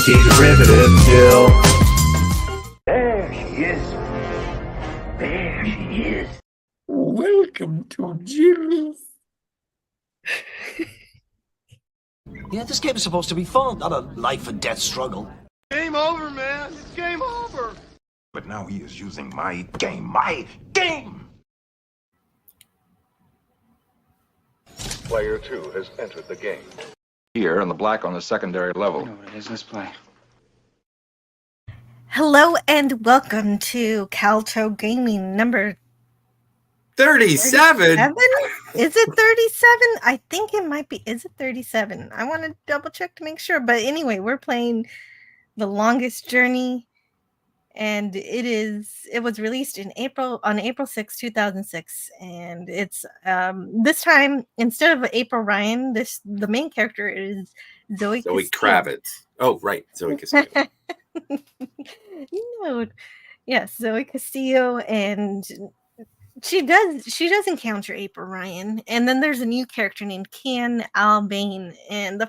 derivative, Jill. There she is. There she is. Welcome to Jill's. Yeah, this game is supposed to be fun, not a life and death struggle. Game over, man. It's game over. But now he is using my game. My game! Player 2 has entered the game. Here in the black on the secondary level. I know what it is. Let's play. Hello and welcome to Kal-toh Gaming number 37? 37? Is it 37? I think it might be. Is it 37? I want to double check to make sure. But anyway, we're playing The Longest Journey. And it was released on April 6, 2006. And it's this time, instead of April Ryan, the main character is Zoe Castillo. Kravitz. Oh, right. Zoe Castillo. No. Yes, Zoe Castillo, and she does encounter April Ryan, and then there's a new character named Kian Alvane, and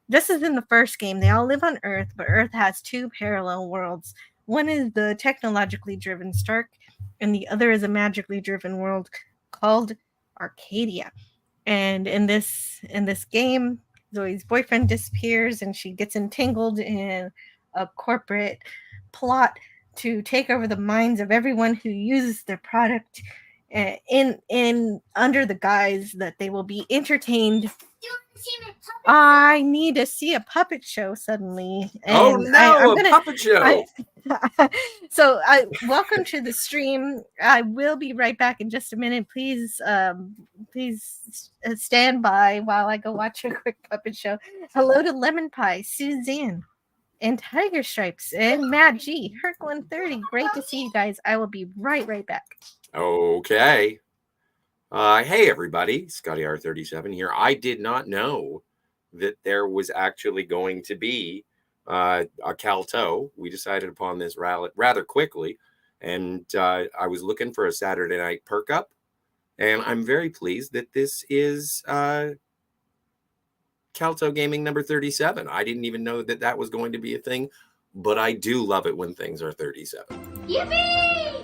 this is in the first game. They all live on Earth, but Earth has two parallel worlds. One is the technologically driven Stark, and the other is a magically driven world called Arcadia. And in this game, Zoe's boyfriend disappears, and she gets entangled in a corporate plot to take over the minds of everyone who uses their product, in under the guise that they will be entertained. I need to see a puppet show suddenly. And a puppet show. So welcome to the stream. I will be right back in just a minute. Please stand by while I go watch a quick puppet show. Hello to Lemon Pie, Suzanne, and Tiger Stripes, and Matt G, Herc 130. Great to see you guys. I will be right back. Okay. Hey, everybody. Scotty R37 here. I did not know that there was actually going to be a Kal-toh. We decided upon this rather quickly, and I was looking for a Saturday night perk up, and I'm very pleased that this is Kal-toh Gaming number 37. I didn't even know that was going to be a thing, but I do love it when things are 37. Yippee!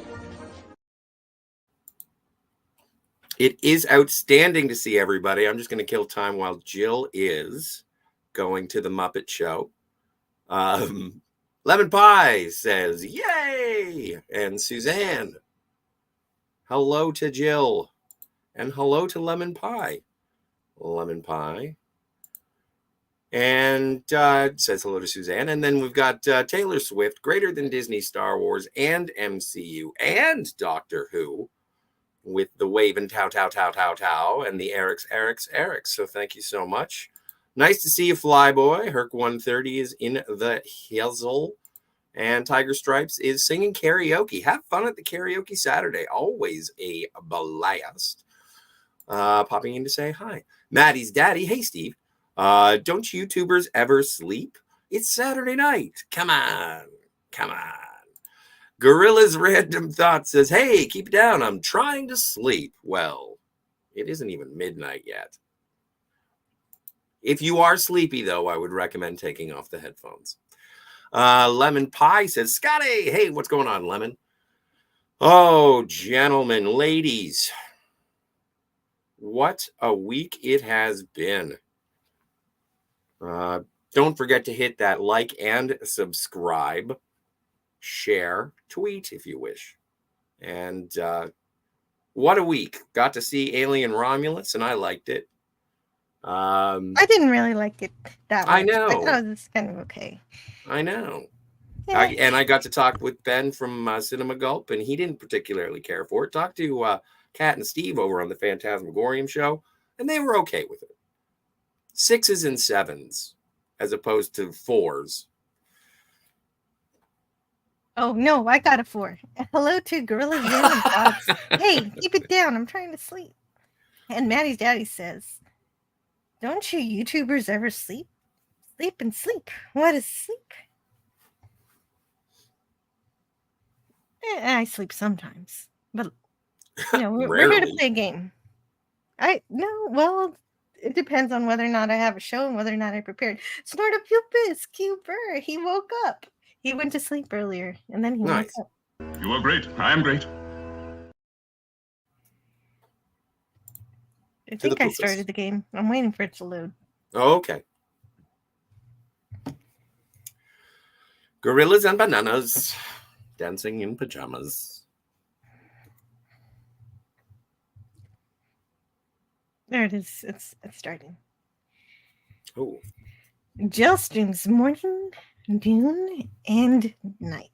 It is outstanding to see everybody. I'm just going to kill time while Jill is going to the Muppet Show. Lemon Pie says, yay! And Suzanne, hello to Jill. And hello to Lemon Pie. Lemon Pie. And says hello to Suzanne. And then we've got Taylor Swift, greater than Disney, Star Wars, and MCU, and Doctor Who, with the wave and tow, and the Eric's. So thank you so much. Nice to see you, Flyboy. Herc 130 is in the hizzle. And Tiger Stripes is singing karaoke. Have fun at the karaoke Saturday. Always a blast. Popping in to say hi. Maddie's daddy. Hey, Steve. Don't YouTubers ever sleep? It's Saturday night. Come on. Gorilla's Random Thought says, hey, keep it down. I'm trying to sleep. Well, it isn't even midnight yet. If you are sleepy, though, I would recommend taking off the headphones. Lemon Pie says, Scotty, hey, what's going on, Lemon? Oh, gentlemen, ladies, what a week it has been. Don't forget to hit that like and subscribe. Share, tweet if you wish. And what a week. Got to see Alien Romulus, and I liked it. I didn't really like it that much. I know. I thought it was kind of okay. I know. Yeah. And I got to talk with Ben from Cinema Gulp, and he didn't particularly care for it. Talked to Kat and Steve over on the Phantasmagorium show, and they were okay with it. 6s and 7s as opposed to 4s. Oh, no, I got a 4. Hello to Gorilla's Random Thoughts. Hey, keep it down. I'm trying to sleep. And Maddie's daddy says, don't you YouTubers ever sleep? Sleep and sleep. What is sleep? I sleep sometimes. But, we're here to play a game. it depends on whether or not I have a show and whether or not I prepared. Snortopupus, Cuber, he woke up. He went to sleep earlier, and then he woke Nice. up. You are great. I am great. I To the think I pupus. started the game. I'm waiting for it to load. Oh, okay. Gorillas and bananas dancing in pajamas. There it is. It's starting. Oh, Jill streams morning, noon, and night.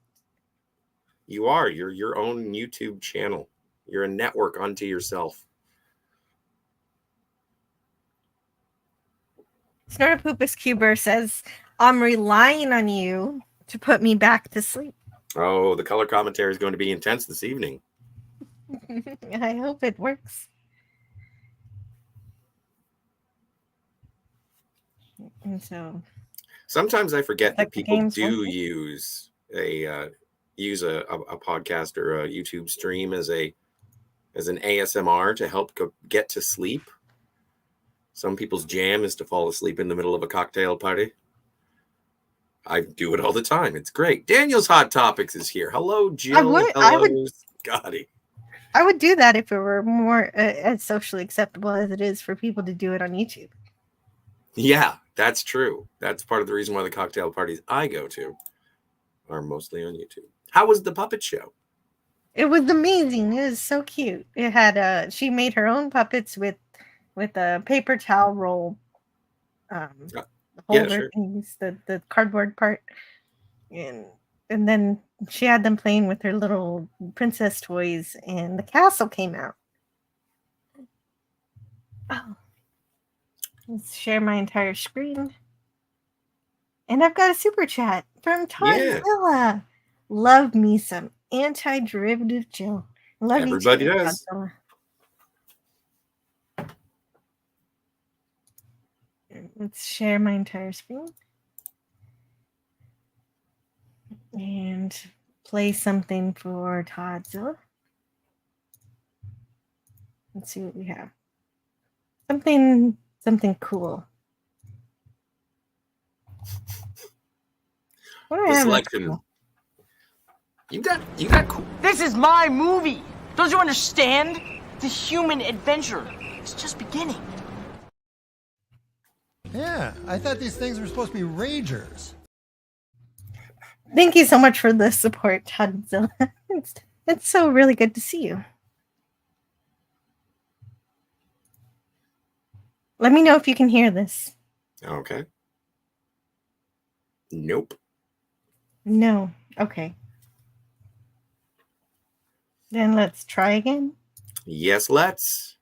you're your own YouTube channel. You're a network unto yourself. Snortopupus Cuber says, I'm relying on you to put me back to sleep. Oh, the color commentary is going to be intense this evening. I hope it works. And so Sometimes I forget like that the people game's do working. use a podcast or a YouTube stream as an ASMR to help get to sleep. Some people's jam is to fall asleep in the middle of a cocktail party. I do it all the time. It's great. Daniel's Hot Topics is here. Hello, Jill. Hello, Scotty. I would do that if it were more as socially acceptable as it is for people to do it on YouTube. Yeah, that's true. That's part of the reason why the cocktail parties I go to are mostly on YouTube. How was the puppet show? It was amazing. It was so cute. It had she made her own puppets with a paper towel roll holder sure. things, the cardboard part, and then she had them playing with her little princess toys, and the castle came out. Oh, let's share my entire screen, and I've got a super chat from Todzilla. Love me some anti-derivative Jill. Love Everybody you too, does. Todzilla. Let's share my entire screen and play something for Todzilla. Let's see what we have. Something cool. What do I The have? selection. You got cool. This is my movie. Don't you understand? The human adventure is just beginning. Yeah, I thought these things were supposed to be ragers. Thank you so much for the support, Todzilla. It's so really good to see you. Let me know if you can hear this. Okay. Nope. No. Okay. Then let's try again. Yes, let's.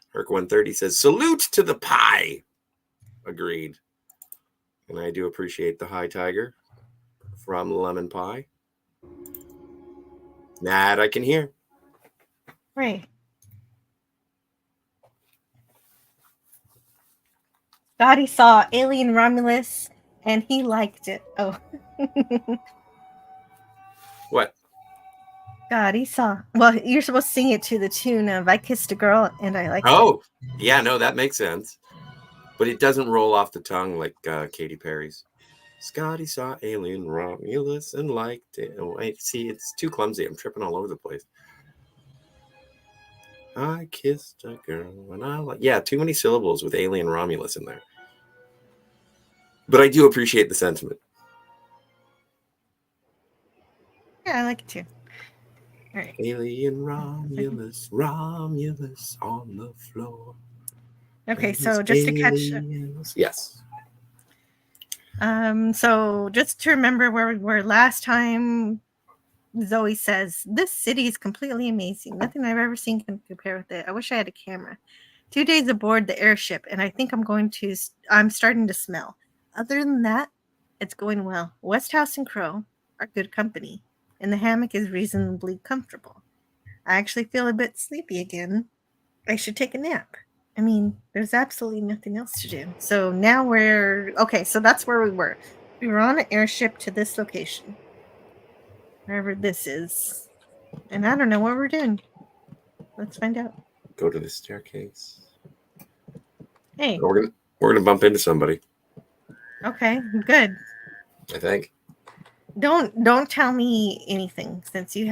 Herc 130 says, salute to the pie. Agreed. And I do appreciate the high tiger from Lemon Pie. That I can hear. Right. Scotty saw Alien Romulus and he liked it. Oh. What? God, he saw. Well, you're supposed to sing it to the tune of I Kissed a Girl and I Liked It. Oh, yeah, no, that makes sense. But it doesn't roll off the tongue like Katy Perry's. Scotty saw Alien Romulus and liked it. Oh, wait, see, it's too clumsy. I'm tripping all over the place. I kissed a girl and I like. Yeah, too many syllables with Alien Romulus in there. But I do appreciate the sentiment. Yeah, I like it too. All right. Alien Romulus, Romulus on the floor. Okay, so just to catch up. Yes. So just to remember where we were last time, Zoe says, this city is completely amazing. Nothing I've ever seen can compare with it. I wish I had a camera. 2 days aboard the airship, and I think I'm starting to smell. Other than that, it's going well. Westhouse and Crow are good company, and the hammock is reasonably comfortable. I actually feel a bit sleepy again. I should take a nap. I mean, there's absolutely nothing else to do. So now so that's where we were. We were on an airship to this location. Wherever this is. And I don't know what we're doing. Let's find out. Go to the staircase. Hey, We're gonna bump into somebody, okay, good. I think. Don't tell me anything since you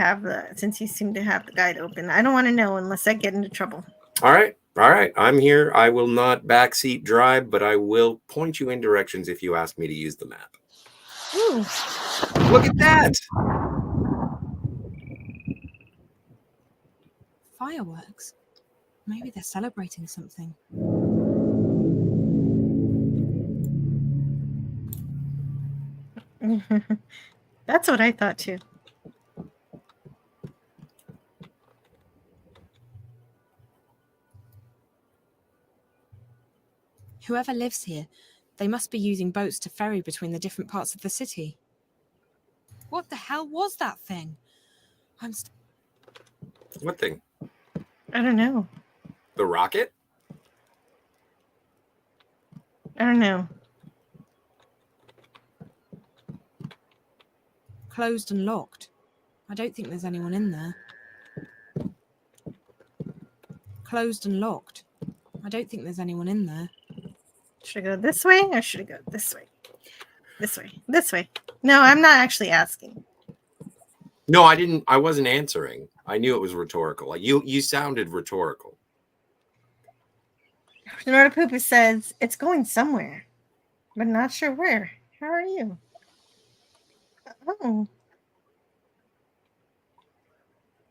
seem to have the guide open. I don't want to know unless I get into trouble. All right. I'm here. I will not backseat drive, but I will point you in directions if you ask me to use the map. Ooh. Look at that! Fireworks? Maybe they're celebrating something. That's what I thought too. Whoever lives here, they must be using boats to ferry between the different parts of the city. What the hell was that thing? What thing? I don't know. The rocket? I don't know. Closed and locked. I don't think there's anyone in there. Closed and locked. I don't think there's anyone in there. Should I go this way or should I go this way? This way. This way. No, I'm not actually asking. No, I didn't. I wasn't answering. I knew it was rhetorical. Like you sounded rhetorical. Sonora Poopa says it's going somewhere, but not sure where. How are you?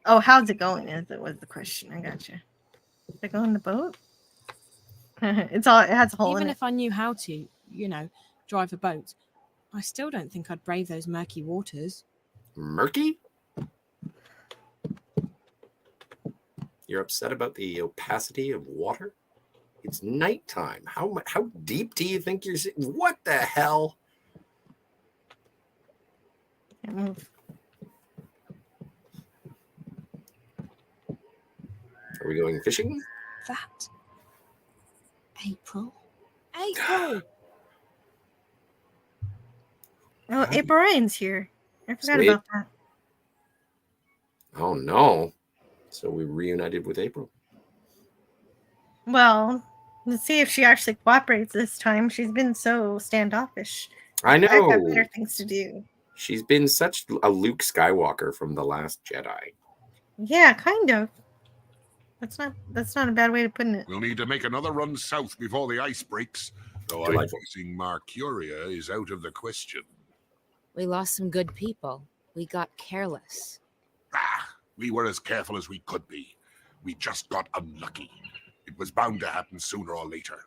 Oh, how's it going? As it was the question. I got you. Is it going the boat? It has a hole Even in if I knew how to, drive a boat, I still don't think I'd brave those murky waters. Murky? You're upset about the opacity of water? It's nighttime. How deep do you think you're sitting? What the hell? Can't move. Are we going fishing? That. April. April! Oh, April Ryan's here. I forgot Sweet. about that. Oh no. So we reunited with April. Well, let's see if she actually cooperates this time. She's been so standoffish. I know. I've got better things to do. She's been such a Luke Skywalker from The Last Jedi. Yeah, kind of. That's not a bad way to put it. We'll need to make another run south before the ice breaks, though I'm guessing Mercuria is out of the question. We lost some good people. We got careless. We were as careful as we could be. We just got unlucky. It was bound to happen sooner or later.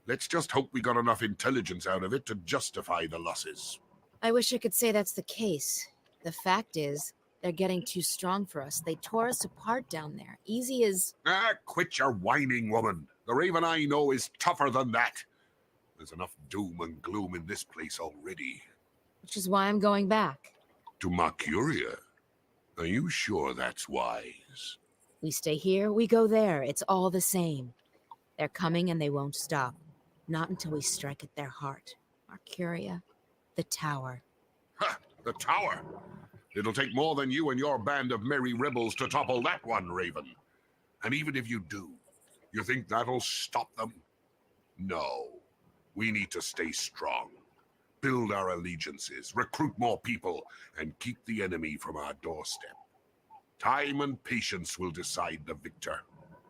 Let's just hope we got enough intelligence out of it to justify the losses. I wish I could say that's the case. The fact is, they're getting too strong for us. They tore us apart down there. Easy as... Quit your whining, woman. The Raven I know is tougher than that. There's enough doom and gloom in this place already. Which is why I'm going back. To Mercuria? Are you sure that's wise? We stay here, we go there. It's all the same. They're coming and they won't stop. Not until we strike at their heart. Mercuria, the tower. Ha! The tower? It'll take more than you and your band of merry rebels to topple that one, Raven. And even if you do, you think that'll stop them? No. We need to stay strong. Build our allegiances, recruit more people, and keep the enemy from our doorstep. Time and patience will decide the victor.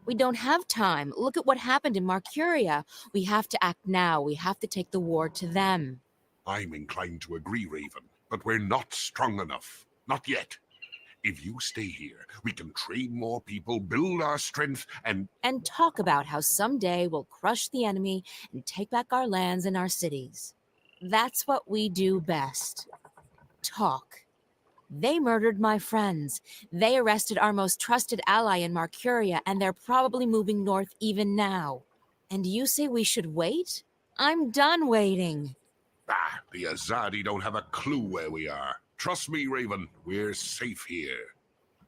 We don't have time. Look at what happened in Mercuria. We have to act now. We have to take the war to them. I'm inclined to agree, Raven, but we're not strong enough. Not yet. If you stay here, we can train more people, build our strength, and talk about how someday we'll crush the enemy and take back our lands and our cities. That's what we do best. Talk. They murdered my friends. They arrested our most trusted ally in Mercuria, and they're probably moving north even now. And you say we should wait? I'm done waiting. The Azadi don't have a clue where we are. Trust me, Raven, we're safe here.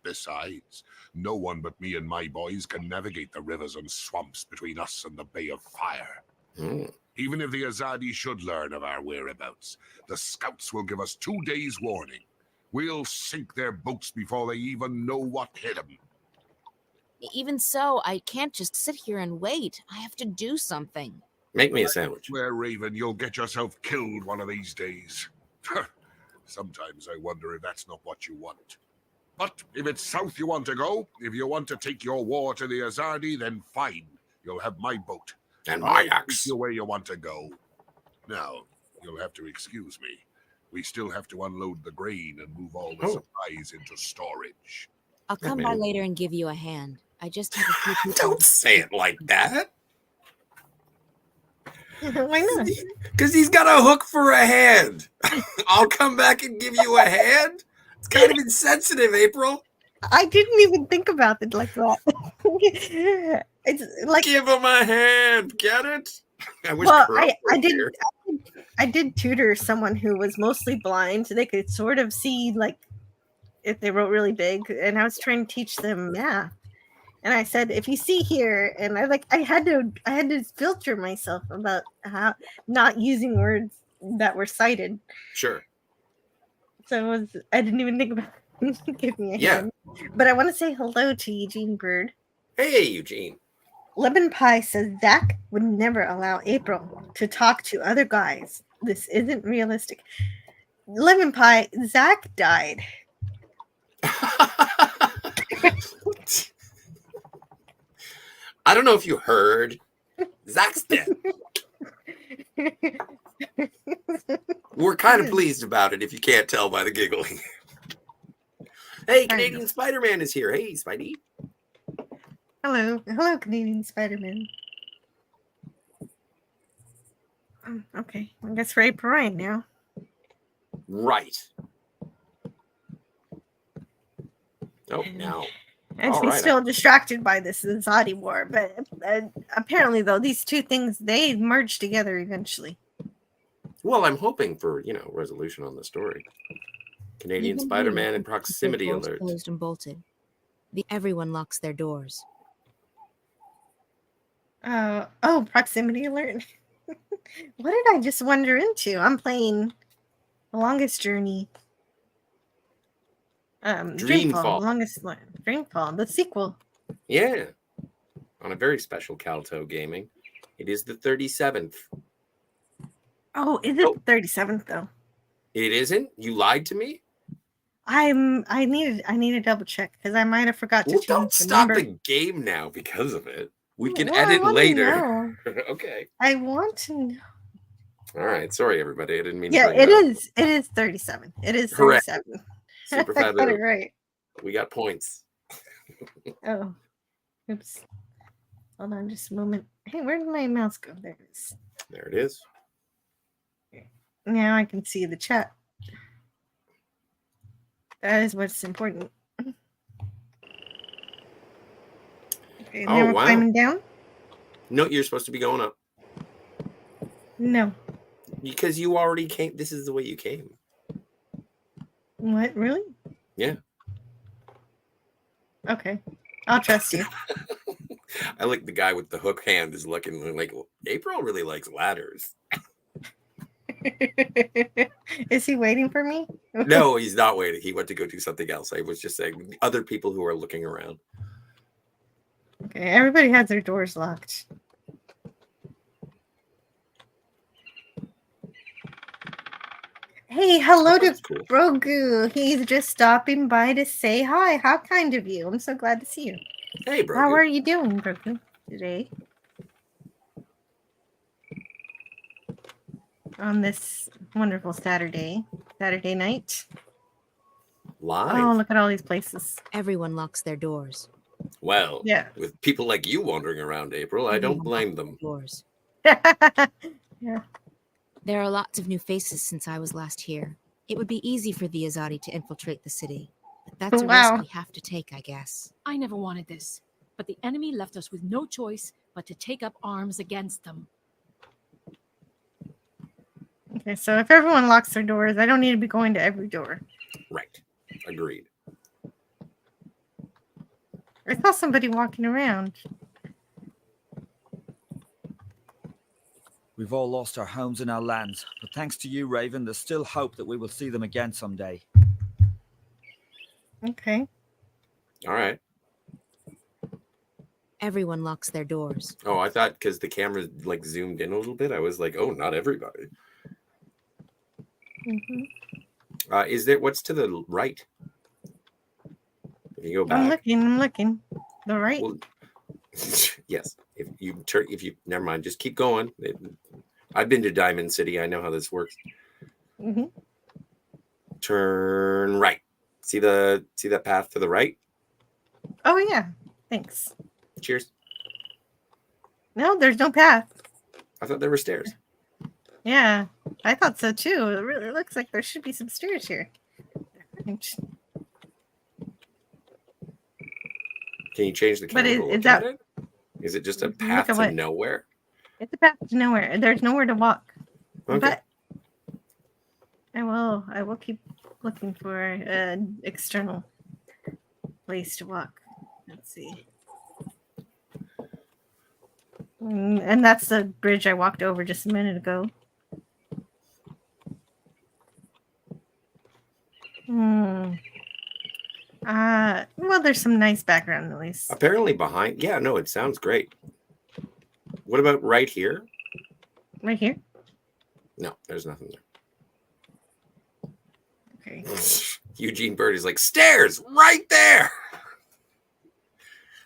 Besides, no one but me and my boys can navigate the rivers and swamps between us and the Bay of Fire. Even if the Azadi should learn of our whereabouts, the scouts will give us 2 days' warning. We'll sink their boats before they even know what hit them. Even so, I can't just sit here and wait. I have to do something. Make me a sandwich. Swear, Raven, you'll get yourself killed one of these days. Sometimes I wonder if that's not what you want. But if it's south you want to go, if you want to take your war to the Azadi, then fine. You'll have my boat. And I'll my take axe. you where you want to go. Now, you'll have to excuse me. We still have to unload the grain and move all the supplies into storage. I'll come by later and give you a hand. I just have a few people. Don't say it like that. Why not? Because he's got a hook for a hand. I'll come back and give you a hand? It's kind of insensitive, April. I didn't even think about it like that. It's like give him a hand. Get it? I wish well, Crow I was here. did tutor someone who was mostly blind, so they could sort of see like if they wrote really big, and I was trying to teach them math. And I said, if you see here, and I had to filter myself about how not using words that were cited. Sure. So I didn't even think about give me a Yeah. hand. But I want to say hello to Eugene Bird. Hey, Eugene. Lemon Pie says Zach would never allow April to talk to other guys. This isn't realistic. Lemon Pie, Zach died. I don't know if you heard. Zach's dead. We're kind of pleased about it if you can't tell by the giggling. Hey, Canadian Spider-Man is here. Hey, Spidey. Hello. Hello, Canadian Spider-Man. Okay. I guess we're April Ryan now. Right. Oh, now. And All she's right. still distracted by this Azadi war, but apparently, though, these two things, they merge together eventually. Well, I'm hoping for, resolution on the story. Canadian Even Spider-Man here, and proximity doors alert. Closed and bolted. Everyone locks their doors. Proximity alert. What did I just wander into? I'm playing The Longest Journey. Dreamfall. Dreamfall, the sequel. Yeah. On a very special Kal-toh gaming. It is the 37th. Oh, is it the 37th though? It isn't? You lied to me? I need to double check because I might have forgot to change Don't the stop number. the game now because of it. We can Well, I edit wanna later. know. Okay. I want to know. All right. Sorry, everybody. I didn't mean to Yeah, bring it up. is. It is 37. It is Correct. 37. Super I got it fabulous. right. We got points. Oh, oops. Hold on just a moment. Hey, where did my mouse go? There it is. There it is. Now I can see the chat. That is what's important. Okay, now Oh, we're wow. climbing down? No, you're supposed to be going up. No. Because you already came. This is the way you came. What? Really? Yeah. Okay. I'll trust you. I like the guy with the hook hand is looking like April really likes ladders. Is he waiting for me? No, he's not waiting. He went to go do something else. I was just saying other people who are looking around. Okay, everybody has their doors locked. Hey, hello to cool. Brogu. He's just stopping by to say hi. How kind of you. I'm so glad to see you. Hey, bro. How are you doing, Brogu, today? On this wonderful Saturday night. Live. Oh, look at all these places. Everyone locks their doors. Well, yeah. With people like you wandering around, April, I don't blame them. Doors. Yeah. There are lots of new faces since I was last here. It would be easy for the Azadi to infiltrate the city. But that's a risk we have to take, I guess. I never wanted this, but the enemy left us with no choice but to take up arms against them. Okay, so if everyone locks their doors, I don't need to be going to every door. Right. Agreed. I saw somebody walking around. We've all lost our homes and our lands, but thanks to you, Raven, there's still hope that we will see them again someday. Okay. All right. Everyone locks their doors. Oh, I thought because the camera like zoomed in a little bit, I was like, oh, not everybody. Is there what's to the right? If you go back, I'm looking. The right. well, yes. If you never mind, just keep going. I've been to Diamond City. I know how this works. Turn right. See that path to the right? Oh yeah. Thanks. Cheers. No, there's no path. I thought there were stairs. Yeah, I thought so too. It really looks like there should be some stairs here. Can you change the But camera? is that? Is it just a path to nowhere? It's a path to nowhere. There's nowhere to walk. Okay. But I will keep looking for an external place to walk. Let's see. And that's the bridge I walked over just a minute ago. Well, there's some nice background noise. Apparently behind. Yeah, no, it sounds great. What about right here? Right here? No, there's nothing there. Okay. Eugene Bird is like, stairs right there.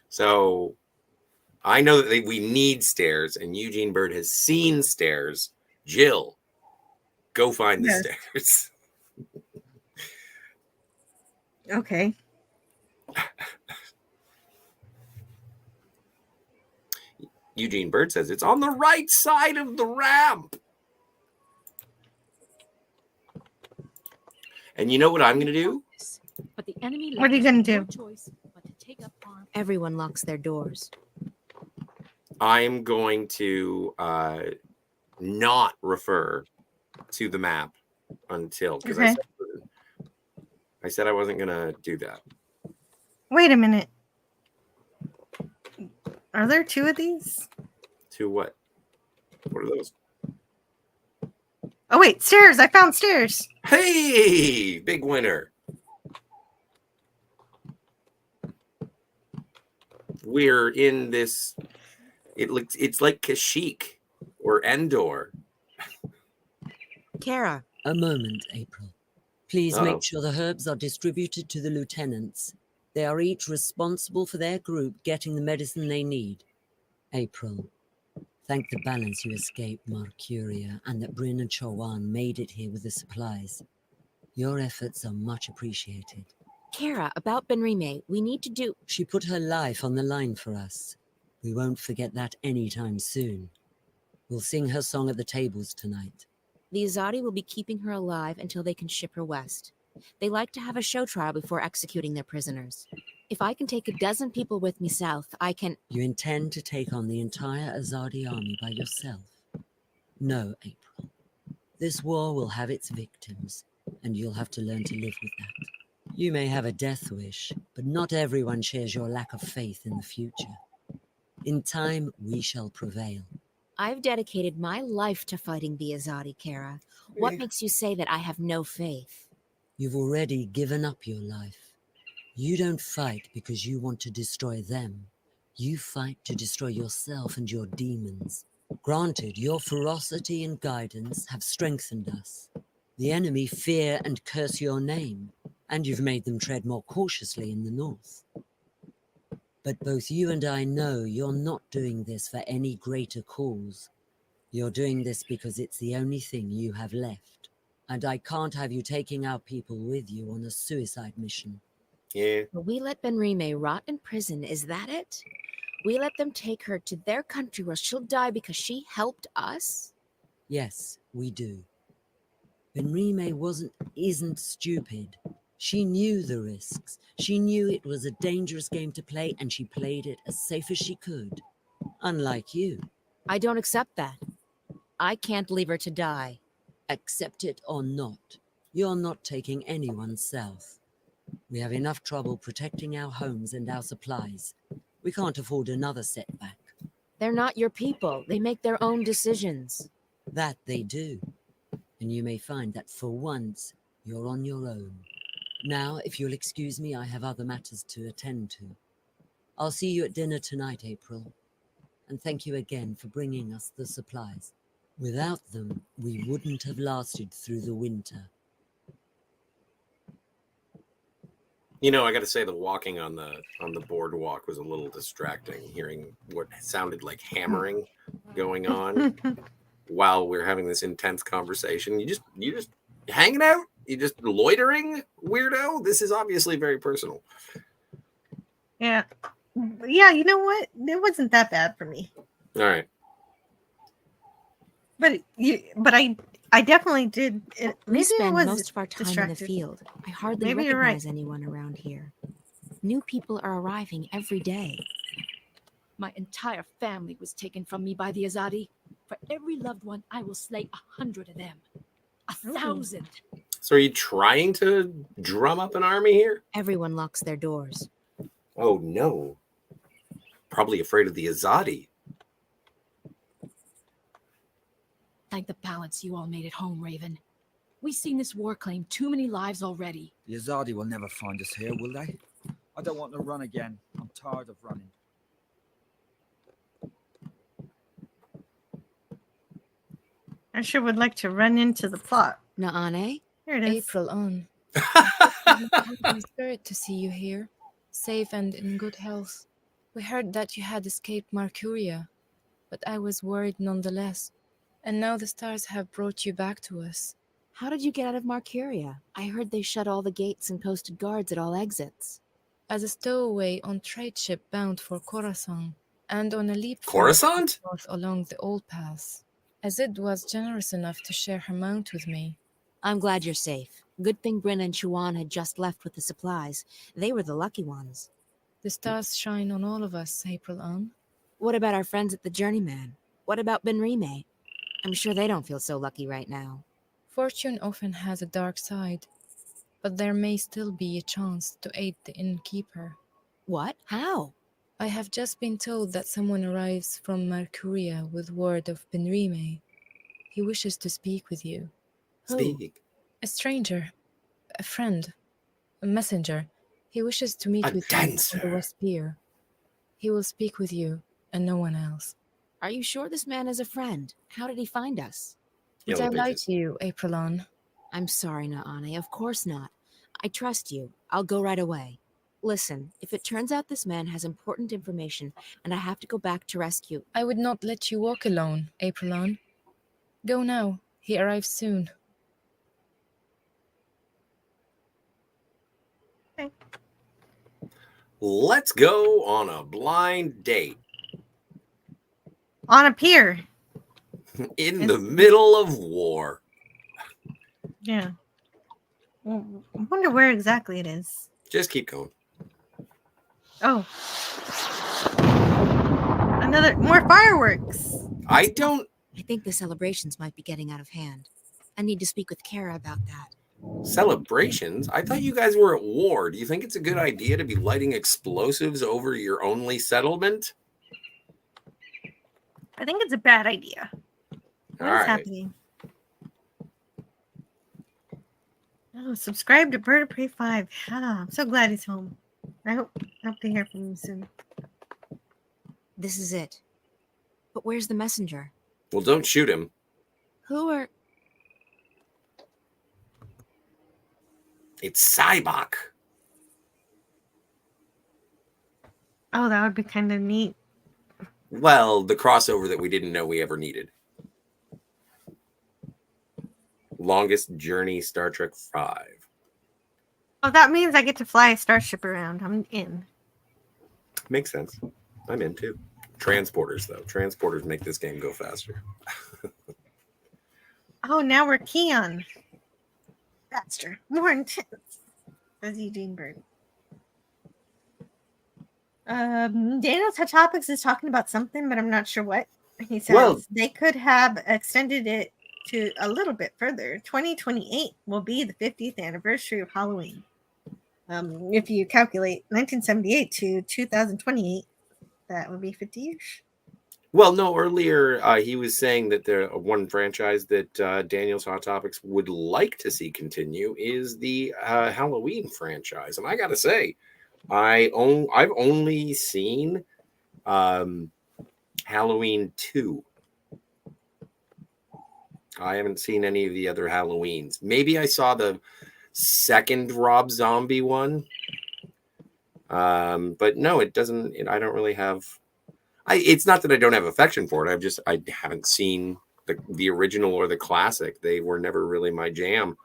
So I know that we need stairs, and Eugene Bird has seen stairs. Jill, go find the stairs. Okay. Eugene Bird says it's on the right side of the ramp. And you know what I'm going to do? But the enemy What are you going to do? no choice but to take up arms. Everyone locks their doors. I'm going to not refer to the map until, because I said I wasn't going to do that. Wait a minute. Are there two of these? To what? What are those? Oh, wait, stairs. I found stairs. Hey, big winner. We're in this. It's like Kashyyyk or Endor. Kara. A moment, April. Please Uh-oh. make sure the herbs are distributed to the lieutenants. They are each responsible for their group getting the medicine they need. April, thank the balance you escaped Marcuria and that Bryn and Chowan made it here with the supplies. Your efforts are much appreciated. Kara, about Benrime, we need to do... She put her life on the line for us. We won't forget that anytime soon. We'll sing her song at the tables tonight. The Azadi will be keeping her alive until they can ship her west. They like to have a show trial before executing their prisoners. If I can take 12 people with me south, I can... You intend to take on the entire Azadi army by yourself? No, April. This war will have its victims, and you'll have to learn to live with that. You may have a death wish, but not everyone shares your lack of faith in the future. In time, we shall prevail. I've dedicated my life to fighting the Azadi, Kara. What makes you say that I have no faith? You've already given up your life. You don't fight because you want to destroy them. You fight to destroy yourself and your demons. Granted, your ferocity and guidance have strengthened us. The enemy fear and curse your name, and you've made them tread more cautiously in the north. But both you and I know you're not doing this for any greater cause. You're doing this because it's the only thing you have left. And I can't have you taking our people with you on a suicide mission. Yeah. We let Benrime rot in prison, is that it? We let them take her to their country where she'll die because she helped us? Yes, we do. Benrime isn't stupid. She knew the risks. She knew it was a dangerous game to play, and she played it as safe as she could. Unlike you. I don't accept that. I can't leave her to die. Accept it or not, you're not taking anyone south. We have enough trouble protecting our homes and our supplies. We can't afford another setback. They're not your people. They make their own decisions. That they do. And you may find that for once, you're on your own. Now, if you'll excuse me, I have other matters to attend to. I'll see you at dinner tonight, April. And thank you again for bringing us the supplies. Without them, we wouldn't have lasted through the winter. You know, I got to say the walking on the boardwalk was a little distracting. Hearing what sounded like hammering going on while we're having this intense conversation. You just hanging out. You just loitering, weirdo. This is obviously very personal. Yeah, you know what? It wasn't that bad for me. All right. But I definitely did. We spend was most of our time in the field. I hardly Maybe you're recognize right. anyone around here. New people are arriving every day. My entire family was taken from me by the Azadi. For every loved one, I will slay 100 of them. 1,000. So are you trying to drum up an army here? Everyone locks their doors. Oh, no. Probably afraid of the Azadi. Thank the balance you all made it home, Raven. We've seen this war claim too many lives already. The Azadi will never find us here, will they? I don't want to run again. I'm tired of running. I sure would like to run into the plot. Naane? Here it is. April on. I'm spirit to see you here, safe and in good health. We heard that you had escaped Mercuria, but I was worried nonetheless. And now the stars have brought you back to us. How did you get out of Mercuria? I heard they shut all the gates and posted guards at all exits. As a stowaway on trade ship bound for Khorasan, and on a leap Coruscant? north along the old pass. Azid was generous enough to share her mount with me. I'm glad you're safe. Good thing Bryn and Chuan had just left with the supplies. They were the lucky ones. The stars shine on all of us, April on. What about our friends at the Journeyman? What about Benrime? I'm sure they don't feel so lucky right now. Fortune often has a dark side, but there may still be a chance to aid the innkeeper. What? How? I have just been told that someone arrives from Mercuria with word of Benrime. He wishes to speak with you. Speak. A stranger, a friend, a messenger. He wishes to meet with you on the West Pier. He will speak with you and no one else. Are you sure this man is a friend? How did he find us? Did I lie to you, Aprilon? I'm sorry, Naane. Of course not. I trust you. I'll go right away. Listen, if it turns out this man has important information and I have to go back to rescue... I would not let you walk alone, Aprilon. Go now. He arrives soon. Okay. Let's go on a blind date. On a pier. In the middle of war. Yeah. I wonder where exactly it is. Just keep going. Oh. More fireworks. I think the celebrations might be getting out of hand. I need to speak with Kara about that. Celebrations? I thought you guys were at war. Do you think it's a good idea to be lighting explosives over your only settlement? I think it's a bad idea. What is happening? Oh, subscribe to Bird of Prey 5. Ah, I'm so glad he's home. I hope to hear from him soon. This is it. But where's the messenger? Well, don't shoot him. Who are... It's Cybok. Oh, that would be kind of neat. Well, the crossover that we didn't know we ever needed. Longest journey, Star Trek 5. Oh, that means I get to fly a starship around. I'm in. Makes sense. I'm in too. Transporters, though. Transporters make this game go faster. Oh, now we're Kian. Faster. More intense. As Eugene Bird. Daniel's Hot Topics is talking about something, but I'm not sure what. He says they could have extended it to a little bit further. 2028 will be the 50th anniversary of Halloween. If you calculate 1978 to 2028, that would be 50 years. Well, no, earlier he was saying that the one franchise that Daniel's Hot Topics would like to see continue is the Halloween franchise. And I got to say, I've only seen Halloween 2. I haven't seen any of the other Halloweens. Maybe I saw the second Rob Zombie one. But no, it doesn't. I don't really have. It's not that I don't have affection for it. I haven't seen the original or the classic. They were never really my jam.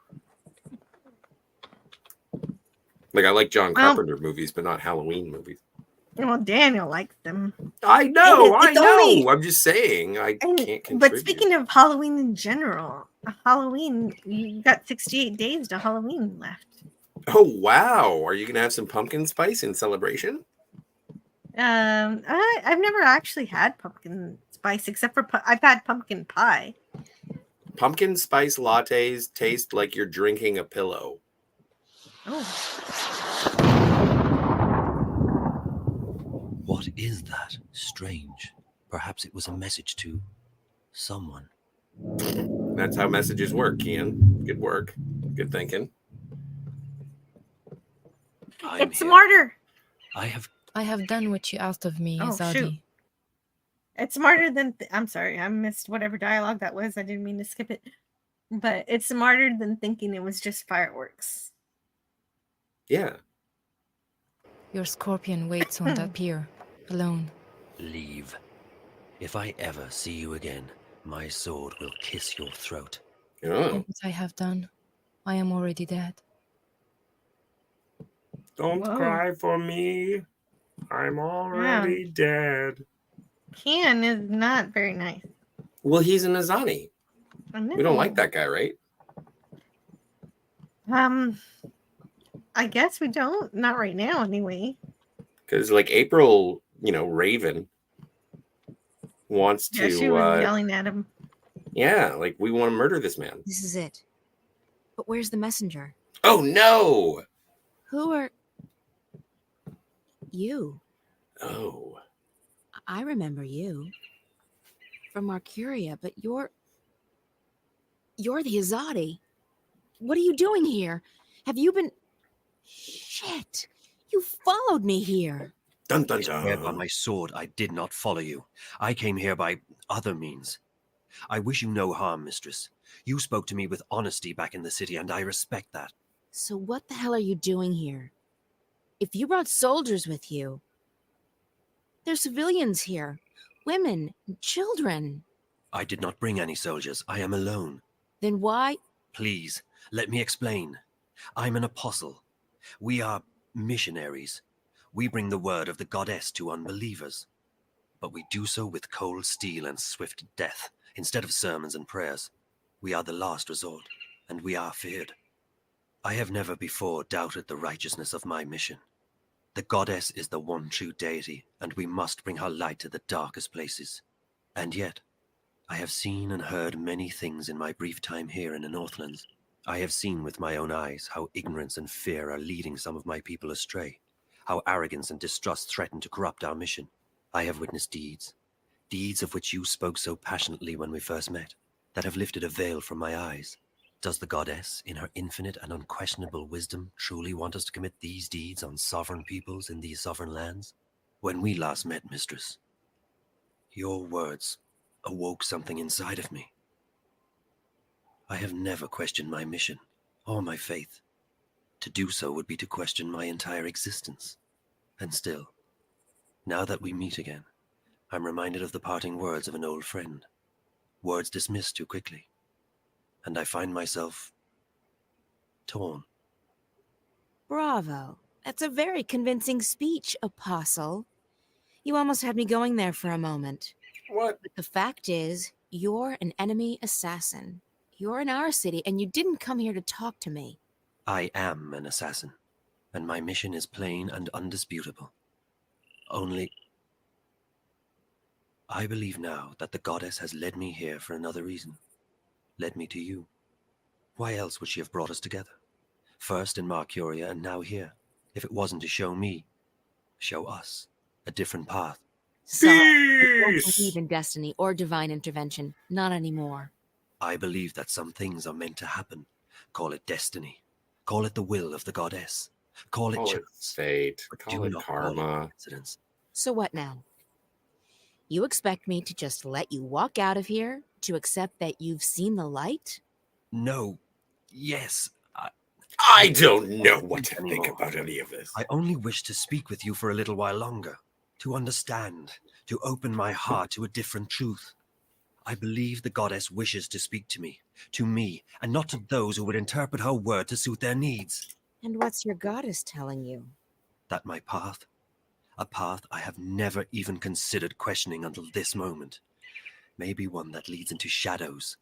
Like I like John Carpenter movies, but not Halloween movies. Well, Daniel likes them. I know. Only, I'm just saying I can't contribute. But speaking of Halloween in general, Halloween, you got 68 days to Halloween left. Oh wow! Are you gonna have some pumpkin spice in celebration? I've never actually had pumpkin spice except for I've had pumpkin pie. Pumpkin spice lattes taste like you're drinking a pillow. Oh. What is that? Strange. Perhaps it was a message to someone. That's how messages work, Kian. Good work. Good thinking. It's smarter. I have done what you asked of me, Azadi. Shoot. It's smarter than I'm sorry, I missed whatever dialogue that was. I didn't mean to skip it. But it's smarter than thinking it was just fireworks. Yeah. Your scorpion waits on that pier, alone. Leave. If I ever see you again, my sword will kiss your throat. Oh. What I have done, I am already dead. Don't cry for me. I'm already dead. Kian is not very nice. Well, he's an Azani. We don't like that guy, right? I guess we don't. Not right now, anyway. Because, like, April, Raven wants to. She was yelling at him. Yeah, like, we want to murder this man. This is it. But where's the messenger? Oh, no! Who are you? Oh. I remember you. From Arcadia, but you're the Azadi. What are you doing here? Have you been... Shit! You followed me here. Dun, dun, I swear by my sword, I did not follow you. I came here by other means. I wish you no harm, mistress. You spoke to me with honesty back in the city, and I respect that. So what the hell are you doing here? If you brought soldiers with you... There's civilians here. Women, children. I did not bring any soldiers. I am alone. Then why... Please, let me explain. I'm an apostle. We are missionaries. We bring the word of the goddess to unbelievers. But we do so with cold steel and swift death, instead of sermons and prayers. We are the last resort, and we are feared. I have never before doubted the righteousness of my mission. The goddess is the one true deity, and we must bring her light to the darkest places. And yet, I have seen and heard many things in my brief time here in the Northlands. I have seen with my own eyes how ignorance and fear are leading some of my people astray, how arrogance and distrust threaten to corrupt our mission. I have witnessed deeds of which you spoke so passionately when we first met, that have lifted a veil from my eyes. Does the goddess, in her infinite and unquestionable wisdom, truly want us to commit these deeds on sovereign peoples in these sovereign lands? When we last met, mistress, your words awoke something inside of me. I have never questioned my mission or my faith. To do so would be to question my entire existence. And still, now that we meet again, I'm reminded of the parting words of an old friend. Words dismissed too quickly. And I find myself torn. Bravo. That's a very convincing speech, Apostle. You almost had me going there for a moment. What? But the fact is, you're an enemy assassin. You're in our city, and you didn't come here to talk to me. I am an assassin, and my mission is plain and undisputable. Only, I believe now that the goddess has led me here for another reason. Led me to you. Why else would she have brought us together? First in Marcuria and now here, if it wasn't to show me, show us, a different path. So, I don't believe in destiny or divine intervention. Not anymore. I believe that some things are meant to happen. Call it destiny. Call it the will of the goddess. Call it Call it chance. fate. But Call do it not call it karma. coincidence. So what now? You expect me to just let you walk out of here to accept that you've seen the light? No. Yes. I don't know what to think about any of this. I only wish to speak with you for a little while longer, to understand, to open my heart to a different truth. I believe the goddess wishes to speak to me, and not to those who would interpret her word to suit their needs. And what's your goddess telling you? That my path, a path I have never even considered questioning until this moment, may be one that leads into shadows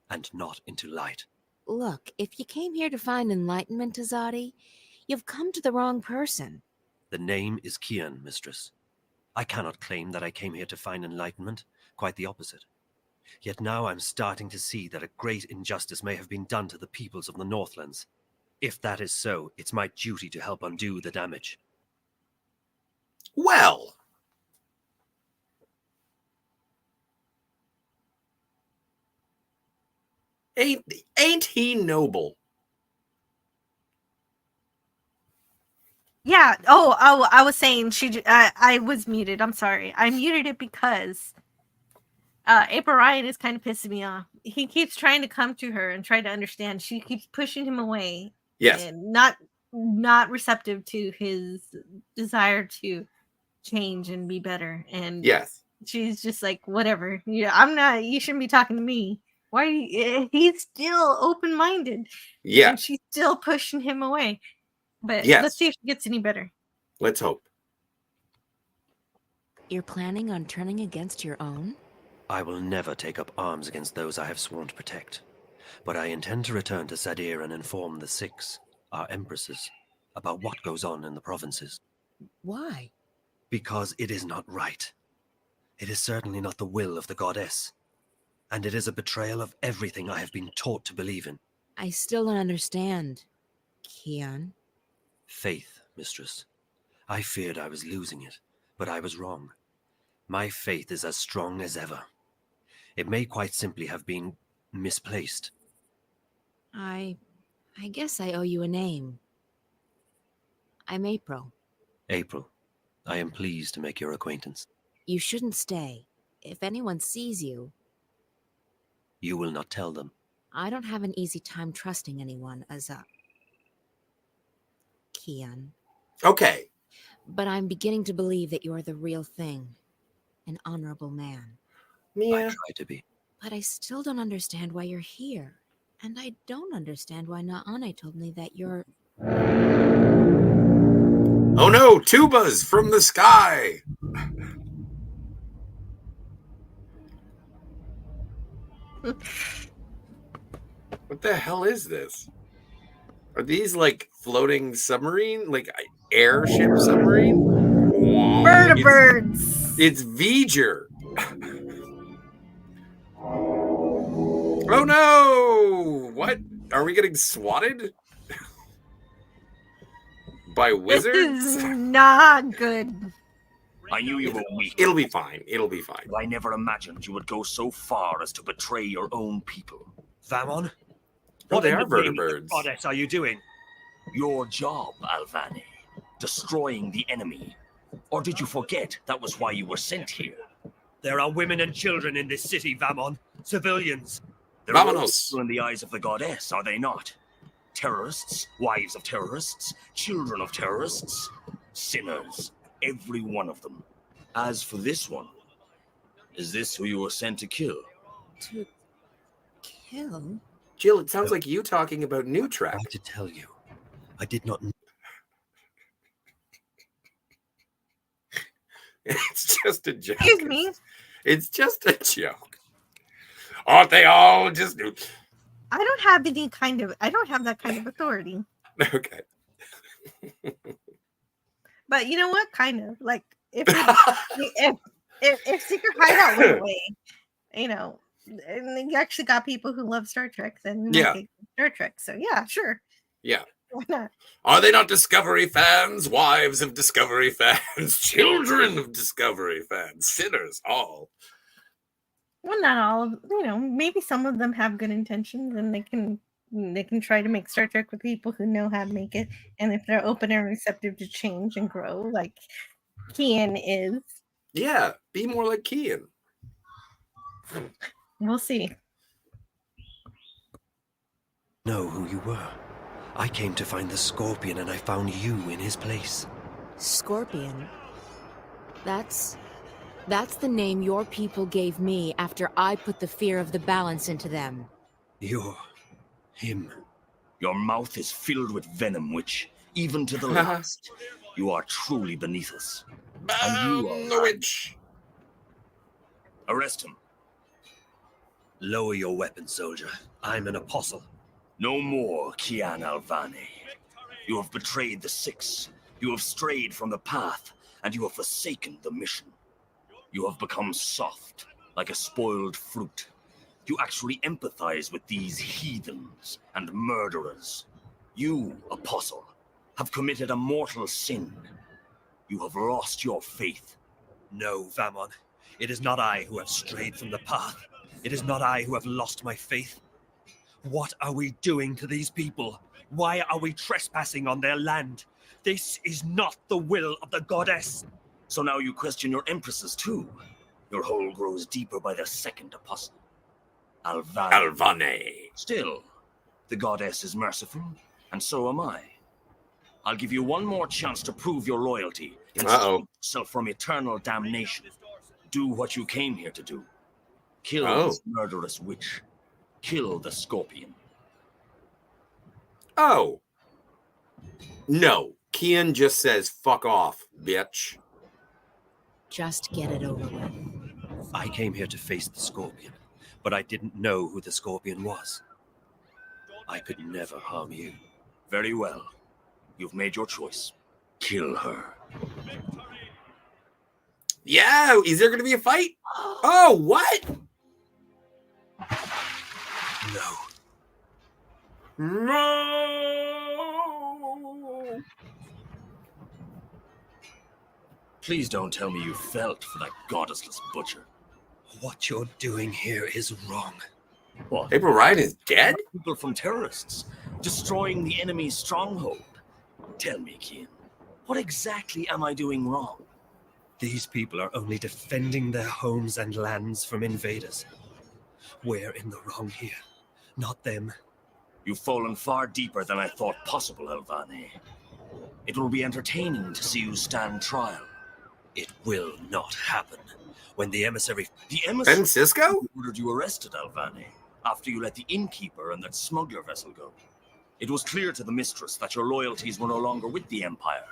and not into light. Look, if you came here to find enlightenment, Azadi, you've come to the wrong person. The name is Kian, mistress. I cannot claim that I came here to find enlightenment, quite the opposite. Yet now I'm starting to see that a great injustice may have been done to the peoples of the Northlands. If that is so, it's my duty to help undo the damage. Well, ain't he noble? Yeah. Oh, I was saying I was muted. I'm sorry. I muted it because April Ryan is kind of pissing me off. He keeps trying to come to her and try to understand. She keeps pushing him away. Yes. And not receptive to his desire to change and be better. And yes, she's just like, whatever. Yeah, I'm not. You shouldn't be talking to me. Why? He's still open-minded. Yeah. And she's still pushing him away. But yes. Let's see if it gets any better. Let's hope. You're planning on turning against your own? I will never take up arms against those I have sworn to protect. But I intend to return to Sadir and inform the Six, our empresses, about what goes on in the provinces. Why? Because it is not right. It is certainly not the will of the goddess. And it is a betrayal of everything I have been taught to believe in. I still don't understand, Kian. Faith, mistress. I feared I was losing it, but I was wrong. My faith is as strong as ever. It may quite simply have been misplaced. I guess I owe you a name. I'm April. April, I am pleased to make your acquaintance. You shouldn't stay. If anyone sees you... You will not tell them. I don't have an easy time trusting anyone as a... Kian. Okay. But I'm beginning to believe that you're the real thing. An honorable man. Yeah. I try to be. But I still don't understand why you're here. And I don't understand why Naane told me that you're... Oh no, tubas from the sky! What the hell is this? Are these like floating submarine? Like airship submarine? Birds! It's V'ger. Oh no! What? Are we getting swatted? By wizards? This is not good. I knew you were weak. It'll be fine. It'll be fine. But I never imagined you would go so far as to betray your own people. Vamon? What they are in the name of the vertebrates. goddess are you doing? Your job, Alvane. Destroying the enemy. Or did you forget that was why you were sent here? There are women and children in this city, Vamon. Civilians. They're also in the eyes of the goddess, are they not? Terrorists, wives of terrorists, children of terrorists, sinners, every one of them. As for this one, is this who you were sent to kill? To kill? Jill, it sounds like you talking about New Track. I have to tell you, I did not know. It's just a joke. Excuse me. It's just a joke. Aren't they all just... I don't have that kind of authority. Okay. But you know what? Kind of. Like, if Secret Hideout went away, you know, and you actually got people who love Star Trek, then yeah. Star Trek. So yeah, sure. Yeah. Why not? Are they not Discovery fans? Wives of Discovery fans, children of Discovery fans, sinners, all. Well, not all of, you know, maybe some of them have good intentions and they can They can try to make Star Trek with people who know how to make it, and if they're open and receptive to change and grow, like Kian is. Yeah, be more like Kian. We'll see. Know who you were. I came to find the Scorpion, and I found you in his place. Scorpion? That's the name your people gave me after I put the fear of the balance into them. You're him. Your mouth is filled with venom, which, even to the last, you are truly beneath us. And you are the witch. Arrest him. Lower your weapon, soldier. I'm an apostle. No more, Kian Alvane. You have betrayed the Six. You have strayed from the path, and you have forsaken the mission. You have become soft, like a spoiled fruit. You actually empathize with these heathens and murderers. You, apostle, have committed a mortal sin. You have lost your faith. No, Vamon. It is not I who have strayed from the path. It is not I who have lost my faith. What are we doing to these people? Why are we trespassing on their land? This is not the will of the goddess. So now you question your empresses too. Your hole grows deeper by the second apostle. Alvane. Still, the goddess is merciful, and so am I. I'll give you one more chance to prove your loyalty and save yourself from eternal damnation. Do what you came here to do. Kill this murderous witch. Kill the Scorpion. Oh. No. Kian just says, fuck off, bitch. Just get it over with. I came here to face the Scorpion, but I didn't know who the Scorpion was. I could never harm you. Very well. You've made your choice. Kill her. Yeah, is there going to be a fight? Oh, what? No. No. Please don't tell me you felt for that goddessless butcher. What you're doing here is wrong. What? April Ryan is dead? People from terrorists, destroying the enemy's stronghold. Tell me, Kian, what exactly am I doing wrong? These people are only defending their homes and lands from invaders. We're in the wrong here, not them. You've fallen far deeper than I thought possible, Alvane. It will be entertaining to see you stand trial. It will not happen. When the emissary... The emissary... Ben Sisko? ...ordered you arrested, Alvane, after you let the innkeeper and that smuggler vessel go. It was clear to the mistress that your loyalties were no longer with the Empire.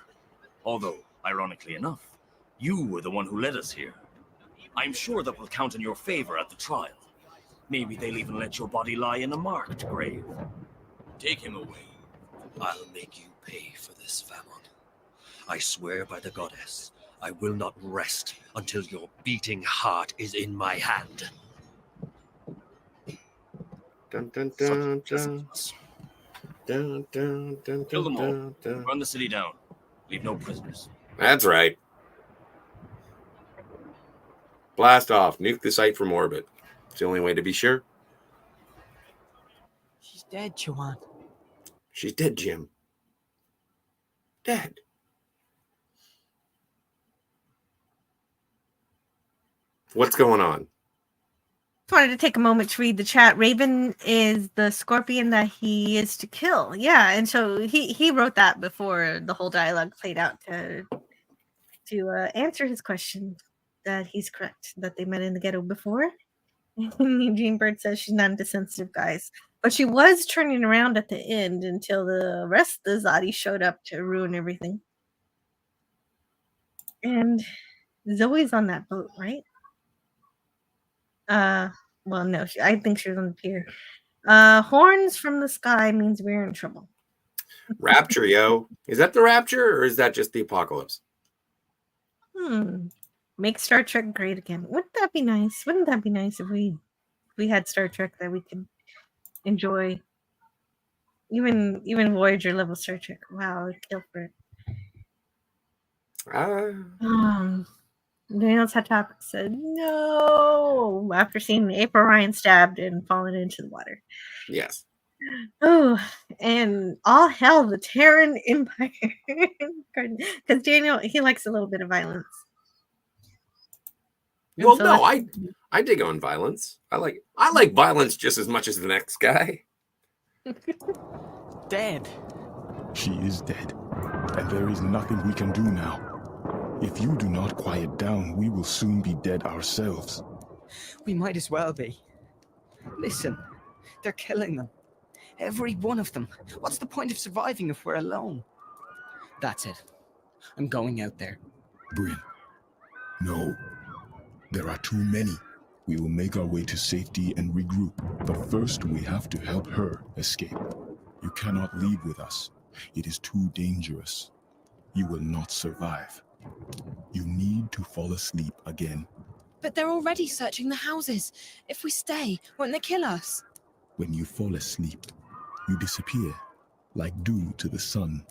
Although, ironically enough, you were the one who led us here. I'm sure that will count in your favor at the trial. Maybe they'll even let your body lie in a marked grave. Take him away. I'll make you pay for this, Vamon. I swear by the goddess, I will not rest until your beating heart is in my hand. Dun, dun, dun, dun. Kill them all. Run the city down. Leave no prisoners. That's right. Blast off. Nuke the site from orbit. It's the only way to be sure. She's dead, Chuan. She's dead, Jim. Dead. What's going on? Just wanted to take a moment to read the chat. Raven is the Scorpion that he is to kill. Yeah, and so he wrote that before the whole dialogue played out to answer his question that he's correct, that they met in the ghetto before. Eugene Bird says she's not into sensitive guys. But she was turning around at the end until the rest of the Zadi showed up to ruin everything. And Zoe's on that boat, right? Well, no, I think she was on the pier. Horns from the sky means we're in trouble. Rapture, yo. Is that the Rapture or is that just the apocalypse? Make Star Trek great again. Wouldn't that be nice? Wouldn't that be nice if we had Star Trek that we could enjoy? Even Voyager level Star Trek. Wow, I'd kill for it. Daniel's Hot Topic said no after seeing April Ryan stabbed and fallen into the water. Yes. Oh, and all hell the Terran Empire. Because Daniel, he likes a little bit of violence. Well, no, I dig on violence. I like violence just as much as the next guy. Dead. She is dead, and there is nothing we can do now. If you do not quiet down, we will soon be dead ourselves. We might as well be. Listen, they're killing them. Every one of them. What's the point of surviving if we're alone? That's it. I'm going out there. Bryn, no. There are too many. We will make our way to safety and regroup, but first we have to help her escape. You cannot leave with us. It is too dangerous. You will not survive. You need to fall asleep again. But they're already searching the houses. If we stay, won't they kill us? When you fall asleep, you disappear, like dew to the sun.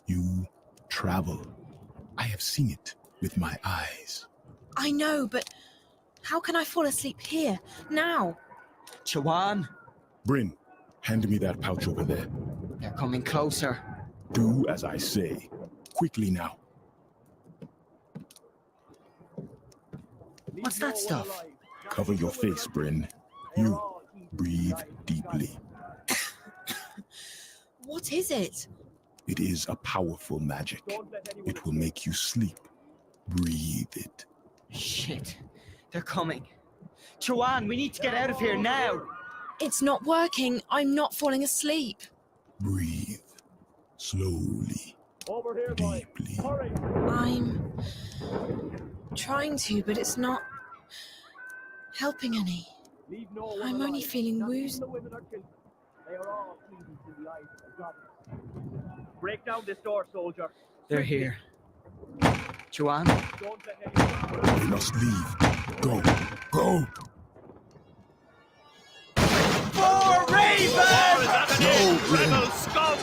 You travel. I have seen it with my eyes. I know, but how can I fall asleep here, now? Chawan! Bryn, hand me that pouch over there. They're coming closer. Do as I say. Quickly now. What's that stuff? Cover your face, Bryn. You breathe deeply. What is it? It is a powerful magic. It will make you sleep. Breathe it. Shit. They're coming. Chawan, we need to get out of here now. It's not working. I'm not falling asleep. Breathe. Slowly. Deeply. I'm trying to, but it's not helping any. I'm only feeling woozy. Break down this door, soldier. They're here. Chawan? We must leave. Go. Go! For Raven! No, Bryn. Rebel scum!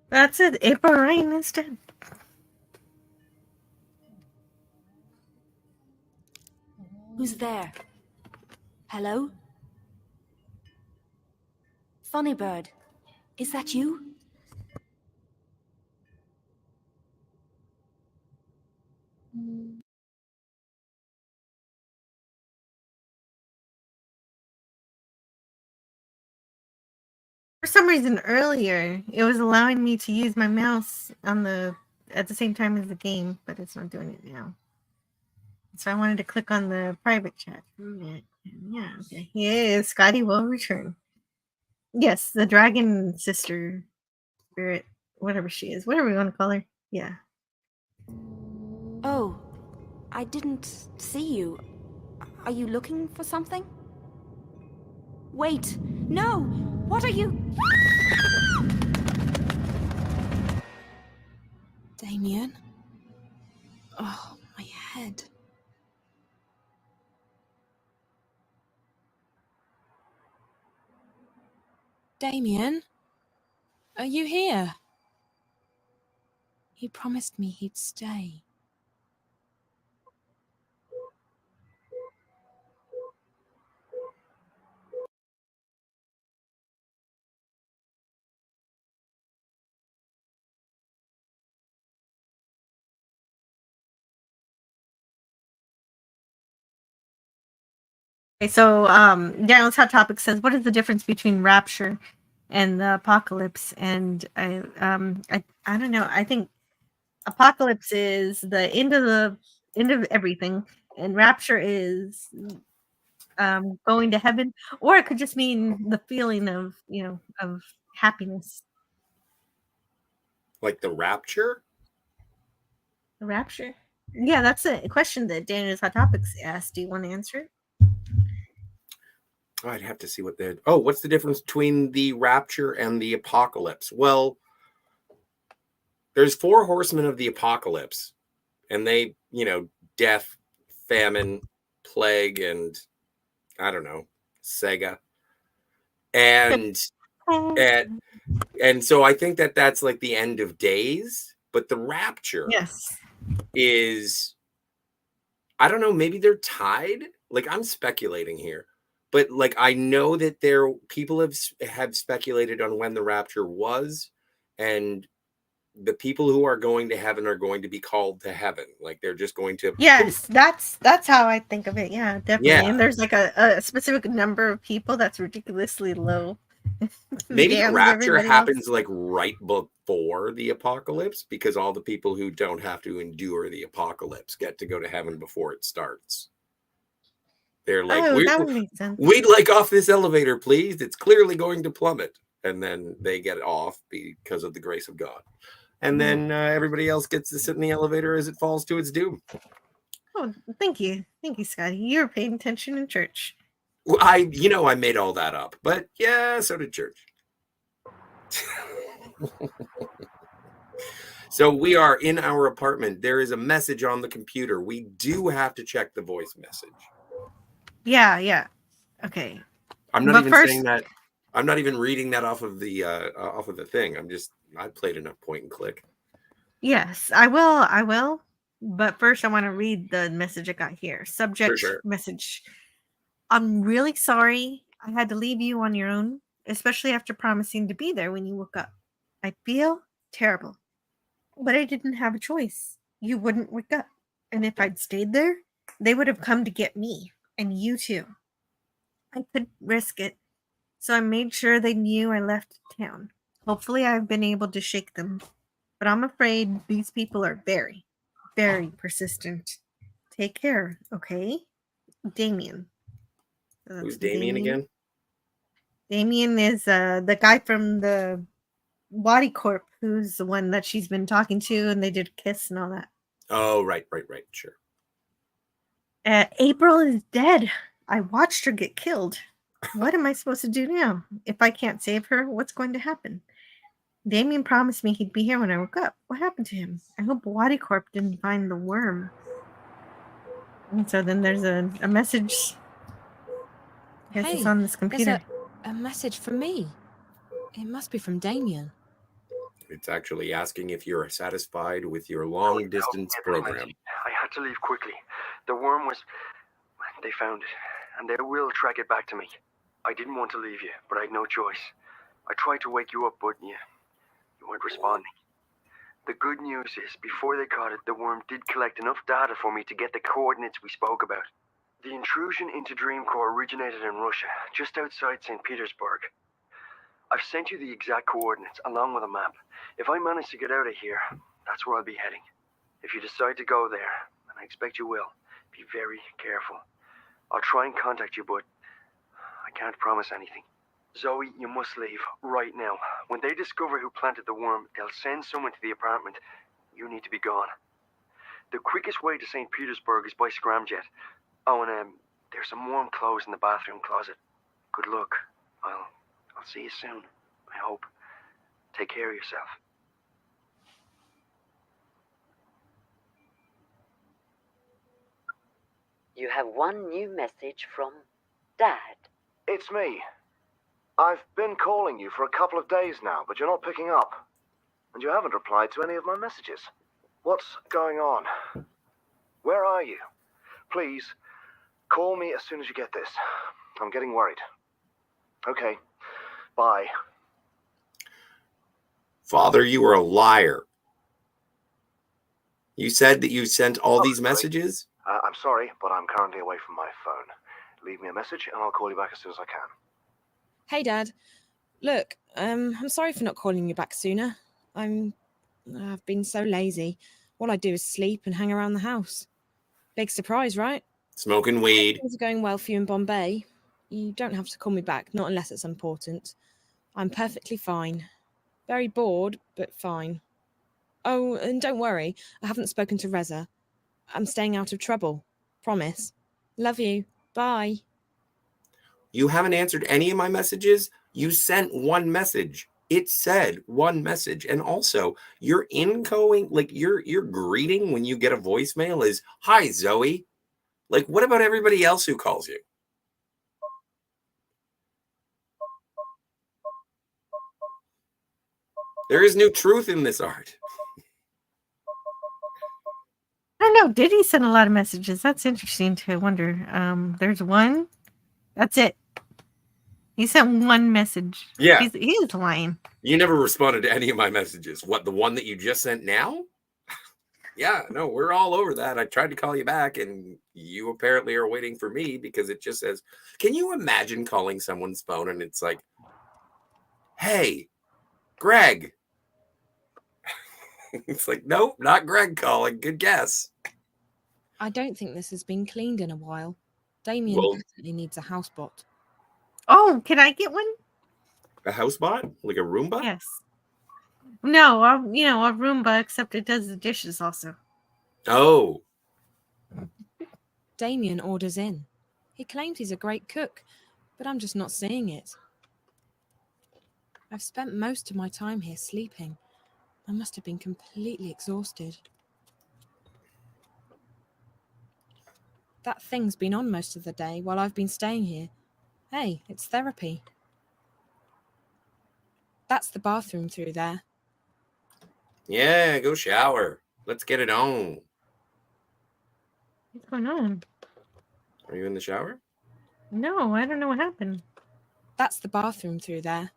That's it. April Ryan is dead. Who's there? Hello? Funny Bird, is that you? For some reason earlier, it was allowing me to use my mouse on at the same time as the game, but it's not doing it now. So I wanted to click on the private chat. Yeah, okay. Yeah, Scotty will return. Yes, the dragon sister spirit, whatever she is, whatever we want to call her. Yeah. Oh, I didn't see you. Are you looking for something? Wait, no! What are you? Damien? Oh, my head. Damien? Are you here? He promised me he'd stay. Okay, so Daniel's Hot Topic says, what is the difference between rapture and the apocalypse? And I don't know. I think apocalypse is the end of everything, and rapture is going to heaven, or it could just mean the feeling of of happiness. Like the rapture? The rapture? Yeah, that's a question that Daniel's Hot Topics asked. Do you want to answer it? I'd have to see what the what's the difference between the rapture and the apocalypse? Well, there's 4 horsemen of the apocalypse, and they, death, famine, plague, and I don't know, Sega. And so I think that that's like the end of days, but the rapture yes is I don't know, maybe they're tied. Like, I'm speculating here, but like I know that people have speculated on when the rapture was, and the people who are going to heaven are going to be called to heaven. Like, they're just going to Yes, that's how I think of it. Yeah, definitely. Yeah. And there's like a specific number of people that's ridiculously low. Maybe the Damns rapture everybody else. happens like right before the apocalypse, because all the people who don't have to endure the apocalypse get to go to heaven before it starts. They're like, Oh, that would make sense. we'd like off this elevator, please. It's clearly going to plummet. And then they get off because of the grace of God. And then everybody else gets to sit in the elevator as it falls to its doom. Oh, thank you. Thank you, Scotty. You're paying attention in church. Well, I made all that up. But yeah, so did church. So we are in our apartment. There is a message on the computer. We do have to check the voice message. Yeah. Okay. I'm not But even first- saying that. I'm not even reading that off of the thing. I played enough point and click. Yes, I will. But first, I want to read the message I got here. Subject sure. message. I'm really sorry I had to leave you on your own, especially after promising to be there when you woke up. I feel terrible, but I didn't have a choice. You wouldn't wake up. And if I'd stayed there, they would have come to get me, and you too. I couldn't risk it, so I made sure they knew I left town. Hopefully, I've been able to shake them, but I'm afraid these people are very, very persistent. Take care, okay? Damien. So that's Who's Damien again? Damien is the guy from the Body Corp, who's the one that she's been talking to, and they did a kiss and all that. Oh, right. Sure. April is dead. I watched her get killed. What am I supposed to do now? If I can't save her, what's going to happen? Damien promised me he'd be here when I woke up. What happened to him? I hope Body Corp didn't find the worm. And so then there's a message. I guess it's on this computer. There's a message from me. It must be from Damien. It's actually asking if you're satisfied with your long-distance program. I had to leave quickly. The worm was... They found it, and they will track it back to me. I didn't want to leave you, but I had no choice. I tried to wake you up, but you weren't responding. The good news is, before they caught it, the worm did collect enough data for me to get the coordinates we spoke about. The intrusion into Dreamcore originated in Russia, just outside St. Petersburg. I've sent you the exact coordinates, along with a map. If I manage to get out of here, that's where I'll be heading. If you decide to go there, and I expect you will, be very careful. I'll try and contact you, but I can't promise anything. Zoe, you must leave, right now. When they discover who planted the worm, they'll send someone to the apartment. You need to be gone. The quickest way to St. Petersburg is by scramjet. Oh, and there's some warm clothes in the bathroom closet. Good luck. I'll see you soon, I hope. Take care of yourself. You have one new message from Dad. It's me. I've been calling you for a couple of days now, but you're not picking up. And you haven't replied to any of my messages. What's going on? Where are you? Please, call me as soon as you get this. I'm getting worried. Okay. Bye. Father, you are a liar. You said that you sent all these messages? I'm sorry, but I'm currently away from my phone. Leave me a message and I'll call you back as soon as I can. Hey, Dad. Look, I'm sorry for not calling you back sooner. I've been so lazy. All I do is sleep and hang around the house. Big surprise, right? Smoking weed. Things are going well for you in Bombay. You don't have to call me back, not unless it's important. I'm perfectly fine. Very bored, but fine. Oh, and don't worry, I haven't spoken to Reza. I'm staying out of trouble. Promise. Love you. Bye. You haven't answered any of my messages? You sent one message. It said one message. And also, your incoming, like your greeting when you get a voicemail is, "Hi, Zoe." Like, what about everybody else who calls you? There is no truth in this art. I don't know. did he send a lot of messages? That's interesting to wonder. There's one. That's it. He sent one message. Yeah. He is lying. You never responded to any of my messages. What, the one that you just sent now? Yeah, no, we're all over that. I tried to call you back, and you apparently are waiting for me because it just says, can you imagine calling someone's phone and it's like, hey, Greg. It's like, nope, not Greg calling. Good guess. I don't think this has been cleaned in a while. Damien definitely needs a housebot. Oh, can I get one? A housebot? Like a Roomba? Yes. No, a Roomba, except it does the dishes also. Oh. Damien orders in. He claims he's a great cook, but I'm just not seeing it. I've spent most of my time here sleeping. I must have been completely exhausted. That thing's been on most of the day while I've been staying here. Hey, it's therapy. That's the bathroom through there. Yeah, go shower. Let's get it on. What's going on? Are you in the shower? No, I don't know what happened. That's the bathroom through there.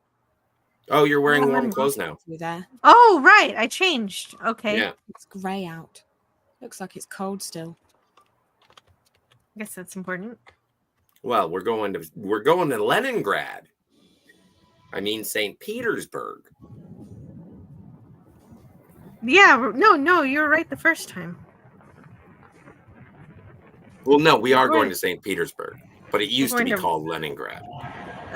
Oh, you're wearing warm clothes now. Through there. Oh, right. I changed. Okay. Yeah. It's grey out. Looks like it's cold still. I guess that's important. Well, we're going to Leningrad. I mean St. Petersburg. Yeah, no, you were right the first time. Well, no, we are going to St. Petersburg, but it used to be to- called Leningrad.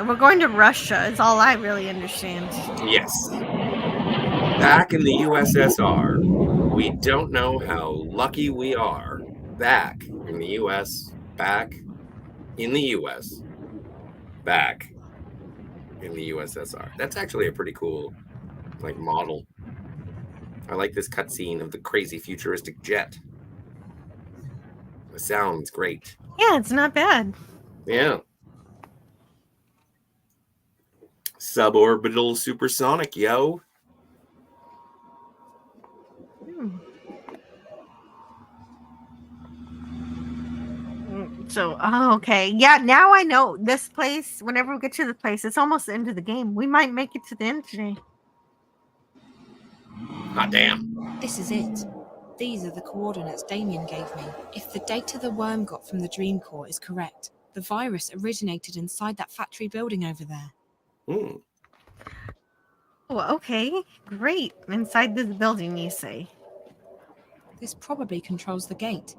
We're going to Russia, is all I really understand. Yes. Back in the USSR, we don't know how lucky we are. Back in the US, back in the US, back in the USSR. That's actually a pretty cool, model. I like this cutscene of the crazy futuristic jet. It sounds great. Yeah, it's not bad. Yeah. Suborbital supersonic, yo. So, okay. Yeah, now I know this place. Whenever we get to the place, it's almost the end of the game. We might make it to the end today. Hot damn. This is it. These are the coordinates Damien gave me. If the data the worm got from the Dream Core is correct, the virus originated inside that factory building over there. Hmm. Oh, okay. Great. Inside this building, you say? This probably controls the gate,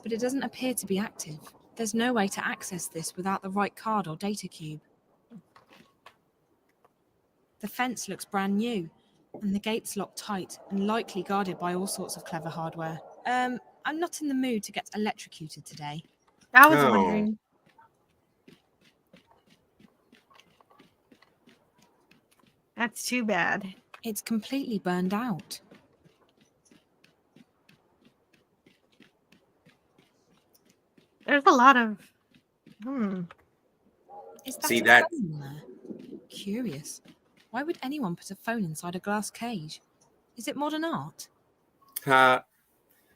but it doesn't appear to be active. There's no way to access this without the right card or data cube. The fence looks brand new, and the gate's locked tight and likely guarded by all sorts of clever hardware. I'm not in the mood to get electrocuted today. I was wondering. That's too bad. It's completely burned out. There's a lot of... Is that See a that? phone in there? Curious. Why would anyone put a phone inside a glass cage? Is it modern art? I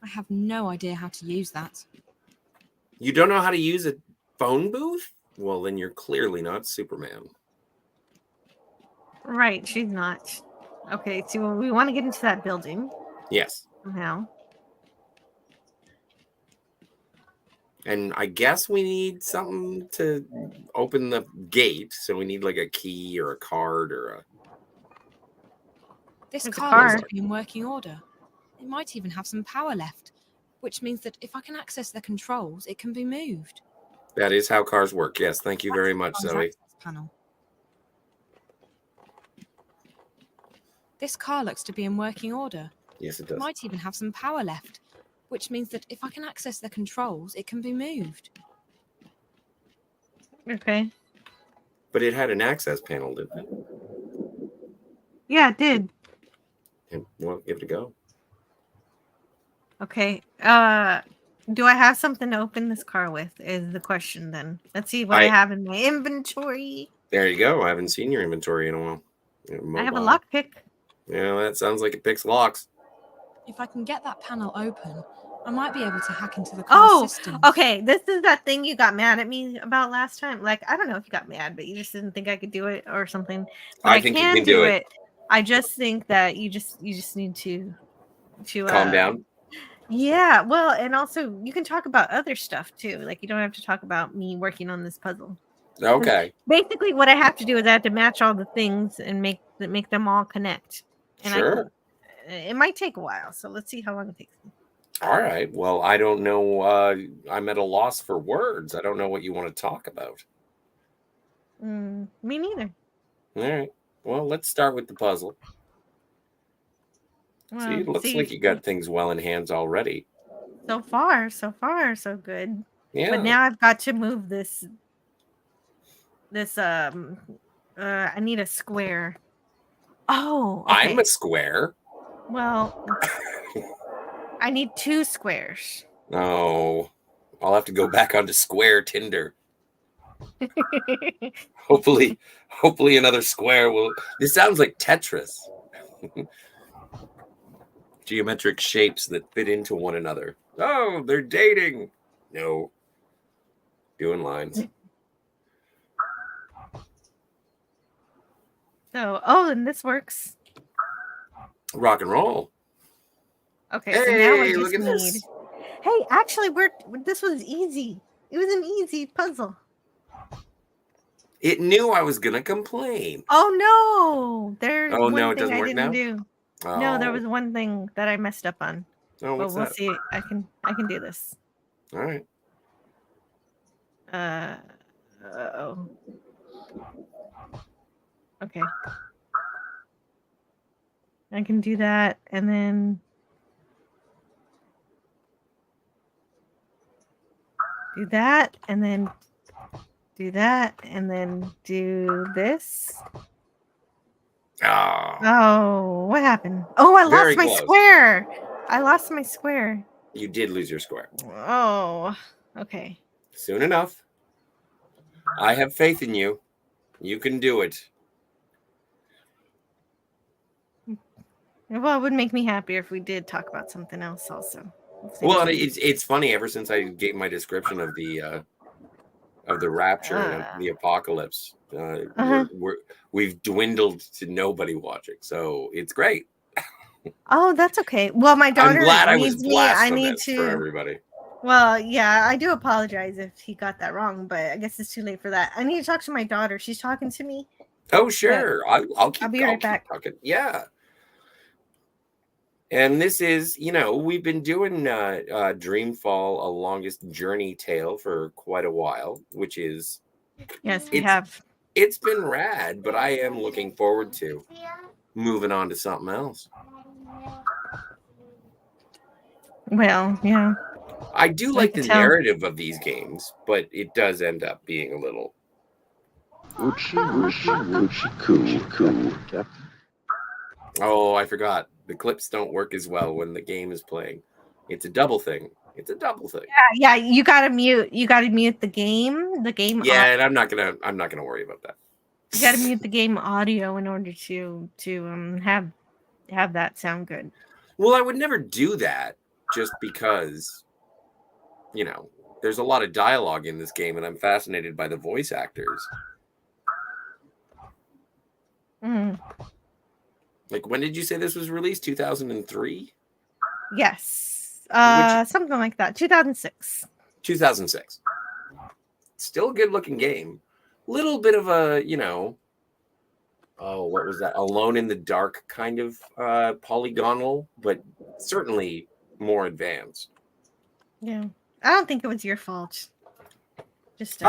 have no idea how to use that. You don't know how to use a phone booth? Well, then you're clearly not Superman. Right, she's not. Okay, so we want to get into that building. Yes. Now. And I guess we need something to open the gate. So we need a key or a card or a... This It's a car looks car. to be in working order. It might even have some power left, which means that if I can access the controls, it can be moved. That is how cars work. Yes, thank you very much, Car's Zoe. access panel. This car looks to be in working order. Yes, it It does. might even have some power left, which means that if I can access the controls, it can be moved. Okay. But it had an access panel, didn't it? Yeah, it did. And, well, give it a go. Okay. Do I have something to open this car with? Is the question then. Let's see what I have in my inventory. There you go. I haven't seen your inventory in a while. I have a lockpick. Yeah, that sounds like it picks locks. If I can get that panel open, I might be able to hack into the car system. Okay. This is that thing you got mad at me about last time. Like, I don't know if you got mad, but you just didn't think I could do it or something. But I think you can can do it. I just think that you just need to Calm down. Yeah, well, and also you can talk about other stuff too. Like you don't have to talk about me working on this puzzle. 'Cause Okay. basically, what I have to do is I have to match all the things and make them all connect. And Sure. it might take a while, so let's see how long it takes me. All right. Well, I don't know. I'm at a loss for words. I don't know what you want to talk about. Me neither. All right. Well, let's start with the puzzle. Well, See, it looks like you got things well in hands already. So far, so good. Yeah. But now I've got to move this. I need a square. Oh, okay. I'm a square. Well, I need 2 squares. Oh, I'll have to go back onto Square Tinder. Hopefully another square will. This sounds like Tetris. Geometric shapes that fit into one another. Oh, they're dating. No. Doing lines. So, and this works. Rock and roll. Okay, so now I Hey, just look at need. this. Hey, actually, this was easy. It was an easy puzzle. It knew I was gonna complain. Oh no! There's Oh, one no, it thing doesn't I work didn't now? do. No, there Oh. was one thing that I messed up on. Oh, But what's we'll that? see. I can do this. All right. Oh. Okay. I can do that, and then do that, and then do that, and then do this. Oh, what happened? Oh, I Very lost my close. square. I lost my square. You did lose your square. Oh, okay. Soon enough. I have faith in you. You can do it. Well, it would make me happier if we did talk about something else also. Well, it's funny. Ever since I gave my description of the rapture and of the apocalypse, we've dwindled to nobody watching. So it's great. Oh, that's okay. Well, my daughter I'm glad I was needs me. I need blasphemous to. for everybody. Well, yeah, I do apologize if he got that wrong, but I guess it's too late for that. I need to talk to my daughter. She's talking to me. Oh, sure. I'll be right back. Talking. Yeah. And this is, we've been doing Dreamfall, A Longest Journey Tale for quite a while, which is... Yes, we have. It's been rad, but I am looking forward to moving on to something else. Well, yeah. I do like the narrative of these games, but it does end up being a little... Oh, I forgot. The clips don't work as well when the game is playing. It's a double thing. Yeah, you gotta mute. You gotta mute the game. Yeah, and I'm not gonna worry about that. You gotta mute the game audio in order to have that sound good. Well, I would never do that just because, there's a lot of dialogue in this game, and I'm fascinated by the voice actors. Like, when did you say this was released? 2003? Yes. Something like that. 2006. 2006. Still a good-looking game. Little bit of a, what was that? Alone in the Dark kind of polygonal, but certainly more advanced. Yeah. I don't think it was your fault. Just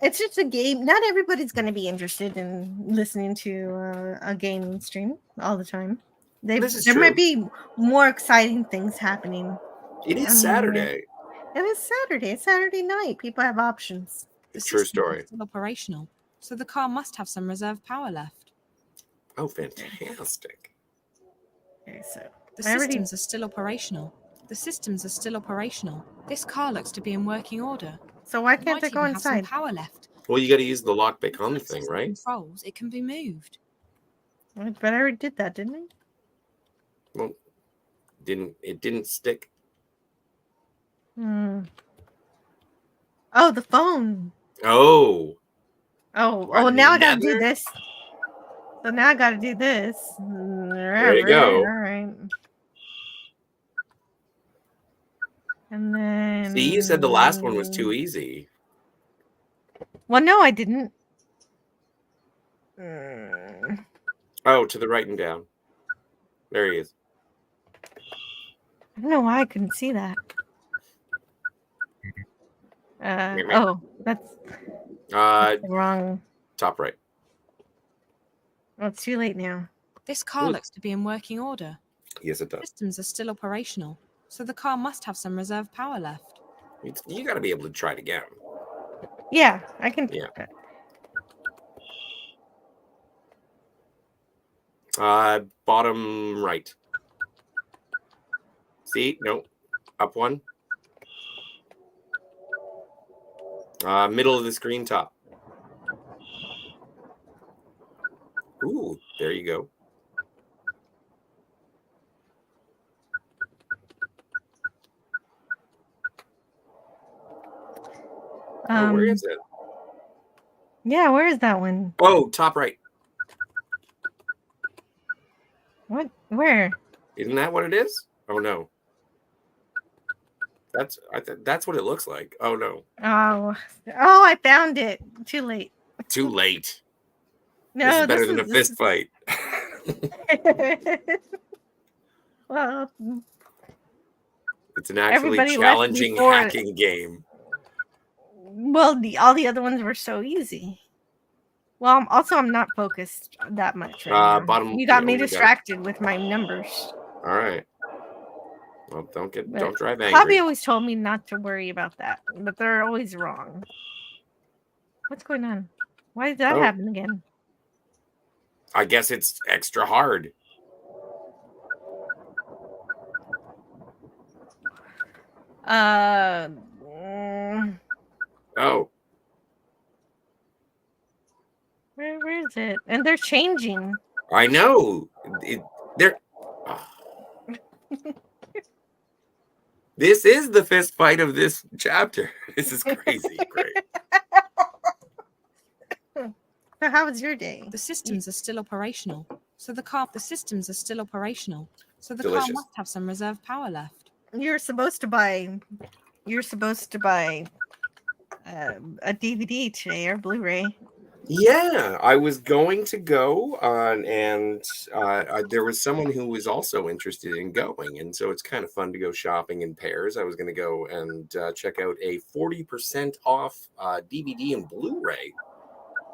it's just a game. Not everybody's going to be interested in listening to a gaming stream all the time. There might be more exciting things happening. It is Saturday. It is Saturday. It's Saturday night. People have options. True story. It's still operational, so the car must have some reserve power left. Oh, fantastic. Okay, so the systems are still operational. This car looks to be in working order. So why can't they go inside? Have some power left. Well, you got to use the lockpick on the thing, right? Controls. It can be moved. But I already did that, didn't I? Well, It didn't stick. Hmm. Oh, the phone. Oh. Oh, now I gotta do this. So now I gotta do this. There you go. All right. And then. See, you said the last one was too easy. Well, no, I didn't. Oh, to the right and down. There he is. I don't know why I couldn't see that. Oh, that's the wrong. Top right. Well, it's too late now. This car looks to be in working order. Yes, it does. Systems are still operational, so the car must have some reserve power left. You got to be able to try it again. Yeah, I can. Yeah. Bottom right. See? No. Up one. Middle of the screen, top. Ooh, there you go. Where is it? Yeah, where is that one? Oh, top right. What? Where? Isn't that what it is? Oh no. That's what it looks like. Oh no. Oh, I found it. Too late. Too late. No, this is better than a fist fight. Well, it's an actually everybody challenging hacking game. Well, all the other ones were so easy. Well, I'm not focused that much right now. Bottom. You got me distracted with my numbers. All right. Well, don't drive angry. Bobby always told me not to worry about that, but they're always wrong. What's going on? Why did that happen again? I guess it's extra hard. Oh. Where is it? And they're changing. I know. They're. This is the fist fight of this chapter. This is crazy. Great. So how was your day? The systems are still operational, so the car must have some reserve power left. You're supposed to buy a DVD today or Blu-ray. Yeah, I was going to go and there was someone who was also interested in going, and so it's kind of fun to go shopping in pairs. I was going to go and check out a 40% off DVD and Blu-ray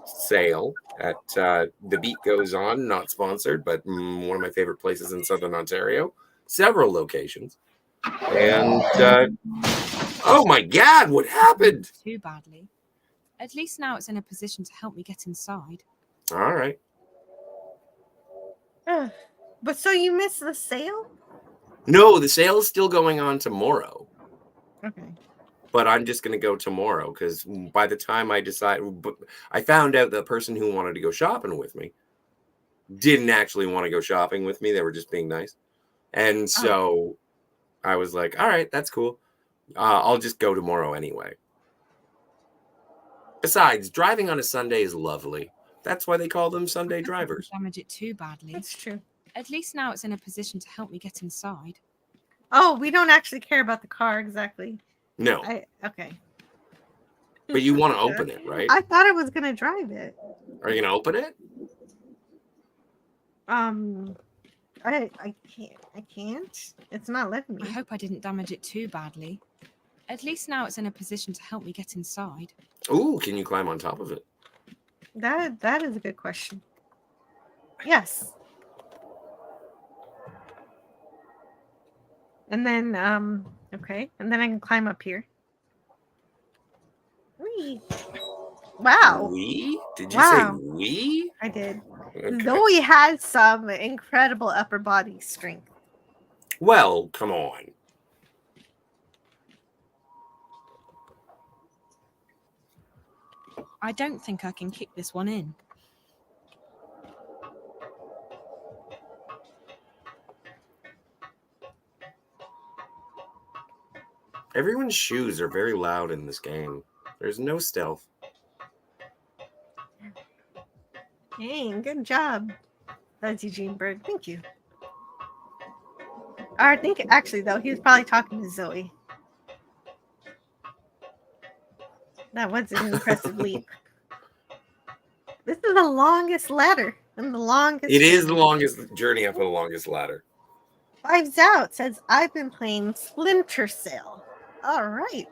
sale at The Beat Goes On, not sponsored, but one of my favorite places in Southern Ontario, several locations. And oh my God, what happened? Too badly. At least now it's in a position to help me get inside. All right. But so you missed the sale? No, the sale is still going on tomorrow. Okay. But I'm just going to go tomorrow because by the time I found out the person who wanted to go shopping with me didn't actually want to go shopping with me. They were just being nice. And so I was like, all right, that's cool. I'll just go tomorrow anyway. Besides, driving on a Sunday is lovely. That's why they call them Sunday drivers. Damage it too badly. That's true. At least now it's in a position to help me get inside. Oh, we don't actually care about the car exactly. No. Okay. But you want to open it, right? I thought I was gonna drive it. Are you gonna open it? I can't. It's not letting me. I hope I didn't damage it too badly. At least now it's in a position to help me get inside. Ooh, can you climb on top of it? That is a good question. Yes. And then okay, and then I can climb up here. Whee. Wow. Wee? Did you say wee? I did. Okay. Zoe has some incredible upper body strength. Well, come on. I don't think I can kick this one in. Everyone's shoes are very loud in this game. There's no stealth. Dang, good job. That's Eugene Bird. Thank you. I think, actually, though, he was probably talking to Zoe. That was an impressive leap. This is the longest ladder and the longest. It is the longest journey up the longest ladder. Fives Out says, I've been playing Splinter Cell. All right.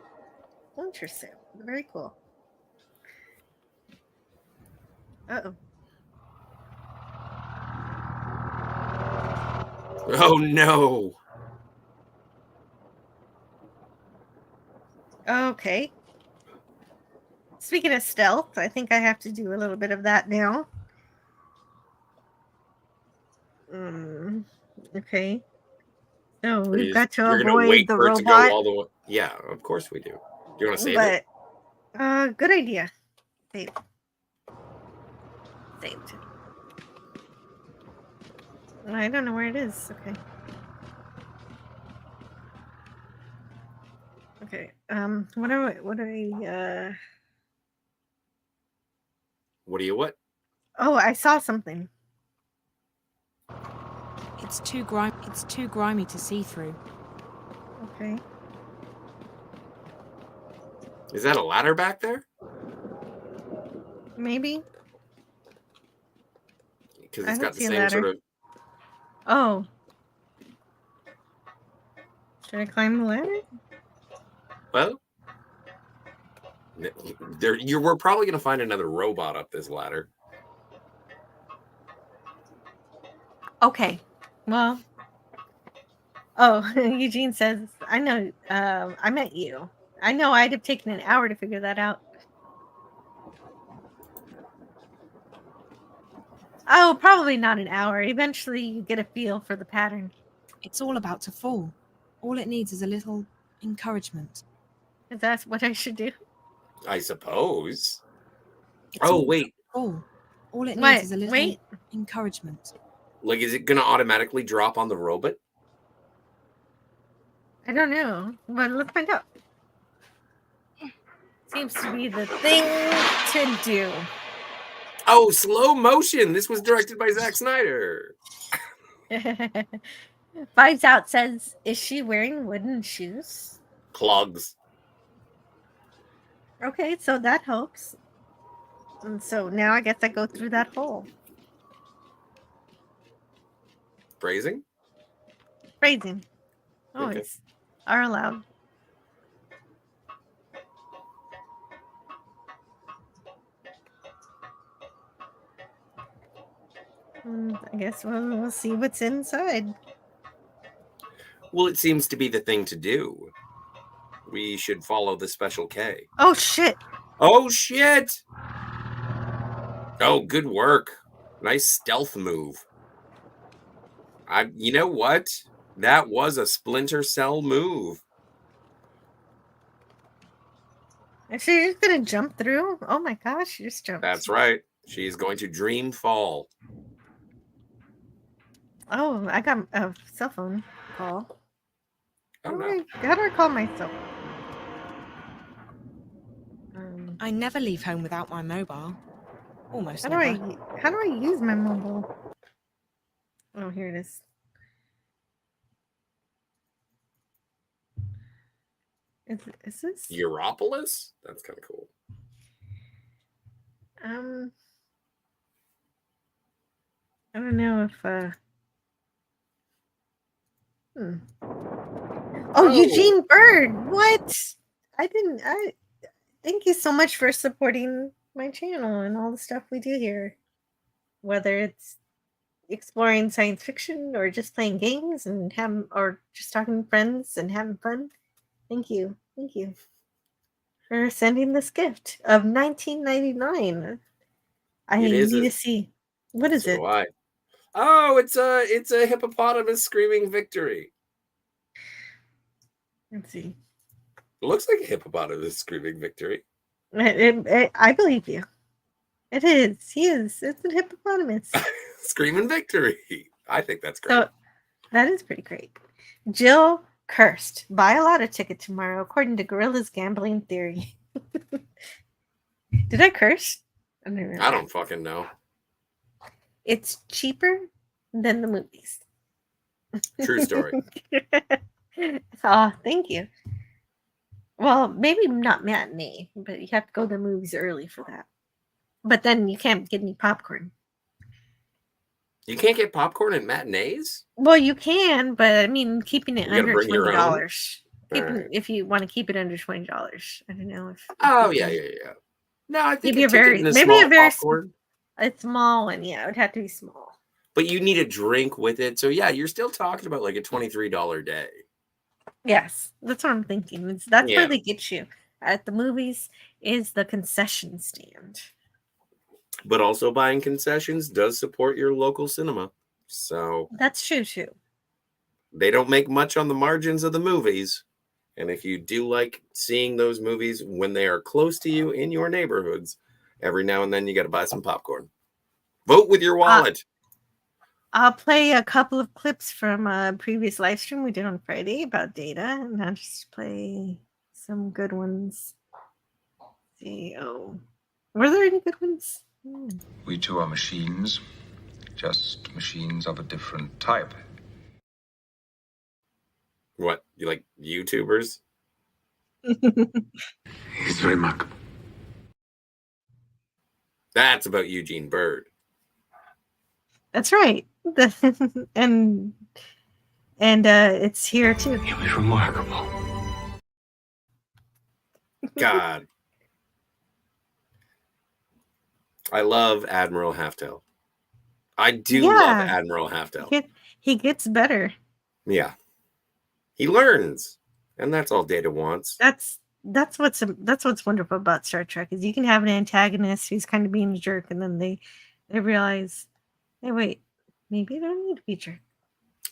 Splinter Cell. Very cool. Uh-oh. Oh, no. Okay. Speaking of stealth, I think I have to do a little bit of that now. Okay. So we've got to You're gonna avoid wait the for it to robot. go all the way. Yeah, of course we do. Do you want to save it? Good idea. Saved. Saved. I don't know where it is. Okay. Okay. What do you what? Oh, I saw something. It's too grimy to see through. Okay. Is that a ladder back there? Maybe. Because I it's don't got the see a same sort ladder. of. Oh. Should I climb the ladder? Well, we're probably going to find another robot up this ladder. Okay. Well. Oh, Eugene says, I know, I met you. I know I'd have taken an hour to figure that out. Oh, probably not an hour. Eventually you get a feel for the pattern. It's all about to fall. All it needs is a little encouragement. Is that what I should do? I suppose. It's Oh, wait. All it needs is a little encouragement. Like, is it going to automatically drop on the robot? I don't know, but let's find out. Seems to be the thing to do. Oh, slow motion. This was directed by Zack Snyder. Fives Out says, is she wearing wooden shoes? Clogs. Okay, so that helps. And so now I guess I go through that hole. Phrasing? Phrasing. Always are allowed. I guess we'll see what's inside. Well, it seems to be the thing to do. We should follow the Special K. Oh, shit. Oh, shit. Oh, good work. Nice stealth move. You know what? That was a Splinter Cell move. Is she just going to jump through? Oh, my gosh. She just jumped. That's right. She's going to Dreamfall. Oh, I got a cell phone call. Oh, no. How do I call myself? I never leave home without my mobile. Almost How never. do I use my mobile? Oh, here it is. Is this Europolis? That's kind of cool. I don't know if Oh, Eugene Bird. What? I thank you so much for supporting my channel and all the stuff we do here. Whether it's exploring science fiction or just playing games and or just talking to friends and having fun. Thank you. Thank you for sending this gift of $19.99. I need to see. What is it? Why? Oh, it's a hippopotamus screaming victory. Let's see. It looks like a hippopotamus screaming victory. I believe you. It is. He is. It's a hippopotamus. Screaming victory. I think that's great. So that is pretty great. Jill Cursed. Buy a lotto ticket tomorrow, according to Gorilla's gambling theory. Did I curse? I don't fucking know. It's cheaper than the movies. True story. Oh, thank you. Well, maybe not matinee, but you have to go to the movies early for that. But then you can't get any popcorn. You can't get popcorn at matinees? Well, you can, but I mean, keeping it You gotta under bring your own? $20. Alright. If you want to keep it under $20, I don't know if. Oh, you yeah, can. yeah. No, I think Maybe a ticket and a maybe a small very popcorn. a small one. Yeah, it would have to be small. But you need a drink with it. So, yeah, you're still talking about like a $23 day. Yes, that's what I'm thinking. That's Yeah. where they get you at the movies is the concession stand. But also buying concessions does support your local cinema. So That's true too. they don't make much on the margins of the movies. And if you do like seeing those movies when they are close to you in your neighborhoods, every now and then you got to buy some popcorn. Vote with your wallet. I'll play a couple of clips from a previous live stream we did on Friday about data, and I'll just play some good ones. Let's see, were there any good ones? We too are machines, just machines of a different type. What? You like YouTubers? He's very remarkable. That's about Eugene Bird. That's right. and it's here too. He was remarkable. God. I love Admiral Halftail. I do love Admiral Halftail. He gets better. Yeah. He learns. And that's all Data wants. That's what's wonderful about Star Trek is you can have an antagonist who's kind of being a jerk, and then they realize, hey, wait, maybe I don't need to be a jerk.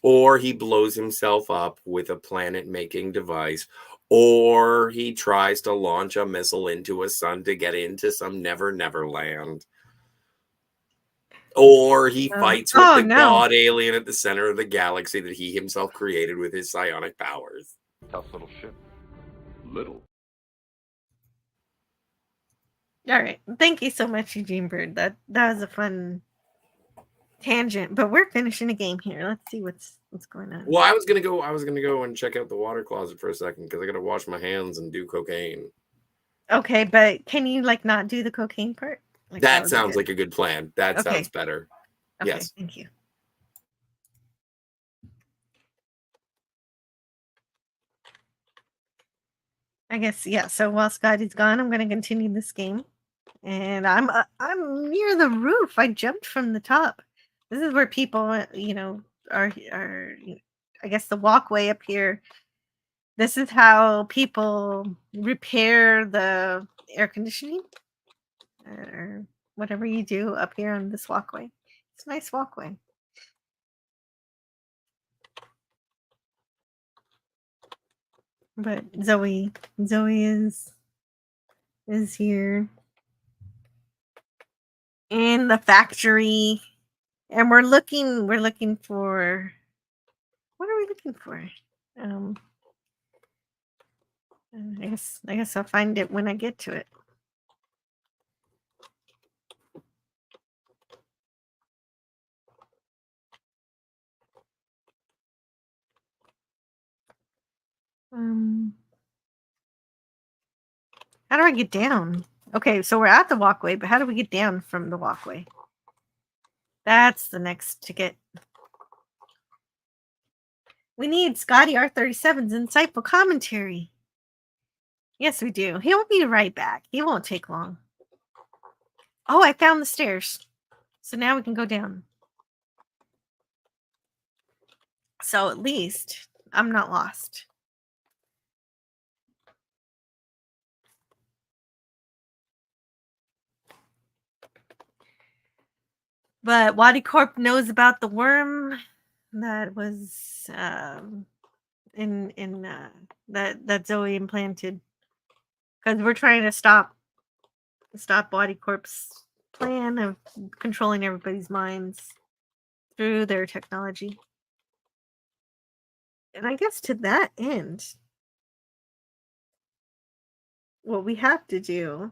Or he blows himself up with a planet-making device, or he tries to launch a missile into a sun to get into some never land. Or he fights with the god alien at the center of the galaxy that he himself created with his psionic powers. Tough little ship. Little. All right. Thank you so much, Eugene Bird. That was a fun tangent, but we're finishing a game here. Let's see what's going on. Well, I was gonna go and check out the water closet for a second because I gotta wash my hands and do cocaine. Okay, but can you not do the cocaine part? That sounds like a good plan. That sounds better. Okay, yes. Thank you. I guess so while Scotty's gone, I'm going to continue this game, and I'm near the roof. I jumped from the top. This is where people, are. I guess the walkway up here. This is how people repair the air conditioning, or whatever you do up here on this walkway. It's a nice walkway. But Zoe is here in the factory, and we're looking for, what are we looking for? I guess I'll find it when I get to it. How do I get down? Okay, so we're at the walkway, but how do we get down from the walkway? That's the next ticket. We need Scotty R37's insightful commentary. Yes, we do. He'll be right back. He won't take long. Oh, I found the stairs. So now we can go down. So at least I'm not lost. But Wadi Corp knows about the worm that was that Zoe implanted, because we're trying to stop Wadi Corp's plan of controlling everybody's minds through their technology. And I guess to that end, what we have to do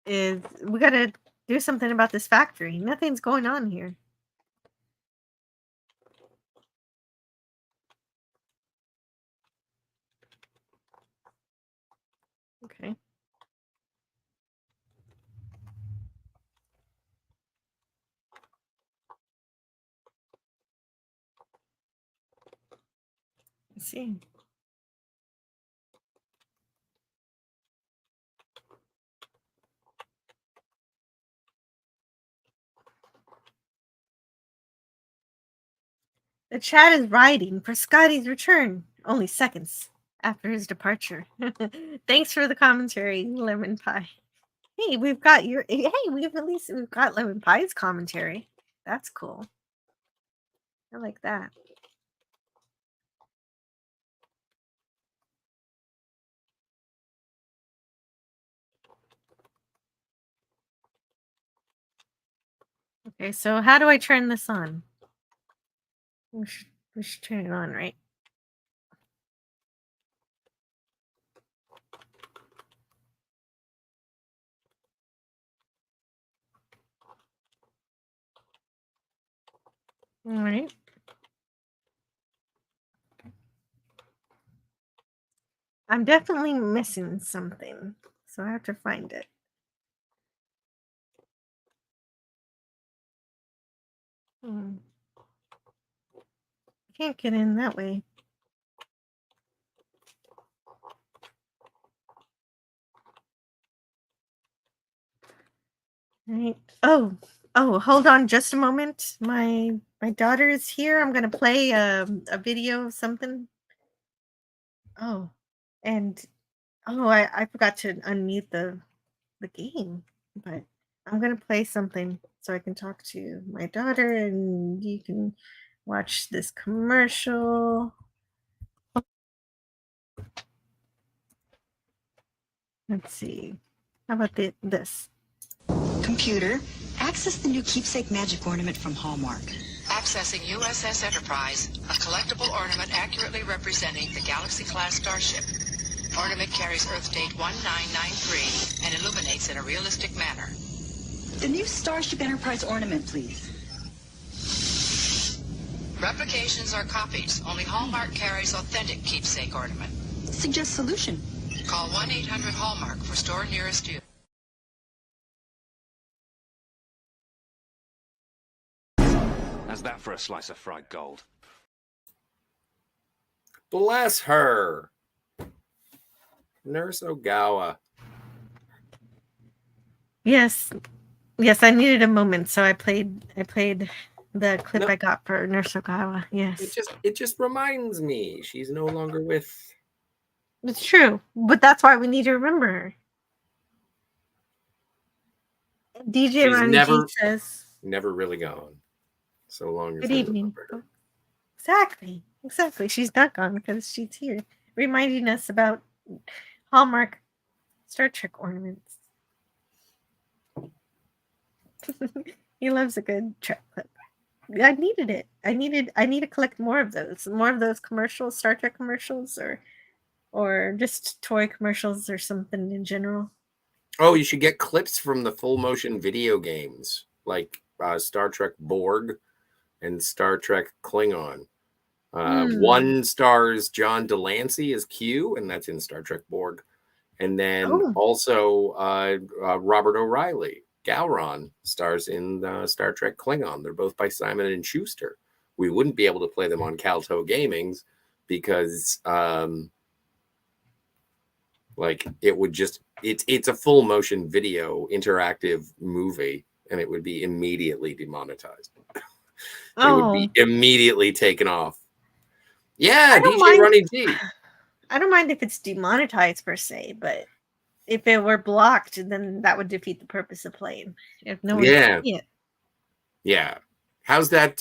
is we gotta do something about this factory. Nothing's going on here. Okay. Let's see. The chat is writing for Scotty's return, only seconds after his departure. Thanks for the commentary, Lemon Pie. Hey, we've got we've got Lemon Pie's commentary. That's cool. I like that. Okay, so how do I turn this on? We should turn it on, right? All right. I'm definitely missing something, so I have to find it. Can't get in that way. Right. Oh, hold on just a moment. My daughter is here. I'm gonna play a video of something. Oh, and I forgot to unmute the game, but I'm gonna play something so I can talk to my daughter and you can watch this commercial. Let's see. How about this? Computer, access the new keepsake magic ornament from Hallmark. Accessing USS Enterprise, a collectible ornament accurately representing the Galaxy-class starship. Ornament carries Earth date 1993 and illuminates in a realistic manner. The new Starship Enterprise ornament, please. Replications are copies. Only Hallmark carries authentic keepsake ornament. Suggest solution. Call 1-800-HALLMARK for store nearest you. How's that for a slice of fried gold? Bless her. Nurse Ogawa. Yes, I needed a moment, so I played the clip I got for Nurse Ogawa. Yes, It just reminds me she's no longer with. it's true, but that's why we need to remember her. DJ She's Ronnie G says, never really gone. So long as "Good we evening." remember her. Exactly. She's not gone because she's here, reminding us about Hallmark Star Trek ornaments. He loves a good Trek clip. I needed it. I need to collect more of those commercials, Star Trek commercials, or just toy commercials or something in general. Oh, you should get clips from the full motion video games, like Star Trek Borg and Star Trek Klingon. One stars John Delancey as Q, and that's in Star Trek Borg. And then also Robert O'Reilly, Gowron, stars in Star Trek Klingon. They're both by Simon and Schuster. We wouldn't be able to play them on Kal-toh Gaming's because it would just it's a full motion video interactive movie, and it would be immediately demonetized. It would be immediately taken off. Yeah, DJ Ronnie G. I don't mind if it's demonetized per se, but if it were blocked, then that would defeat the purpose of playing. If no one can see it. Yeah. How's that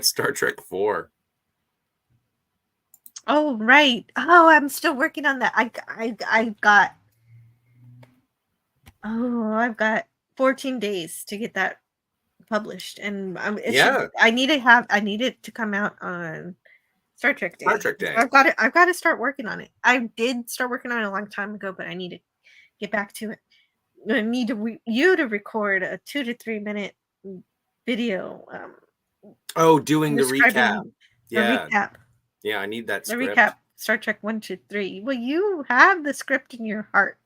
Star Trek 4? Oh, right. Oh, I'm still working on that. I've got 14 days to get that published, and it Yeah. should. I need it to come out on Star Trek Day. Star Trek Day. I've got to start working on it. I did start working on it a long time ago, but I need to get back to it. I need you to record a 2 to 3 minute video. Doing the recap. Yeah. The recap. Yeah, I need that The script. recap. Star Trek 1, 2, 3. Well, you have the script in your heart.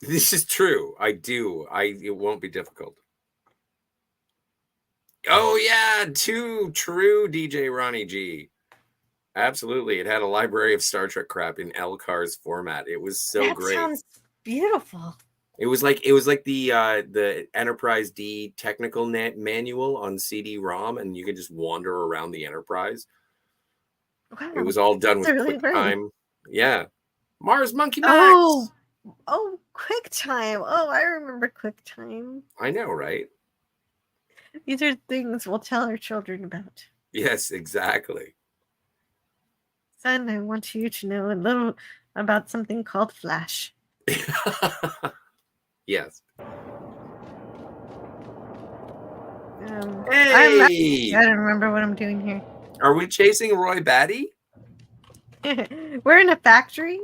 This is true. I do. It won't be difficult. Oh yeah, too true, DJ Ronnie G. Absolutely. It had a library of Star Trek crap in LCARS format. It was so great. That sounds beautiful. It was like the Enterprise D technical manual on CD-ROM, and you could just wander around the Enterprise. Wow, it was all done with really QuickTime. Yeah. Mars Monkey Max. Oh, QuickTime. Oh, I remember QuickTime. I know, right? These are things we'll tell our children about. Yes, exactly. Son, I want you to know a little about something called Flash. Yes. I don't remember what I'm doing here. Are we chasing Roy Batty? We're in a factory,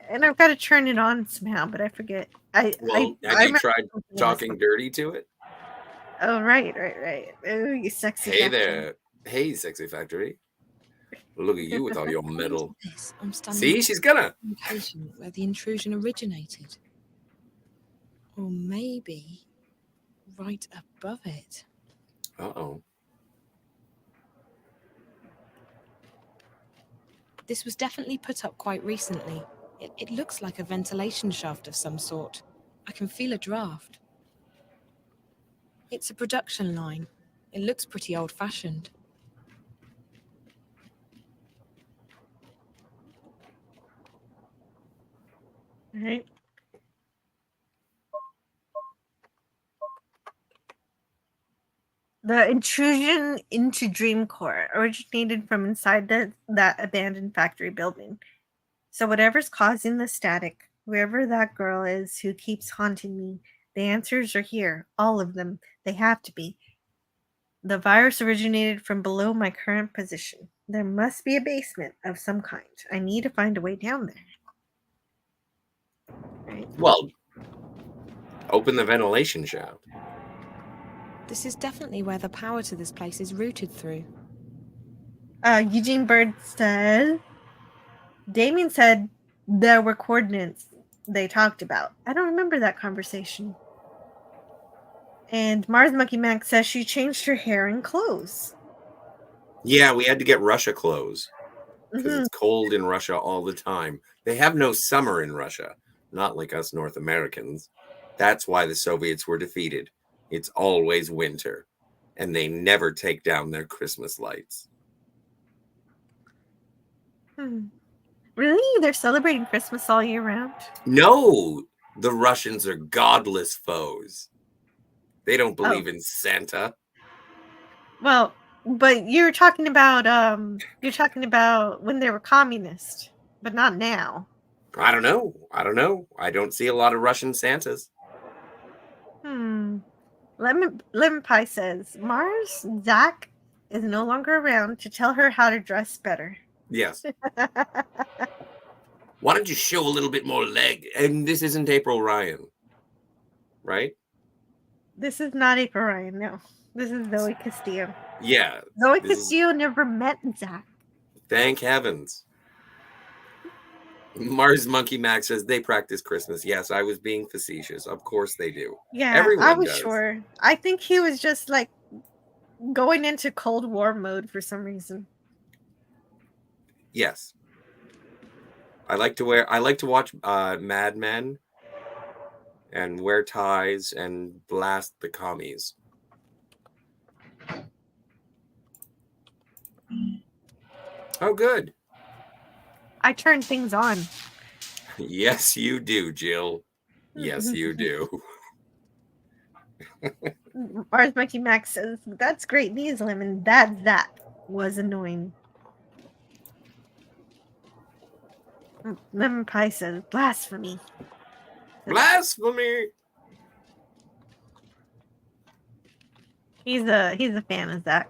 and I've got to turn it on somehow, but I forget. Have you tried talking dirty to it? Oh, right. Oh, you sexy. Hey factory. there. Hey, sexy factory. Look at you with all your metal. I'm standing See, she's gonna. location where the intrusion originated. Or maybe right above it. Uh-oh. This was definitely put up quite recently. It looks like a ventilation shaft of some sort. I can feel a draft. It's a production line. It looks pretty old-fashioned. All right. The intrusion into Dreamcore originated from inside that abandoned factory building. So whatever's causing the static, whoever that girl is who keeps haunting me, the answers are here. All of them. They have to be. The virus originated from below my current position. There must be a basement of some kind. I need to find a way down there. Right. Well, open the ventilation shaft. This is definitely where the power to this place is routed through. Eugene Bird said, Damien said there were coordinates they talked about. I don't remember that conversation. And Mars Monkey Max says she changed her hair and clothes. Yeah, we had to get Russia clothes because Mhm. it's cold in Russia all the time. They have no summer in Russia, not like us North Americans. That's why the Soviets were defeated. It's always winter, and they never take down their Christmas lights. Really? They're celebrating Christmas all year round? No, the Russians are godless foes. They don't believe in Santa. Well, but you're talking about when they were communist, but not now. I don't know. I don't see a lot of Russian Santas. Lemon Pie says Mars Zach is no longer around to tell her how to dress better. Yes. Why don't you show a little bit more leg? And this isn't April Ryan, right? This is not April Ryan, no. This is Zoe Castillo. Yeah. Zoe Castillo never met Zach. Thank heavens. Mars Monkey Max says they practice Christmas. Yes, I was being facetious. Of course they do. Yeah, Everyone I was does. sure. I think he was just like going into Cold War mode for some reason. Yes. I like to watch Mad Men and wear ties and blast the commies. Oh, good. I turn things on. Yes, you do, Jill. Yes, you do. Mars Monkey Max says, that's great news, Lemon. That was annoying. Lemon Pie says, blasphemy. Blasphemy! He's a fan of Zach.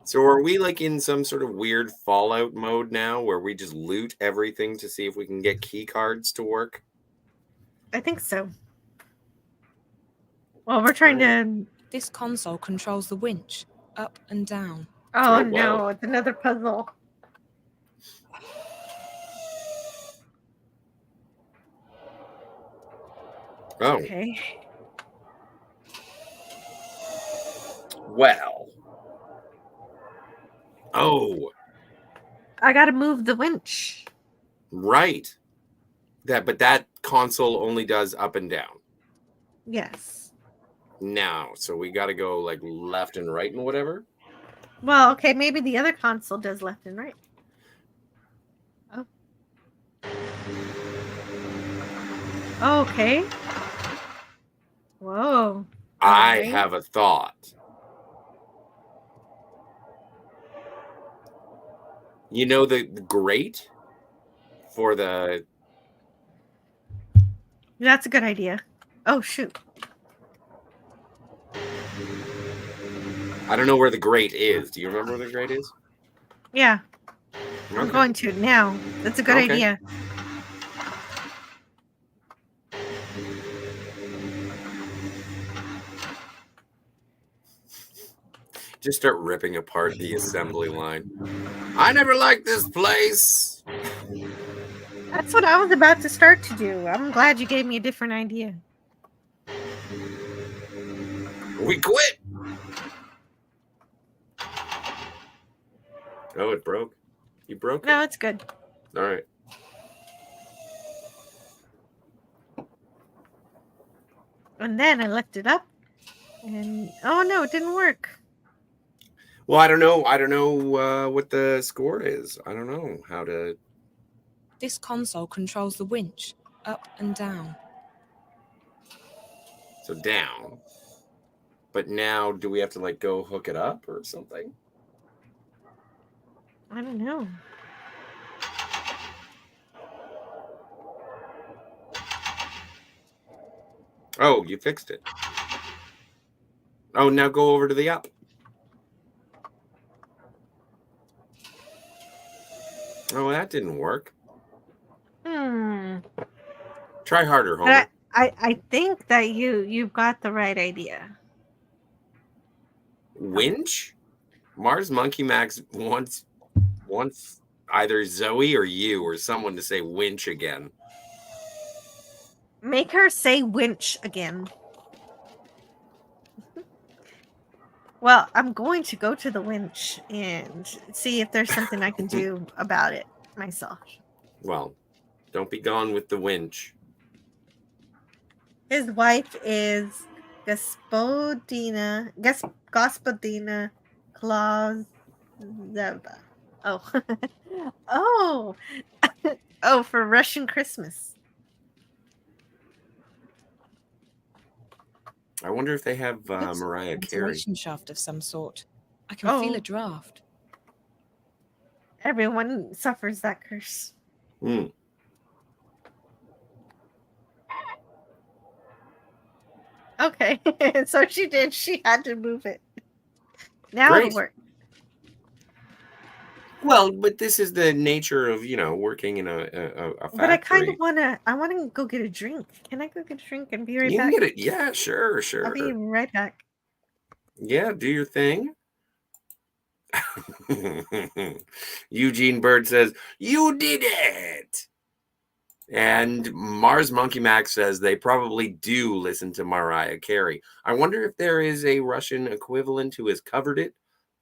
So are we like in some sort of weird Fallout mode now where we just loot everything to see if we can get key cards to work? I think so. Well, we're trying to... This console controls the winch, up and down. Oh, Oh, no, wow. it's another puzzle. Oh. Okay. Well. Oh. I gotta move the winch. Right. But that console only does up and down. Yes. Now, so we got to go like left and right and whatever. Well, okay, maybe the other console does left and right. Oh. Okay. Whoa. I Okay. have a thought. You know the grate for the... That's a good idea. Oh, shoot. I don't know where the grate is. Do you remember where the grate is? Yeah. I'm Okay. going to now. That's a good Okay. idea. Just start ripping apart the assembly line. I never liked this place. That's what I was about to start to do. I'm glad you gave me a different idea. We quit. Oh, it broke. You broke it. No, it's good. All right. And then I left it up. And oh no, it didn't work. Well, I don't know. I don't know what the score is. I don't know how to... This console controls the winch, up and down. So down. But now, do we have to like go hook it up or something? I don't know. Oh, you fixed it. Oh, now go over to the up. Oh, that didn't work. Try harder, Homer. But I think that you've got the right idea. Winch? Mars Monkey Max wants either Zoe or you or someone to say winch again. Make her say winch again. Well, I'm going to go to the winch and see if there's something I can do about it myself. Well, don't be gone with the winch. His wife is Gospodina Claus. Oh. Oh. Oh, for Russian Christmas. I wonder if they have Looks Mariah like a Carey. ventilation shaft of some sort. I can feel Oh. a draft. Everyone suffers that curse. Hmm. Okay. So she did. She had to move it. Now Great. it'll work. Well, but this is the nature of, working in a factory. But I kind of I want to go get a drink. Can I go get a drink and be right You can back? get it. Yeah, sure. I'll be right back. Yeah, do your thing. Eugene Bird says, "You did it." And Mars Monkey Max says they probably do listen to Mariah Carey. I wonder if there is a Russian equivalent who has covered it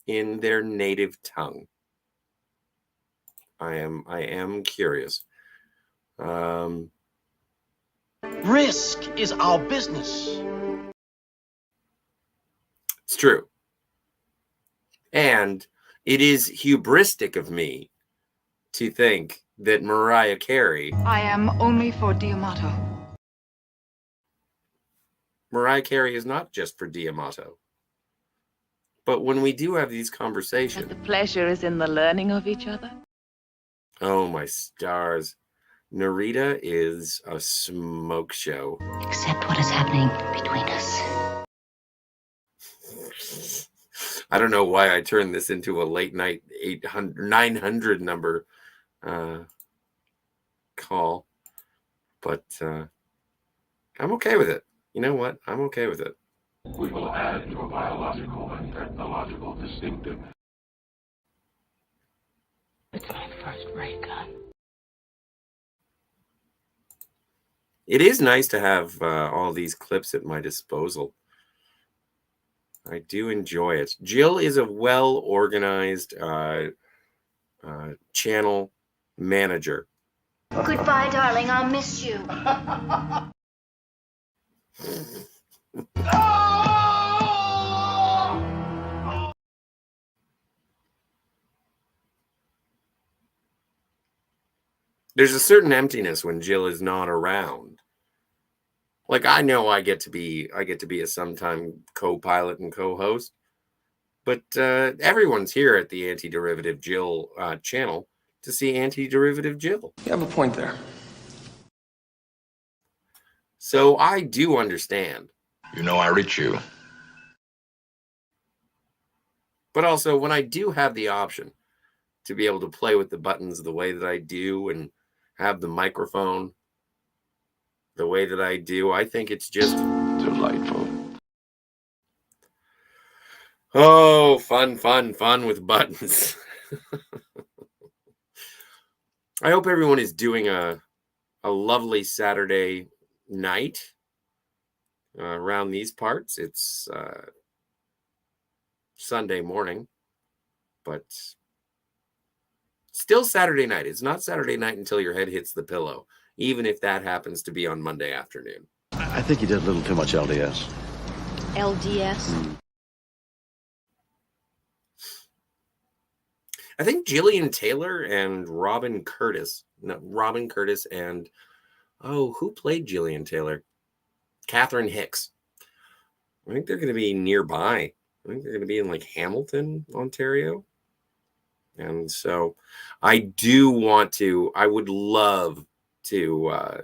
in their native tongue. I am curious. Risk is our business. It's true. And it is hubristic of me to think that Mariah Carey... I am only for Diamato. Mariah Carey is not just for Diamato. But when we do have these conversations... The pleasure is in the learning of each other. Oh, my stars. Narita is a smoke show. Accept what is happening between us. I don't know why I turned this into a late night 900 number call, but I'm okay with it. You know what? I'm okay with it. We will add your biological and technological distinctive. It's my first ray gun. It is nice to have all these clips at my disposal. I do enjoy it. Jill is a well-organized channel manager. Goodbye, darling. I'll miss you. There's a certain emptiness when Jill is not around. Like, I know I get to be a sometime co-pilot and co-host, but everyone's here at the Anti-Derivative Jill channel to see Anti-Derivative Jill. You have a point there. So I do understand. You know I reach you. But also, when I do have the option to be able to play with the buttons the way that I do and have the microphone the way that I do, I think it's just delightful. Oh, fun with buttons. I hope everyone is doing a lovely Saturday night around these parts. It's Sunday morning, but still Saturday night. It's not Saturday night until your head hits the pillow, even if that happens to be on Monday afternoon. I think you did a little too much LDS. LDS? I think Gillian Taylor and Robin Curtis and, who played Gillian Taylor? Catherine Hicks. I think they're going to be nearby. I think they're going to be in like Hamilton, Ontario. And so I would love to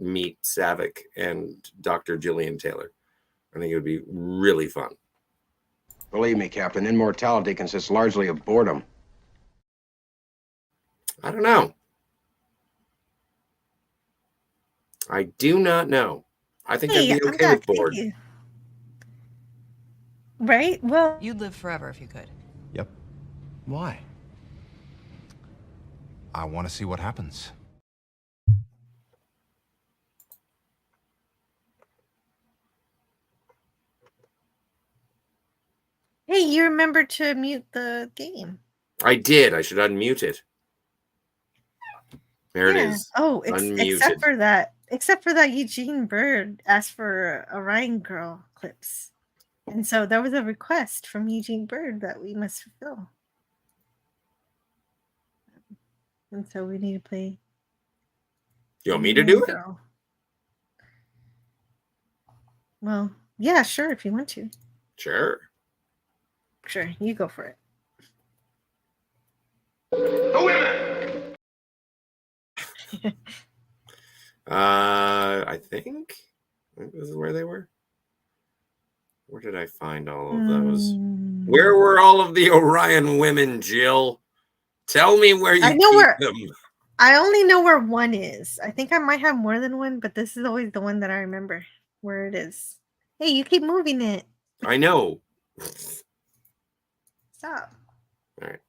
meet Savick and Dr. Gillian Taylor. I think it would be really fun. Believe me, Captain, immortality consists largely of boredom. I don't know. I do not know. I think I'd be okay with bored. Right? Well, you'd live forever if you could. Yep. Why? I want to see what happens. hey, you remembered to mute the game. I did. I should unmute it. There it is. Oh, unmuted. Except for that Eugene Bird asked for Orion Girl clips. And so there was a request from Eugene Bird that we must fulfill. And so we need to play. You want me to do it? Well, yeah, sure, if you want to. Sure. Sure, you go for it. The women! I think this is where they were. Where did I find all of those? Where were all of the Orion women, Jill? Tell me where you keep them. I only know where one is. I think I might have more than one, but this is always the one that I remember where it is. Hey, you keep moving it. I know. Stop. All right.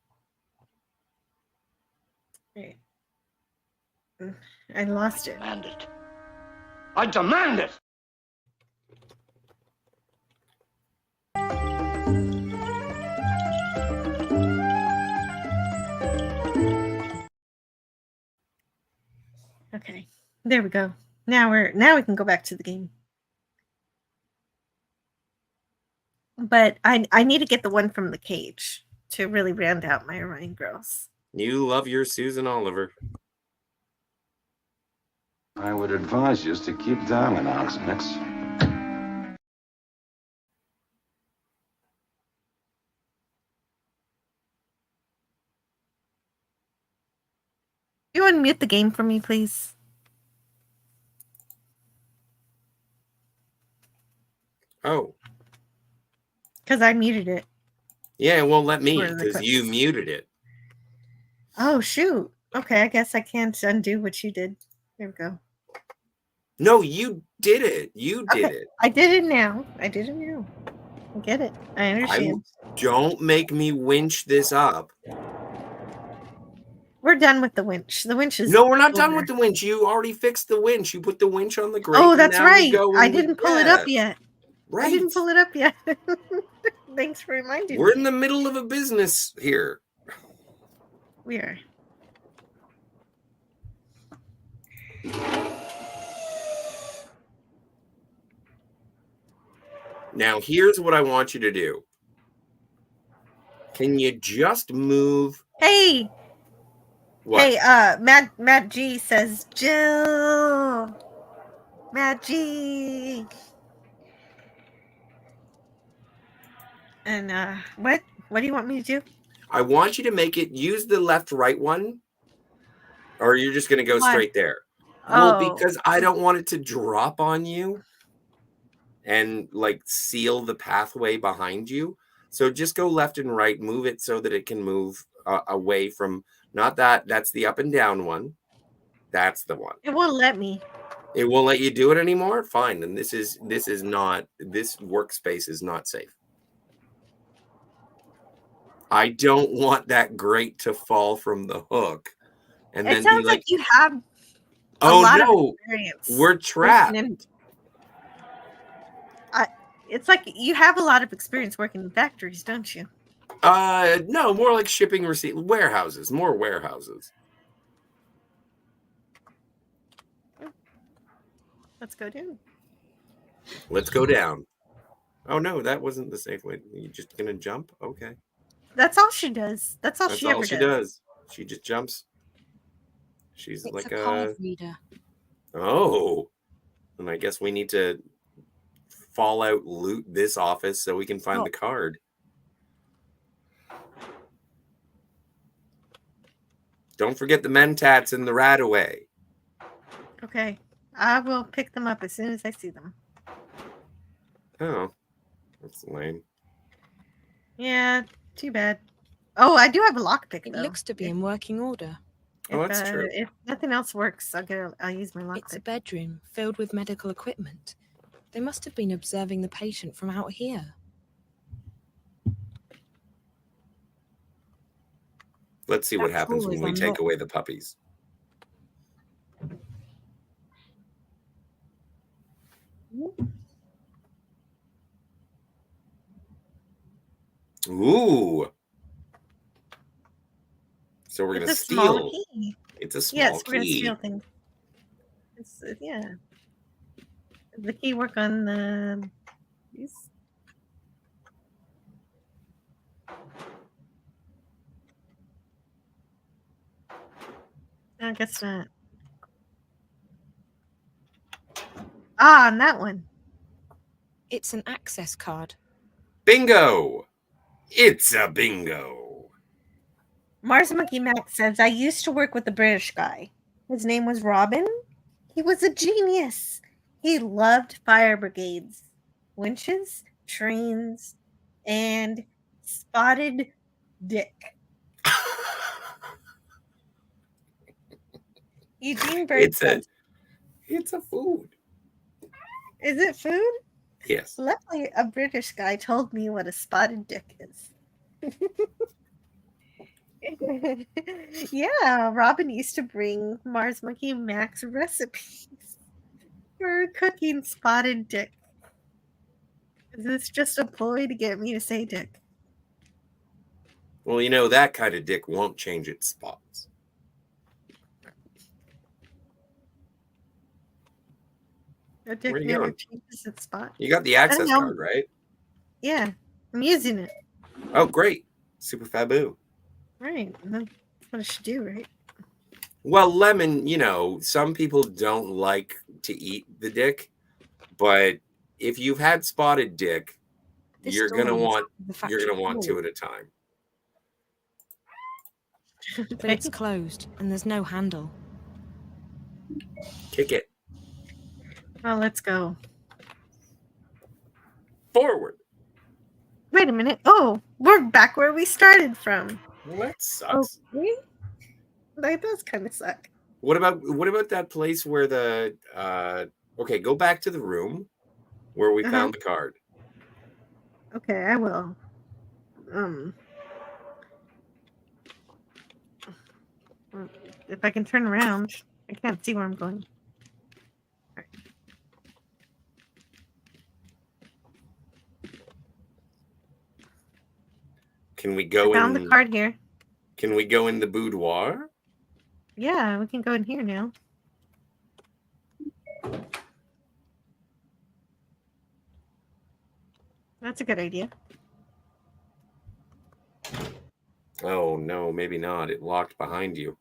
Right. I lost it. Demand it. I demand it. Okay. There we go. Now we can go back to the game. But I need to get the one from the cage to really round out my Orion girls. You love your Susan Oliver. I would advise you to keep dialing, Alex. You unmute the game for me, please? Oh. Because I muted it. Yeah, it won't let me For the because you clips. muted it. Oh, shoot. Okay, I guess I can't undo what you did. There we go. No, you did it. You did it. I did it now. I did it now. I get it. I understand. Don't make me winch this up. We're done with the winch. The winch is No, we're not done over. with the winch. You already fixed the winch. You put the winch on the grate. Oh, and that's now we right. go I in the- didn't pull it up Yeah, yet. Right. I didn't pull it up yet. Thanks for reminding We're me. in the middle of a business here. We are. Now, here's what I want you to do. Can you just move? Hey. What? Hey, Matt G says, Jill. Matt G. And what do you want me to do? I want you to make it use the left-right one, or you're just going to go Why? straight there. Oh. Well, because I don't want it to drop on you and like seal the pathway behind you. So just go left and right, move it so that it can move away from, not that, that's the up and down one. That's the one. It won't let me. It won't let you do it anymore? Fine. Then this workspace is not safe. I don't want that grate to fall from the hook. And It then sounds be like, you have a oh lot of no, experience. we're trapped. It's like you have a lot of experience working in factories, don't you? No, more like shipping receipt warehouses, more warehouses. Let's go down. Let's go down. Oh no, that wasn't the safe way. You just gonna jump? Okay. That's all she does. That's all That's she all ever she does. She just jumps. She's It's like a card reader. Oh. And I guess we need to Fallout loot this office so we can find the card. Don't forget the mentats and the Radaway. Okay. I will pick them up as soon as I see them. Oh. That's lame. Yeah, too bad. Oh, I do have a lockpick, It though. looks to be in working order. Oh, that's true. If nothing else works, I'll use my lockpick. It's a bedroom filled with medical equipment. They must have been observing the patient from out here. Let's see what happens hole when is we take unlocked. away the puppies. Ooh. So we're going to It's a small steal. key. It's a small Yes, we're going to key. steal things. Yeah. Does the key work on these? I guess not. Ah, on that one. It's an access card. Bingo! It's a bingo. Mars Monkey Max says, I used to work with a British guy. His name was Robin. He was a genius. He loved fire brigades, winches, trains, and spotted dick. Eugene Bird says, It's a food. is it food? Yes. Luckily, a British guy told me what a spotted dick is. Yeah, Robin used to bring Mars Monkey Max recipes for cooking spotted dick. Is this just a ploy to get me to say dick? Well, you know, that kind of dick won't change its spots. A dick Where you never going? changes its spot. You got the I access don't know. card, right? Yeah, I'm using it. Oh, great. Super Fabu. Right, that's what I should do, right? Well, lemon, you know, some people don't like to eat the dick, but if you've had spotted dick, This you're gonna door is want the factory two wall. at a time. But it's closed and there's no handle. Kick it Well, let's go. forward. Wait a minute. Oh, we're back where we started from. Well, that sucks. Okay. That does kind of suck. What about that place where the okay, go back to the room where we found the card. Okay, I will. If I can turn around, I can't see where I'm going. Right. Can we go I found the card here. Can we go in the boudoir? Yeah, we can go in here now. That's a good idea. Oh, no, maybe not. It locked behind you.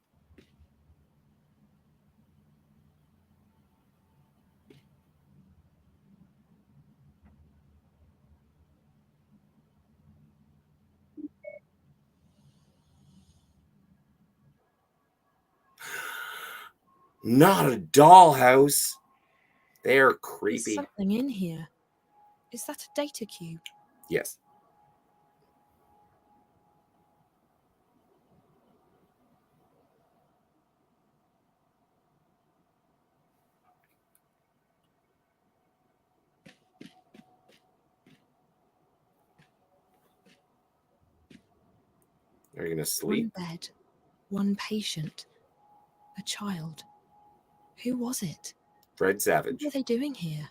Not a dollhouse. They're creepy. There's something in here. Is that a data cube? Yes. Are you going to sleep? One bed, one patient, a child. Who was it? Fred Savage. What are they doing here?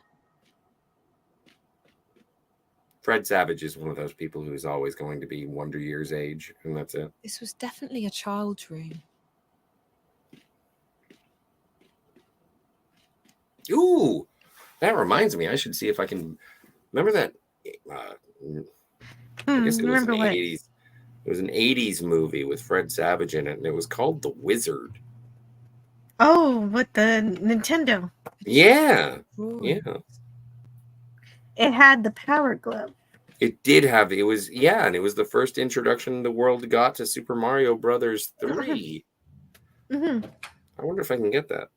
Fred Savage is one of those people who's always going to be Wonder Years age, and that's it. This was definitely a child's room. Ooh, that reminds me. I should see if I can remember that. I guess it was an 80s. It was an 80s movie with Fred Savage in it, and it was called The Wizard. Oh, with the Nintendo. Yeah. Ooh. Yeah. It had the Power Glove. It did have, it was, yeah, and it was the first introduction the world got to Super Mario Brothers 3. Mm-hmm. I wonder if I can get that.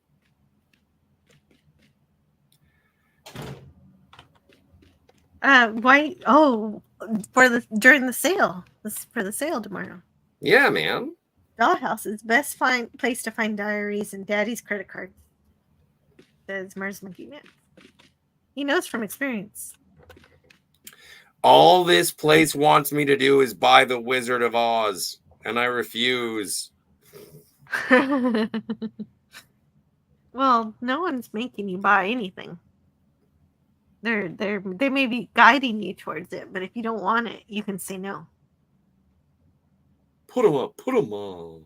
Why? Oh, during the sale. This is for the sale tomorrow. Yeah, man. Dollhouse is best place to find diaries and Daddy's credit card. Says Mars Monkey Man. He knows from experience. All this place wants me to do is buy the Wizard of Oz, and I refuse. Well, no one's making you buy anything. They may be guiding you towards it, but if you don't want it, you can say no. Put 'em up, put 'em on.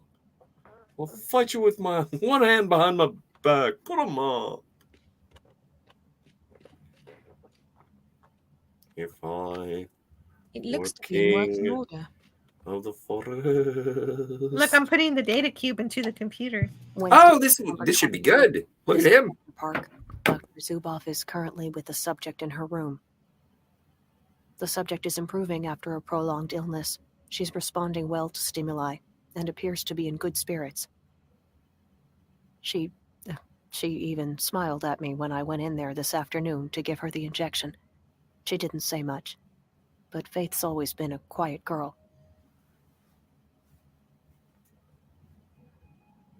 I'll fight you with my one hand behind my back. Put 'em up. If I It looks to be in working order. Of the forest. Look, I'm putting the data cube into the computer. Oh, this should be good. Look at him. Park. Dr. Zuboff is currently with the subject in her room. The subject is improving after a prolonged illness. She's responding well to stimuli and appears to be in good spirits. She even smiled at me when I went in there this afternoon to give her the injection. She didn't say much, but Faith's always been a quiet girl.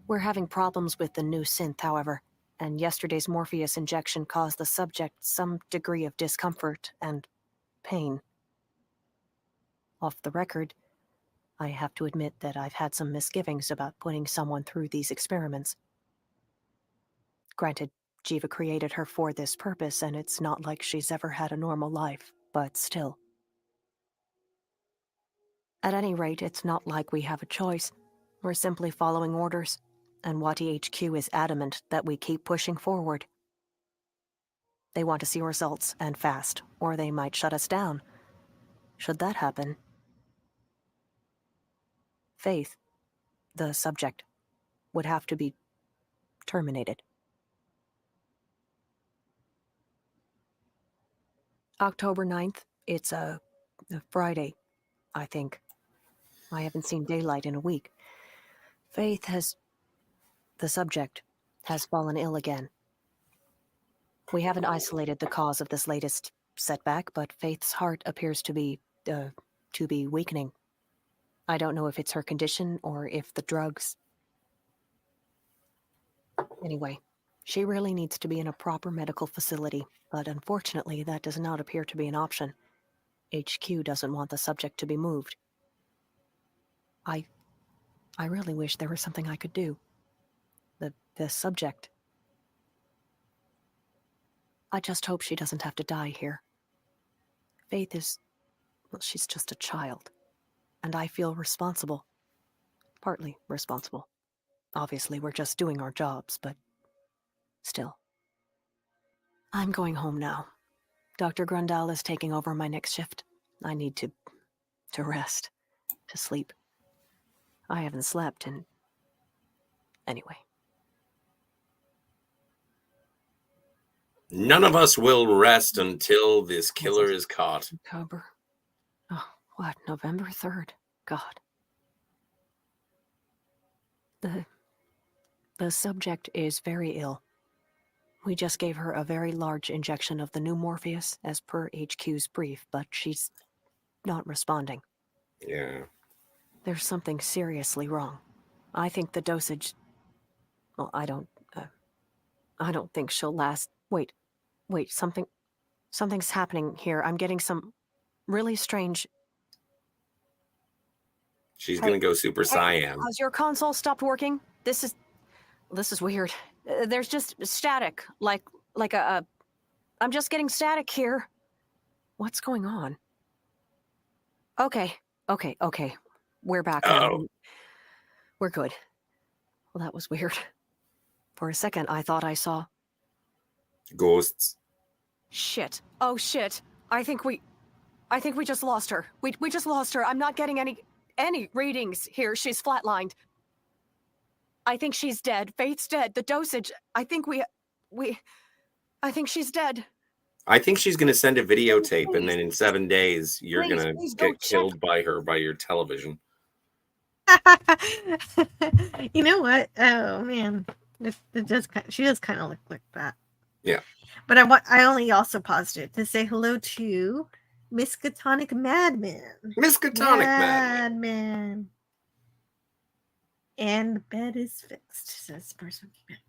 We're having problems with the new synth, however, and yesterday's Morpheus injection caused the subject some degree of discomfort and pain. Off the record, I have to admit that I've had some misgivings about putting someone through these experiments. Granted, Jiva created her for this purpose, and it's not like she's ever had a normal life, but still. At any rate, it's not like we have a choice. We're simply following orders, and Wati HQ is adamant that we keep pushing forward. They want to see results, and fast, or they might shut us down. Should that happen, Faith, the subject, would have to be terminated. October 9th, it's a Friday, I think. I haven't seen daylight in a week. The subject, has fallen ill again. We haven't isolated the cause of this latest setback, but Faith's heart appears to be to be weakening. I don't know if it's her condition or if the drugs... Anyway, she really needs to be in a proper medical facility, but unfortunately that does not appear to be an option. HQ doesn't want the subject to be moved. I really wish there was something I could do. The subject... I just hope she doesn't have to die here. Faith is... well, she's just a child. And I feel responsible. Partly responsible. Obviously, we're just doing our jobs, but... still. I'm going home now. Dr. Grundal is taking over my next shift. I need to rest. To sleep. I haven't slept in... Anyway. None of us will rest until this killer is caught. October. Oh, what? November 3rd. God. The subject is very ill. We just gave her a very large injection of the new Morpheus, as per HQ's brief, but she's not responding. Yeah. There's something seriously wrong. I think the dosage... well, I don't think she'll last... Wait, something's happening here. I'm getting some really strange... She's gonna go Super Saiyan. Has your console stopped working? This is weird. There's just static, like a... I'm just getting static here. What's going on? Okay. We're back now. We're good. Well, that was weird. For a second, I thought I saw... ghosts. Shit. Oh, shit. I think we just lost her. We just lost her. I'm not getting any readings here. She's flatlined. I think she's dead. Faith's dead. The dosage... I think she's dead. I think she's going to send a videotape, and then in 7 days, you're going to get killed by her by your television. You know what? Oh, man. She does kind of look like that. Yeah. But I only also paused it to say hello to Miskatonic Madman. Miskatonic Madman. And the bed is fixed, says Person Max.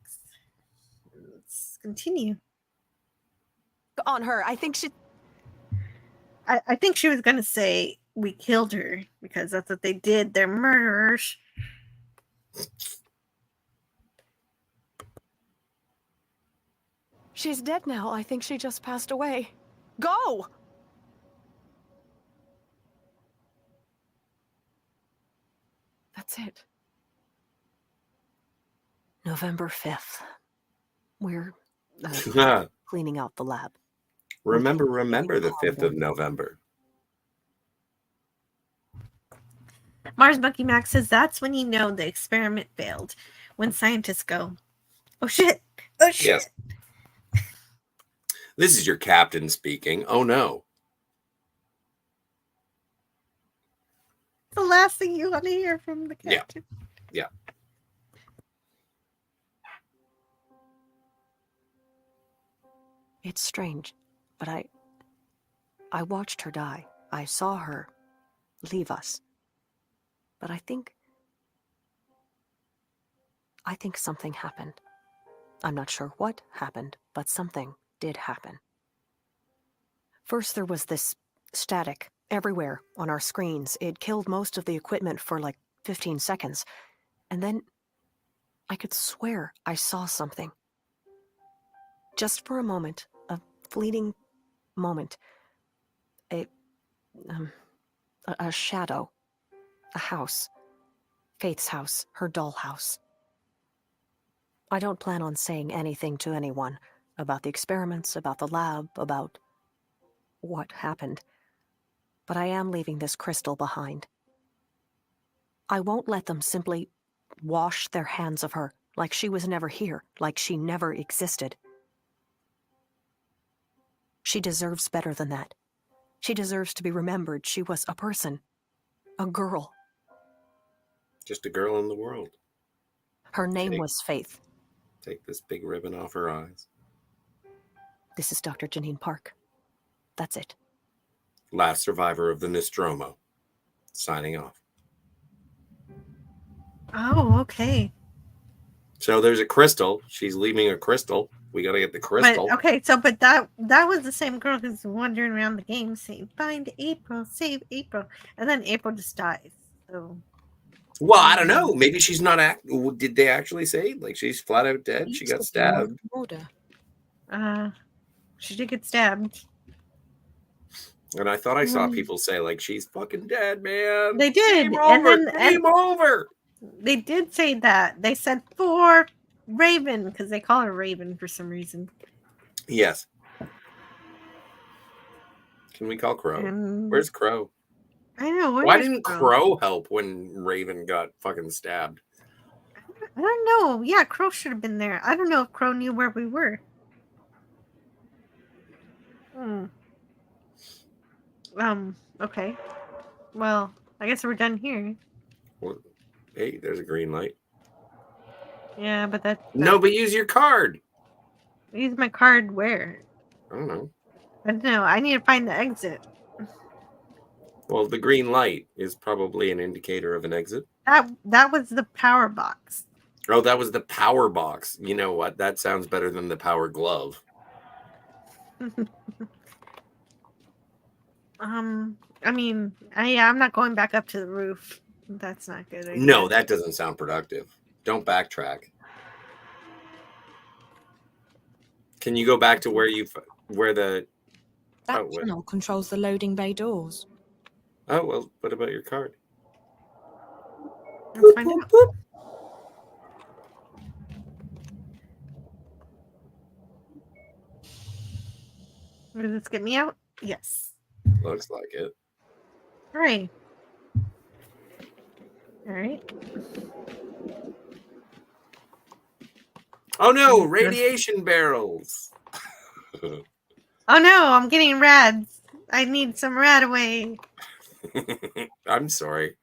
Let's continue. On her. I think she was going to say we killed her because that's what they did. They're murderers. She's dead now. I think she just passed away. Go! That's it. November 5th. We're cleaning out the lab. Remember the 5th of November. Mars Monkey Max says that's when you know the experiment failed. When scientists go, oh shit! Oh shit! Yes. This is your captain speaking. Oh no. The last thing you want to hear from the captain. Yeah. It's strange, but I watched her die. I saw her leave us. But I think something happened. I'm not sure what happened, but something did happen. First, there was this static everywhere on our screens. It killed most of the equipment for like 15 seconds. And then I could swear I saw something. Just for a moment, a fleeting moment. A shadow. A house. Faith's house. Her dollhouse. I don't plan on saying anything to anyone about the experiments, about the lab, about what happened. But I am leaving this crystal behind. I won't let them simply wash their hands of her like she was never here, like she never existed. She deserves better than that. She deserves to be remembered. She was a person. A girl. Just a girl in the world. Her name was Faith. Take this big ribbon off her eyes. This is Dr. Janine Park. That's it. Last survivor of the Nostromo. Signing off. Oh, okay. So there's a crystal. She's leaving a crystal. We got to get the crystal. But okay, so but that was the same girl who's wandering around the game saying, "Find April, save April," and then April just dies. So. Well, I don't know. Maybe she's not. Did they actually say like she's flat out dead? She got stabbed. She did get stabbed. And I thought I saw people say like she's fucking dead, man. They did, Game over. Game over. They did say that. They said for Raven because they call her Raven for some reason. Yes. Can we call Crow? Where's Crow? I know. Why didn't Crow help when Raven got fucking stabbed? I don't know. Yeah, Crow should have been there. I don't know if Crow knew where we were. Okay. Well, I guess we're done here. Well, hey, there's a green light. Yeah, but that... No, but use your card. Use my card where? I don't know. I don't know. I need to find the exit. Well, the green light is probably an indicator of an exit. That was the power box. Oh, that was the power box. You know what? That sounds better than the power glove. I mean, I'm not going back up to the roof. That's not good. Either. No, that doesn't sound productive. Don't backtrack. Can you go back to where the... That panel controls the loading bay doors. Oh, well, what about your card? Let's find out. Does this get me out? Yes. Looks like it. Hooray. All right. Oh no, radiation barrels. Oh no, I'm getting rads. I need some rad away. I'm sorry.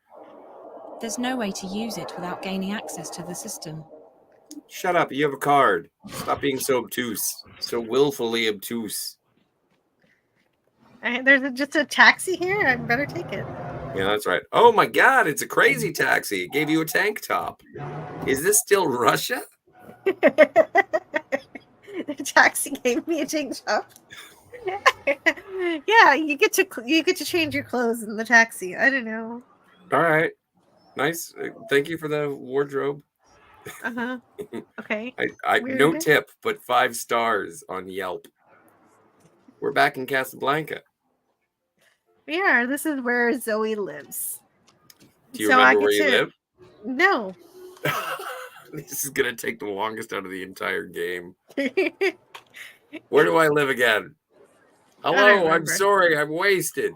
There's no way to use it without gaining access to the system. Shut up, you have a card. Stop being so obtuse. So willfully obtuse. There's just a taxi here. I better take it. Yeah, that's right. Oh my god, it's a crazy taxi. It gave you a tank top. Is this still Russia? The taxi gave me a tank top. Yeah, you get to change your clothes in the taxi. I don't know. All right. Nice. Thank you for the wardrobe. Okay. I no tip, but 5 stars on Yelp. We're back in Casablanca. We are. This is where Zoe lives. Do you remember where you live? No. This is gonna take the longest out of the entire game. Where do I live again? Hello, I'm sorry, I'm wasted.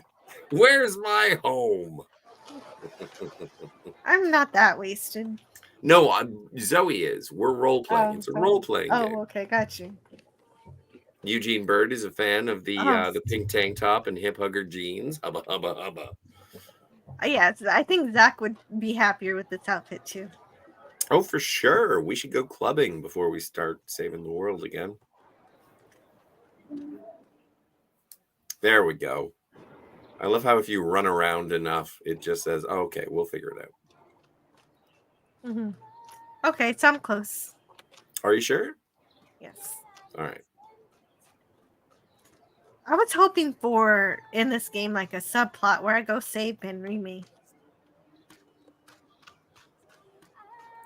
Where's my home? I'm not that wasted. No, Zoe is. We're role playing. It's a role playing game. Oh, okay, got you. Eugene Bird is a fan of the pink tank top and hip hugger jeans. Hubba hubba hubba. Yeah, I think Zach would be happier with this outfit too. Oh, for sure. We should go clubbing before we start saving the world again. There we go. I love how if you run around enough, it just says, oh, okay, we'll figure it out. Okay, so I'm close. Are you sure? Yes. All right. I was hoping for, in this game, like a subplot where I go save Ben Remy.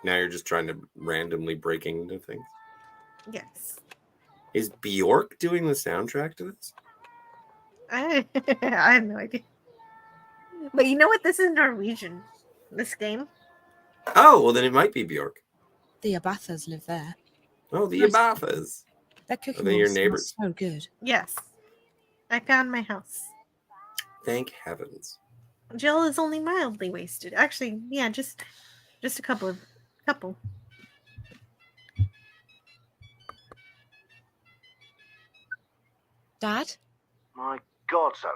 Now you're just trying to randomly break into things? Yes. Is Bjork doing the soundtrack to this? I have no idea. But you know what? This is Norwegian, this game. Oh, well then it might be Bjork. The Abathas live there. Oh, the Abathas. Their cooking Are they your neighbors? So good. Yes. I found my house. Thank heavens. Jill is only mildly wasted. Actually, yeah, just a couple. Dad? My God, Zoe.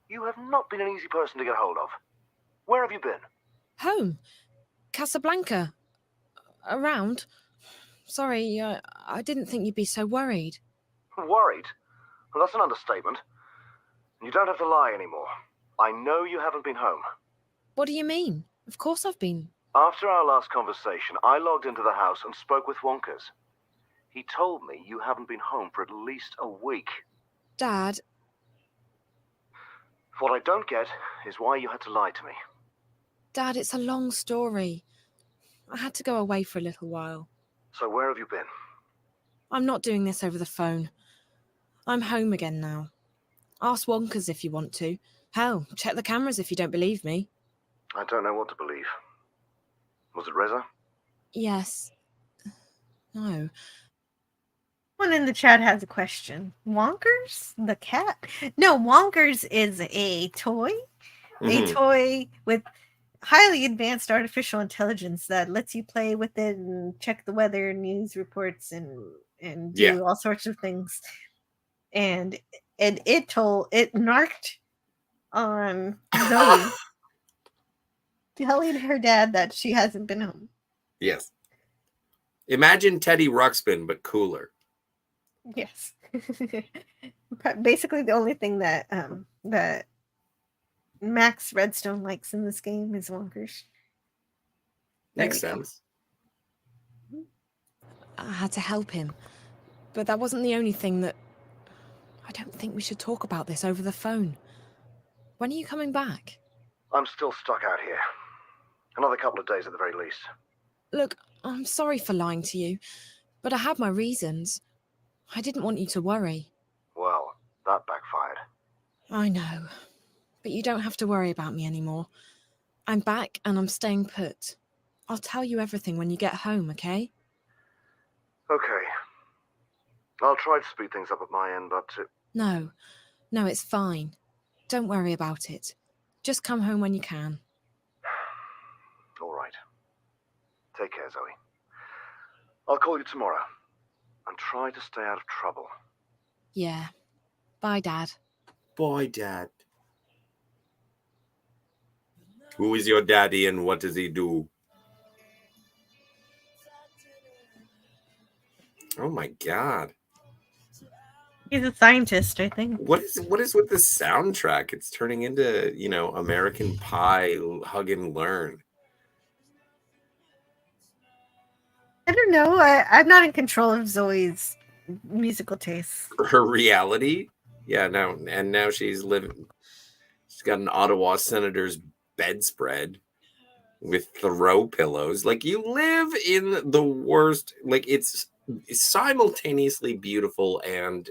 You have not been an easy person to get hold of. Where have you been? Home. Casablanca. Around. Sorry, I didn't think you'd be so worried. Worried? Well, that's an understatement. You don't have to lie anymore. I know you haven't been home. What do you mean? Of course I've been. After our last conversation, I logged into the house and spoke with Wonkers. He told me you haven't been home for at least a week. Dad. What I don't get is why you had to lie to me. Dad, it's a long story. I had to go away for a little while. So where have you been? I'm not doing this over the phone. I'm home again now. Ask Wonkers if you want to. Hell, check the cameras if you don't believe me. I don't know what to believe. Was it Reza? Yes. No. One in the chat has a question. Wonkers? The cat? No, Wonkers is a toy. A toy with highly advanced artificial intelligence that lets you play with it and check the weather, news reports, and do all sorts of things. And it narked on Zoe, telling her dad that she hasn't been home. Yes. Imagine Teddy Ruxpin, but cooler. Yes. Basically, the only thing that that Max Redstone likes in this game is Wonkers. Makes sense. I had to help him. But that wasn't the only thing that... I don't think we should talk about this over the phone. When are you coming back? I'm still stuck out here. Another couple of days at the very least. Look, I'm sorry for lying to you, but I had my reasons. I didn't want you to worry. Well, that backfired. I know, but you don't have to worry about me anymore. I'm back and I'm staying put. I'll tell you everything when you get home, okay? Okay. I'll try to speed things up at my end, but... No, it's fine. Don't worry about it. Just come home when you can. All right. Take care, Zoe. I'll call you tomorrow. And try to stay out of trouble. Yeah. Bye, Dad. Bye, Dad. Who is your daddy and what does he do? Oh my God. He's a scientist, I think. What is with the soundtrack? It's turning into, American Pie, Hug and Learn. I don't know. I'm not in control of Zoe's musical tastes. Her reality? Yeah, now she's living. She's got an Ottawa Senator's bedspread with throw pillows. Like, you live in the worst. Like, it's simultaneously beautiful and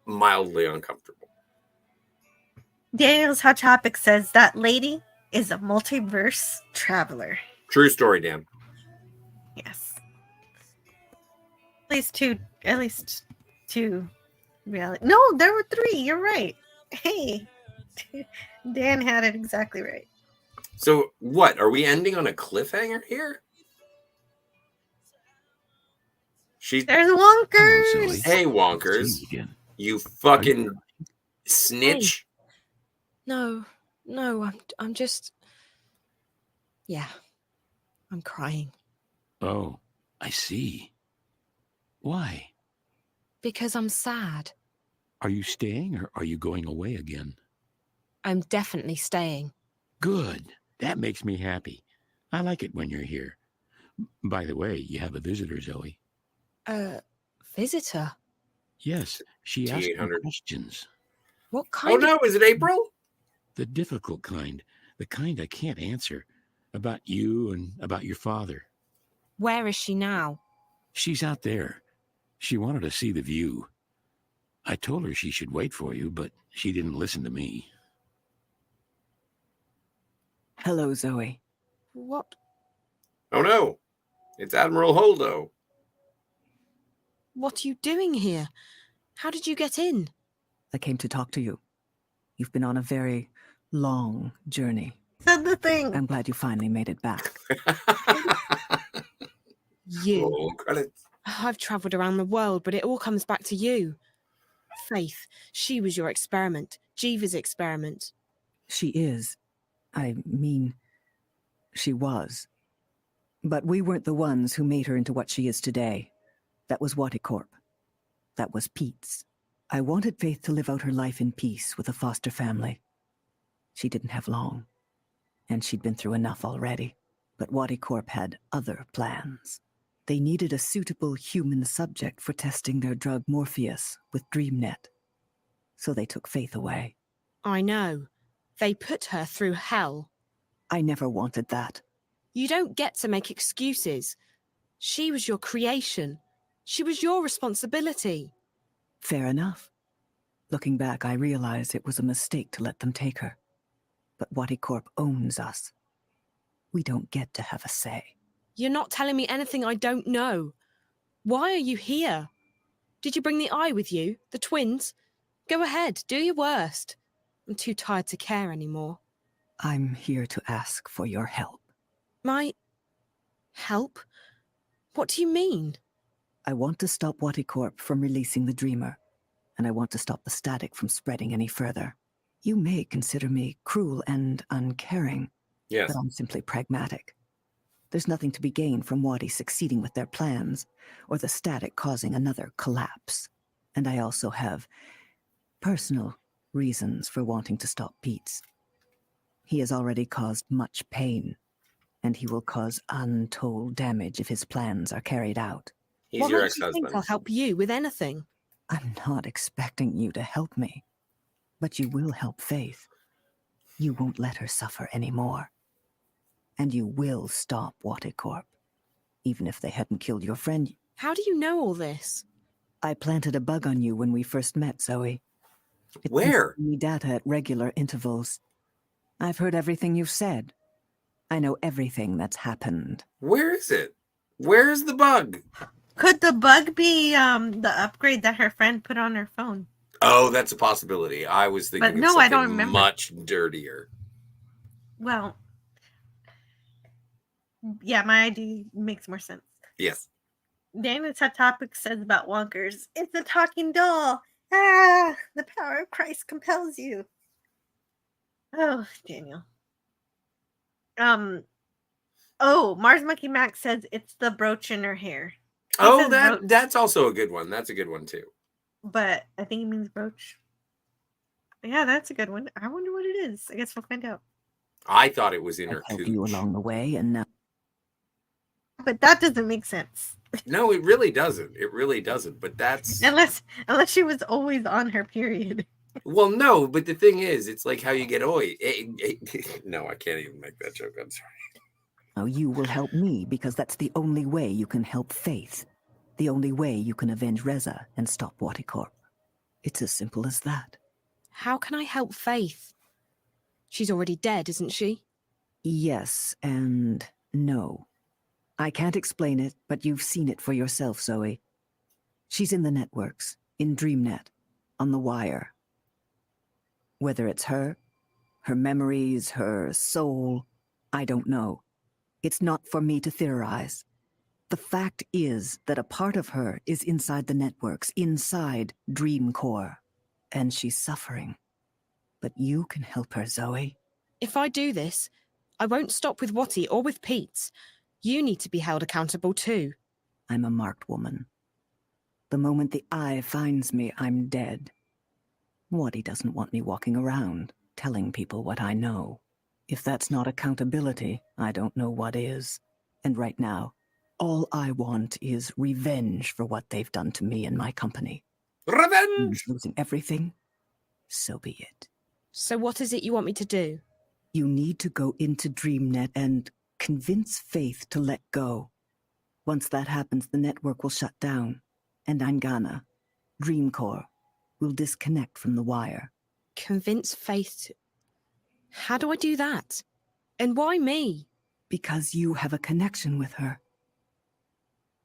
mildly uncomfortable. Daniel's Hot Topic says that lady is a multiverse traveler. True story, Dan. Yes. At least two reality. No, there were 3. You're right. Hey, Dan had it exactly right. So what? Are we ending on a cliffhanger here? There's Wonkers. Hey, Wonkers. You fucking snitch. Hey. No, I'm just... Yeah, I'm crying. Oh, I see. Why? Because I'm sad. Are you staying or are you going away again? I'm definitely staying. Good. That makes me happy. I like it when you're here. By the way, you have a visitor, Zoe. Visitor? Yes, she asked me questions. What kind of... is it April? The difficult kind. The kind I can't answer. About you and about your father. Where is she now? She's out there. She wanted to see the view. I told her she should wait for you, but she didn't listen to me. Hello, Zoe. What? Oh no, it's Admiral Holdo. What are you doing here? How did you get in? I came to talk to you. You've been on a very long journey. Said the thing. I'm glad you finally made it back. You. Oh, credits. I've travelled around the world, but it all comes back to you. Faith, she was your experiment. Jeeva's experiment. She is. I mean, she was. But we weren't the ones who made her into what she is today. That was Waticorp. That was Pete's. I wanted Faith to live out her life in peace with a foster family. She didn't have long, and she'd been through enough already. But Wadi Corp had other plans. They needed a suitable human subject for testing their drug Morpheus with DreamNet. So they took Faith away. I know. They put her through hell. I never wanted that. You don't get to make excuses. She was your creation. She was your responsibility. Fair enough. Looking back, I realize it was a mistake to let them take her. But Wadi Corp owns us. We don't get to have a say. You're not telling me anything I don't know. Why are you here? Did you bring the eye with you? The twins? Go ahead, do your worst. I'm too tired to care anymore. I'm here to ask for your help. My... help? What do you mean? I want to stop Wadi Corp from releasing the Dreamer, and I want to stop the static from spreading any further. You may consider me cruel and uncaring, yes, but I'm simply pragmatic. There's nothing to be gained from Wadi succeeding with their plans, or the static causing another collapse. And I also have personal reasons for wanting to stop Pete's. He has already caused much pain, and he will cause untold damage if his plans are carried out. He's your What makes you ex-husband. think I'll help you with anything? I'm not expecting you to help me, but you will help Faith. You won't let her suffer anymore. And you will stop Wadi Corp, even if they hadn't killed your friend. How do you know all this? I planted a bug on you when we first met, Zoe. Where? Me data at regular intervals. I've heard everything you've said. I know everything that's happened. Where is it? Where's the bug? Could the bug be the upgrade that her friend put on her phone? Oh, that's a possibility. I was thinking But of no, something I don't remember. much dirtier. Well, yeah, my ID makes more sense. Yes. Dana's hot topic says about Wonkers. It's a talking doll. Ah, the power of Christ compels you. Oh, Daniel. Oh, Mars Monkey Max says it's the brooch in her hair. Oh, that's also a good one. That's a good one too. But I think it means brooch. Yeah, that's a good one. I wonder what it is. I guess we'll find out. I thought it was in her I'll help cooch. you along the way, and now. But that doesn't make sense. No, it really doesn't. It really doesn't. But that's unless she was always on her period. well, no. But the thing is, it's like how you get oil. No, I can't even make that joke. I'm sorry. Now you will help me because that's the only way you can help Faith. The only way you can avenge Reza and stop Wadi Corp. It's as simple as that. How can I help Faith? She's already dead, isn't she? Yes and no. I can't explain it, but you've seen it for yourself, Zoe. She's in the networks, in DreamNet, on the wire. Whether it's her memories, her soul, I don't know. It's not for me to theorize. The fact is that a part of her is inside the networks, inside Dream Core, and she's suffering. But you can help her, Zoe. If I do this, I won't stop with Watty or with Pete's. You need to be held accountable too. I'm a marked woman. The moment the eye finds me, I'm dead. Watty doesn't want me walking around, telling people what I know. If that's not accountability, I don't know what is. And right now, all I want is revenge for what they've done to me and my company. Revenge! Losing everything? So be it. So what is it you want me to do? You need to go into DreamNet and convince Faith to let go. Once that happens, the network will shut down, and Angana, Dreamcore, will disconnect from the wire. Convince Faith to... How do I do that? And why me? Because you have a connection with her.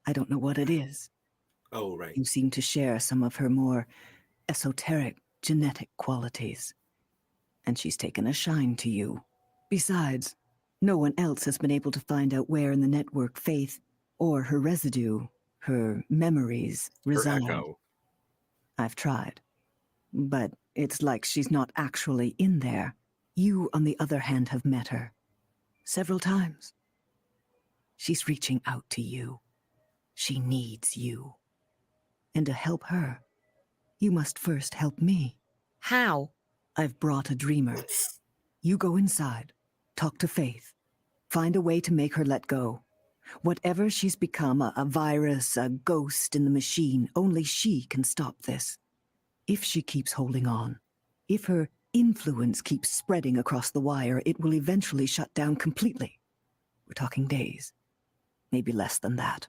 I don't know what it is. Oh, right. You seem to share some of her more esoteric genetic qualities. And she's taken a shine to you. Besides, no one else has been able to find out where in the network Faith, or her residue, her memories, reside. Her echo. I've tried. But it's like she's not actually in there. You, on the other hand, have met her. Several times. She's reaching out to you. She needs you. And to help her, You must first help me. How? I've brought a dreamer. You go inside, talk to Faith, find a way to make her let go. Whatever she's become, a virus, a ghost in the machine, only she can stop this. If she keeps holding on, if her influence keeps spreading across the wire, it will eventually shut down completely. We're talking days, maybe less than that.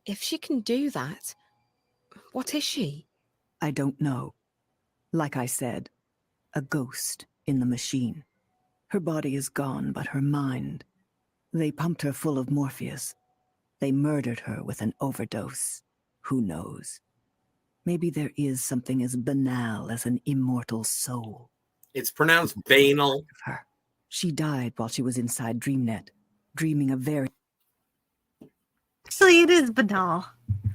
If she can do that, what is she? I don't know. Like I said, a ghost in the machine. Her body is gone, but her mind. They pumped her full of Morpheus. They murdered her with an overdose. Who knows? Maybe there is something as banal as an immortal soul. It's pronounced banal. She died while she was inside DreamNet, dreaming a very... Actually, it is banal.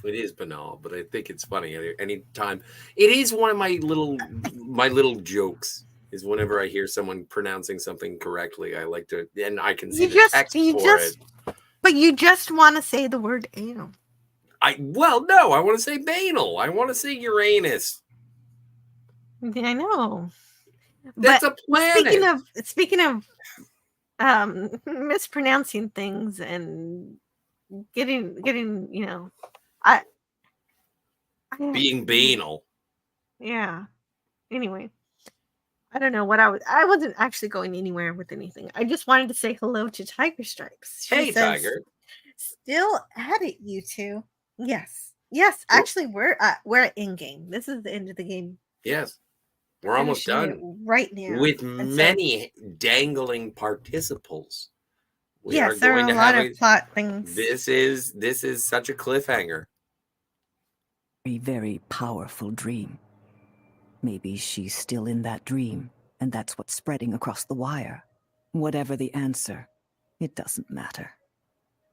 It is banal, but I think it's funny. Anytime, it is one of my little jokes. Is whenever I hear someone pronouncing something correctly, I like to, and I can see the text for it. But you just want to say the word anal. No, I want to say banal. I want to say Uranus. Yeah, I know. That's but a planet. Speaking of mispronouncing things and getting being banal. Yeah. Anyway, I don't know what I wasn't actually going anywhere with anything. I just wanted to say hello to Tiger Stripes. She says, Tiger. Still at it, you two. Yes. Yes, actually we're at in game. This is the end of the game. Yes. We're almost done right now. with many dangling participles. Yes, there are a lot of plot things. This is such a cliffhanger. A very powerful dream. Maybe she's still in that dream, and that's what's spreading across the wire. Whatever the answer, it doesn't matter.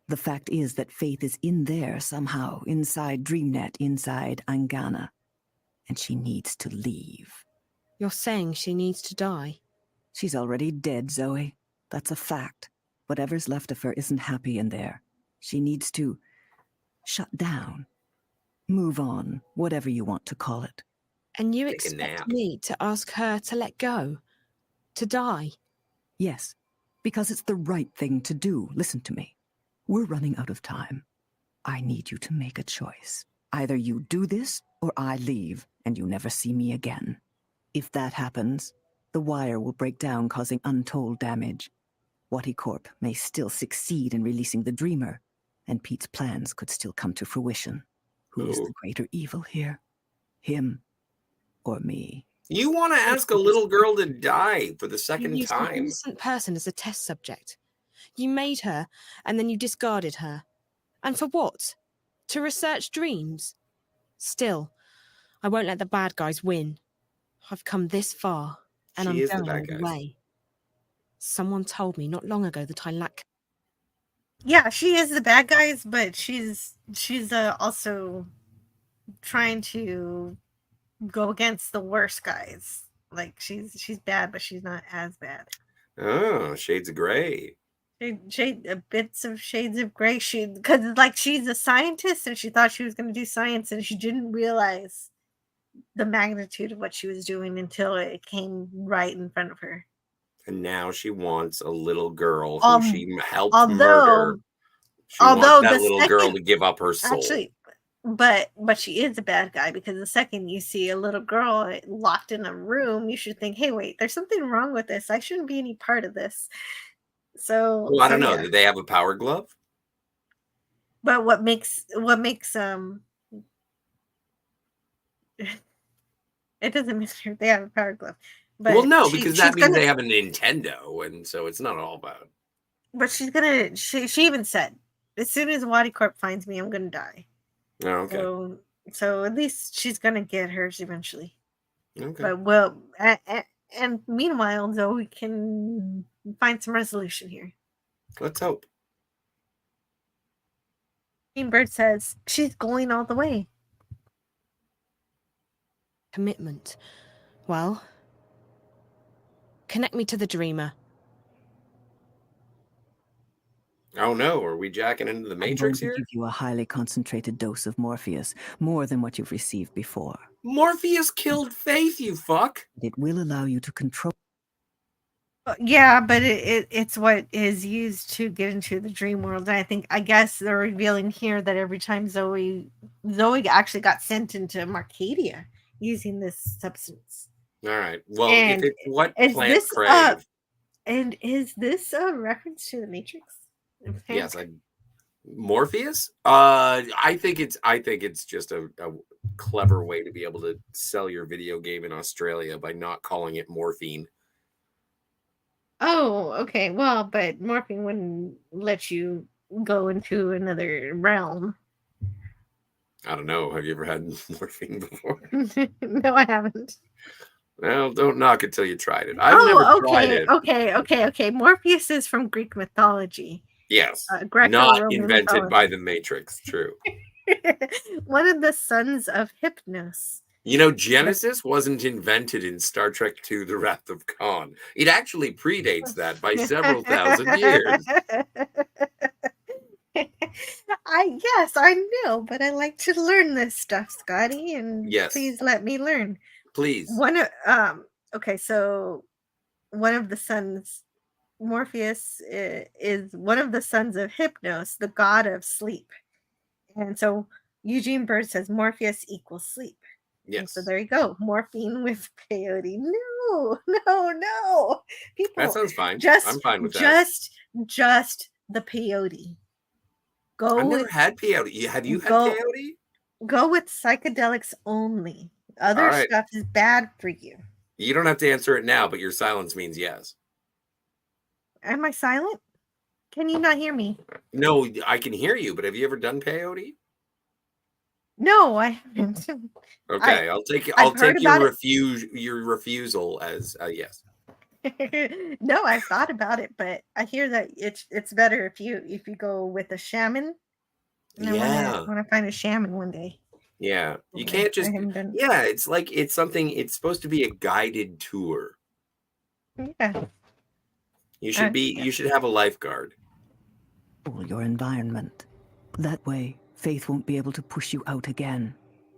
The fact is that Faith is in there somehow, inside DreamNet, inside Angana, and she needs to leave. You're saying she needs to die? She's already dead, Zoe. That's a fact. Whatever's left of her isn't happy in there. She needs to shut down. Move on, whatever you want to call it. And you expect me to ask her to let go? To die? Yes, because it's the right thing to do. Listen to me. We're running out of time. I need you to make a choice. Either you do this, or I leave, and you never see me again. If that happens, the wire will break down, causing untold damage. Wattie Corp may still succeed in releasing the Dreamer, and Pete's plans could still come to fruition. Who is the greater evil here? Him or me? You want to ask a little girl to die for the second you used time. An innocent person as a test subject. You made her, and then you discarded her. And for what? To research dreams? Still, I won't let the bad guys win. I've come this far, and I'm going all the way. Someone told me not long ago that I lack... Yeah, she is the bad guys, but she's also trying to go against the worst guys. Like she's bad, but she's not as bad. Oh, shades of gray. Bits of shades of gray. Because like she's a scientist and she thought she was going to do science, and she didn't realize the magnitude of what she was doing until it came right in front of her. And now she wants a little girl who she helped murder. She wants that little girl to give up her soul. Actually, but she is a bad guy, because the second you see a little girl locked in a room, you should think, hey, wait, there's something wrong with this. I shouldn't be any part of this. So well, I don't know. Yeah. Did they have a power glove? But what makes it doesn't matter if they have a power glove. But well, no, because that means they have a Nintendo, and so it's not all bad. But she's gonna. She even said, as soon as Wattie Corp finds me, I'm gonna die. Oh, okay. So at least she's gonna get hers eventually. Okay. But and meanwhile, though, we can find some resolution here. Let's hope. Bird says she's going all the way. Commitment. Well, connect me to the Dreamer. Oh no, are we jacking into the I'm going Matrix to here? give you a highly concentrated dose of Morpheus, more than what you've received before. Morpheus killed Faith, you fuck. It will allow you to control. Yeah, but it's what is used to get into the dream world. And I guess they're revealing here that every time Zoe actually got sent into Arcadia using this substance. All right. Well, if And it's what is plants this crave, is this a reference to the Matrix? yes, Morpheus. I think it's just a clever way to be able to sell your video game in Australia by not calling it morphine. Oh, okay. Well, but morphine wouldn't let you go into another realm. I don't know. Have you ever had morphine before? No, I haven't. Well, don't knock it till you tried it. I've never tried it. Okay. Morpheus is from Greek mythology. Yes, not Greco-Roman invented mythology. by the Matrix. True. One of the sons of Hypnos. You know, Genesis wasn't invented in Star Trek II: The Wrath of Khan. It actually predates that by several thousand years. Yes, I know, but I like to learn this stuff, Scotty, and Yes. please let me learn. Please. Okay, so one of the sons, Morpheus, is one of the sons of Hypnos, the god of sleep. And so Eugene Bird says Morpheus equals sleep. Yes. And so there you go. Morphine with peyote. No. People, That sounds fine. I'm fine with that. Just the peyote. I've never had peyote. Have you had peyote? Go with psychedelics only. Other stuff is bad for you. You don't have to answer it now, but your silence means yes. Am I silent? Can you not hear me? No, I can hear you, but have you ever done peyote? No, I haven't. Okay, I'll take your refusal as a yes. No, I've thought about it, but I hear that it's better if you go with a shaman. And I want to find a shaman one day. Yeah, you can't just. Yeah, it's something. It's supposed to be a guided tour. Yeah. You should have a lifeguard. Your environment. That way, Faith won't be able to push you out again.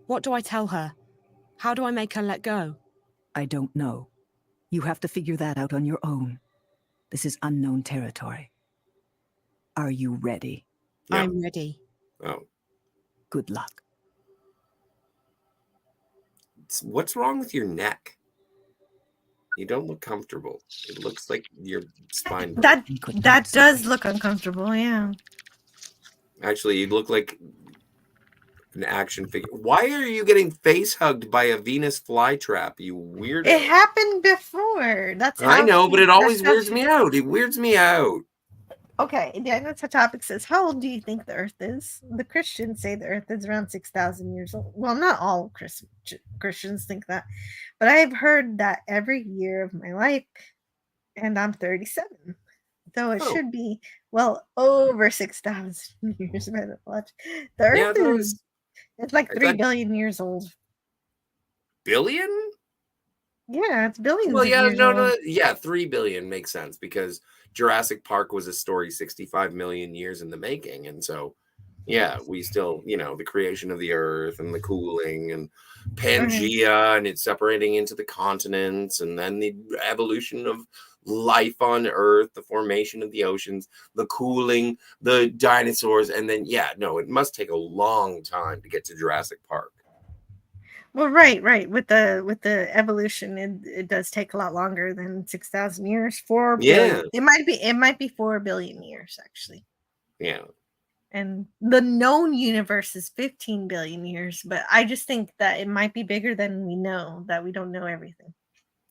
What do I tell her? How do I make her let go? I don't know. You have to figure that out on your own. This is unknown territory. Are you ready? No. I'm ready. Oh. Good luck. What's wrong with your neck? You don't look comfortable. It looks like your spine. That does look uncomfortable, yeah. Actually, you look like an action figure. Why are you getting face hugged by a Venus flytrap, you weirdo? It happened before. I know, but it always weirds me out. It weirds me out. Okay, the next topic says, how old do you think the Earth is? The Christians say the Earth is around 6,000 years old. Well, not all Christians think that, but I've heard that every year of my life, and I'm 37. So it should be, well, over 6,000 years. The Earth it's like 3 billion years old. Billion? Yeah, it's billions. Well, yeah, no. Yeah, 3 billion makes sense because Jurassic Park was a story 65 million years in the making. And so, yeah, we still, the creation of the Earth and the cooling and Pangea and it's separating into the continents and then the evolution of life on Earth, the formation of the oceans, the cooling, the dinosaurs. And then, it must take a long time to get to Jurassic Park. Well, right. With the evolution, it does take a lot longer than 6,000 years. 4 billion. It might be 4 billion years actually. Yeah. And the known universe is 15 billion years, but I just think that it might be bigger than we know. That we don't know everything.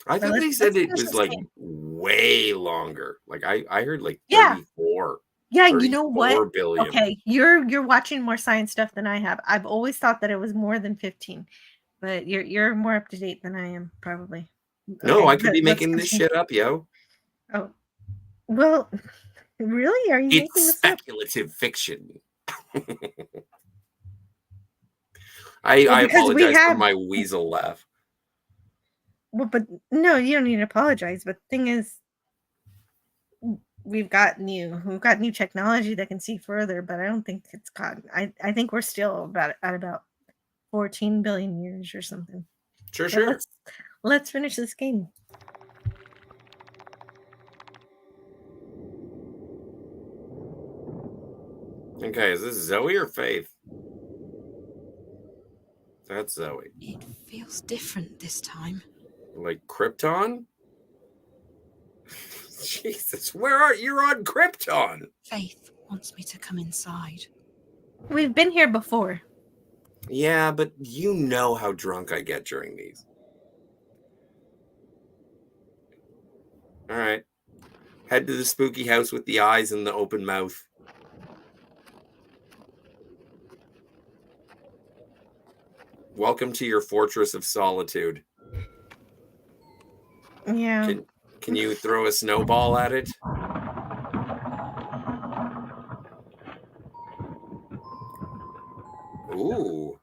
I thought they said it was like way longer. Like I heard like 34. Yeah, you know what? Billion. Okay, you're watching more science stuff than I have. I've always thought that it was more than 15. But you're more up to date than I am, probably. No, I could be making this shit up, yo. Oh, well, really? Are you making this speculative fiction? I apologize for my weasel laugh. Well, but no, you don't need to apologize. But the thing is, we've got new technology that can see further, but I don't think it's gotten. I think we're still about 14 billion years or something. Sure, But sure. let's finish this game. Okay, is this Zoe or Faith? That's Zoe. It feels different this time. Like Krypton? Jesus, you're on Krypton? Faith wants me to come inside. We've been here before. Yeah, but you know how drunk I get during these. All right. Head to the spooky house with the eyes and the open mouth. Welcome to your fortress of solitude. Yeah. Can you throw a snowball at it? Ooh.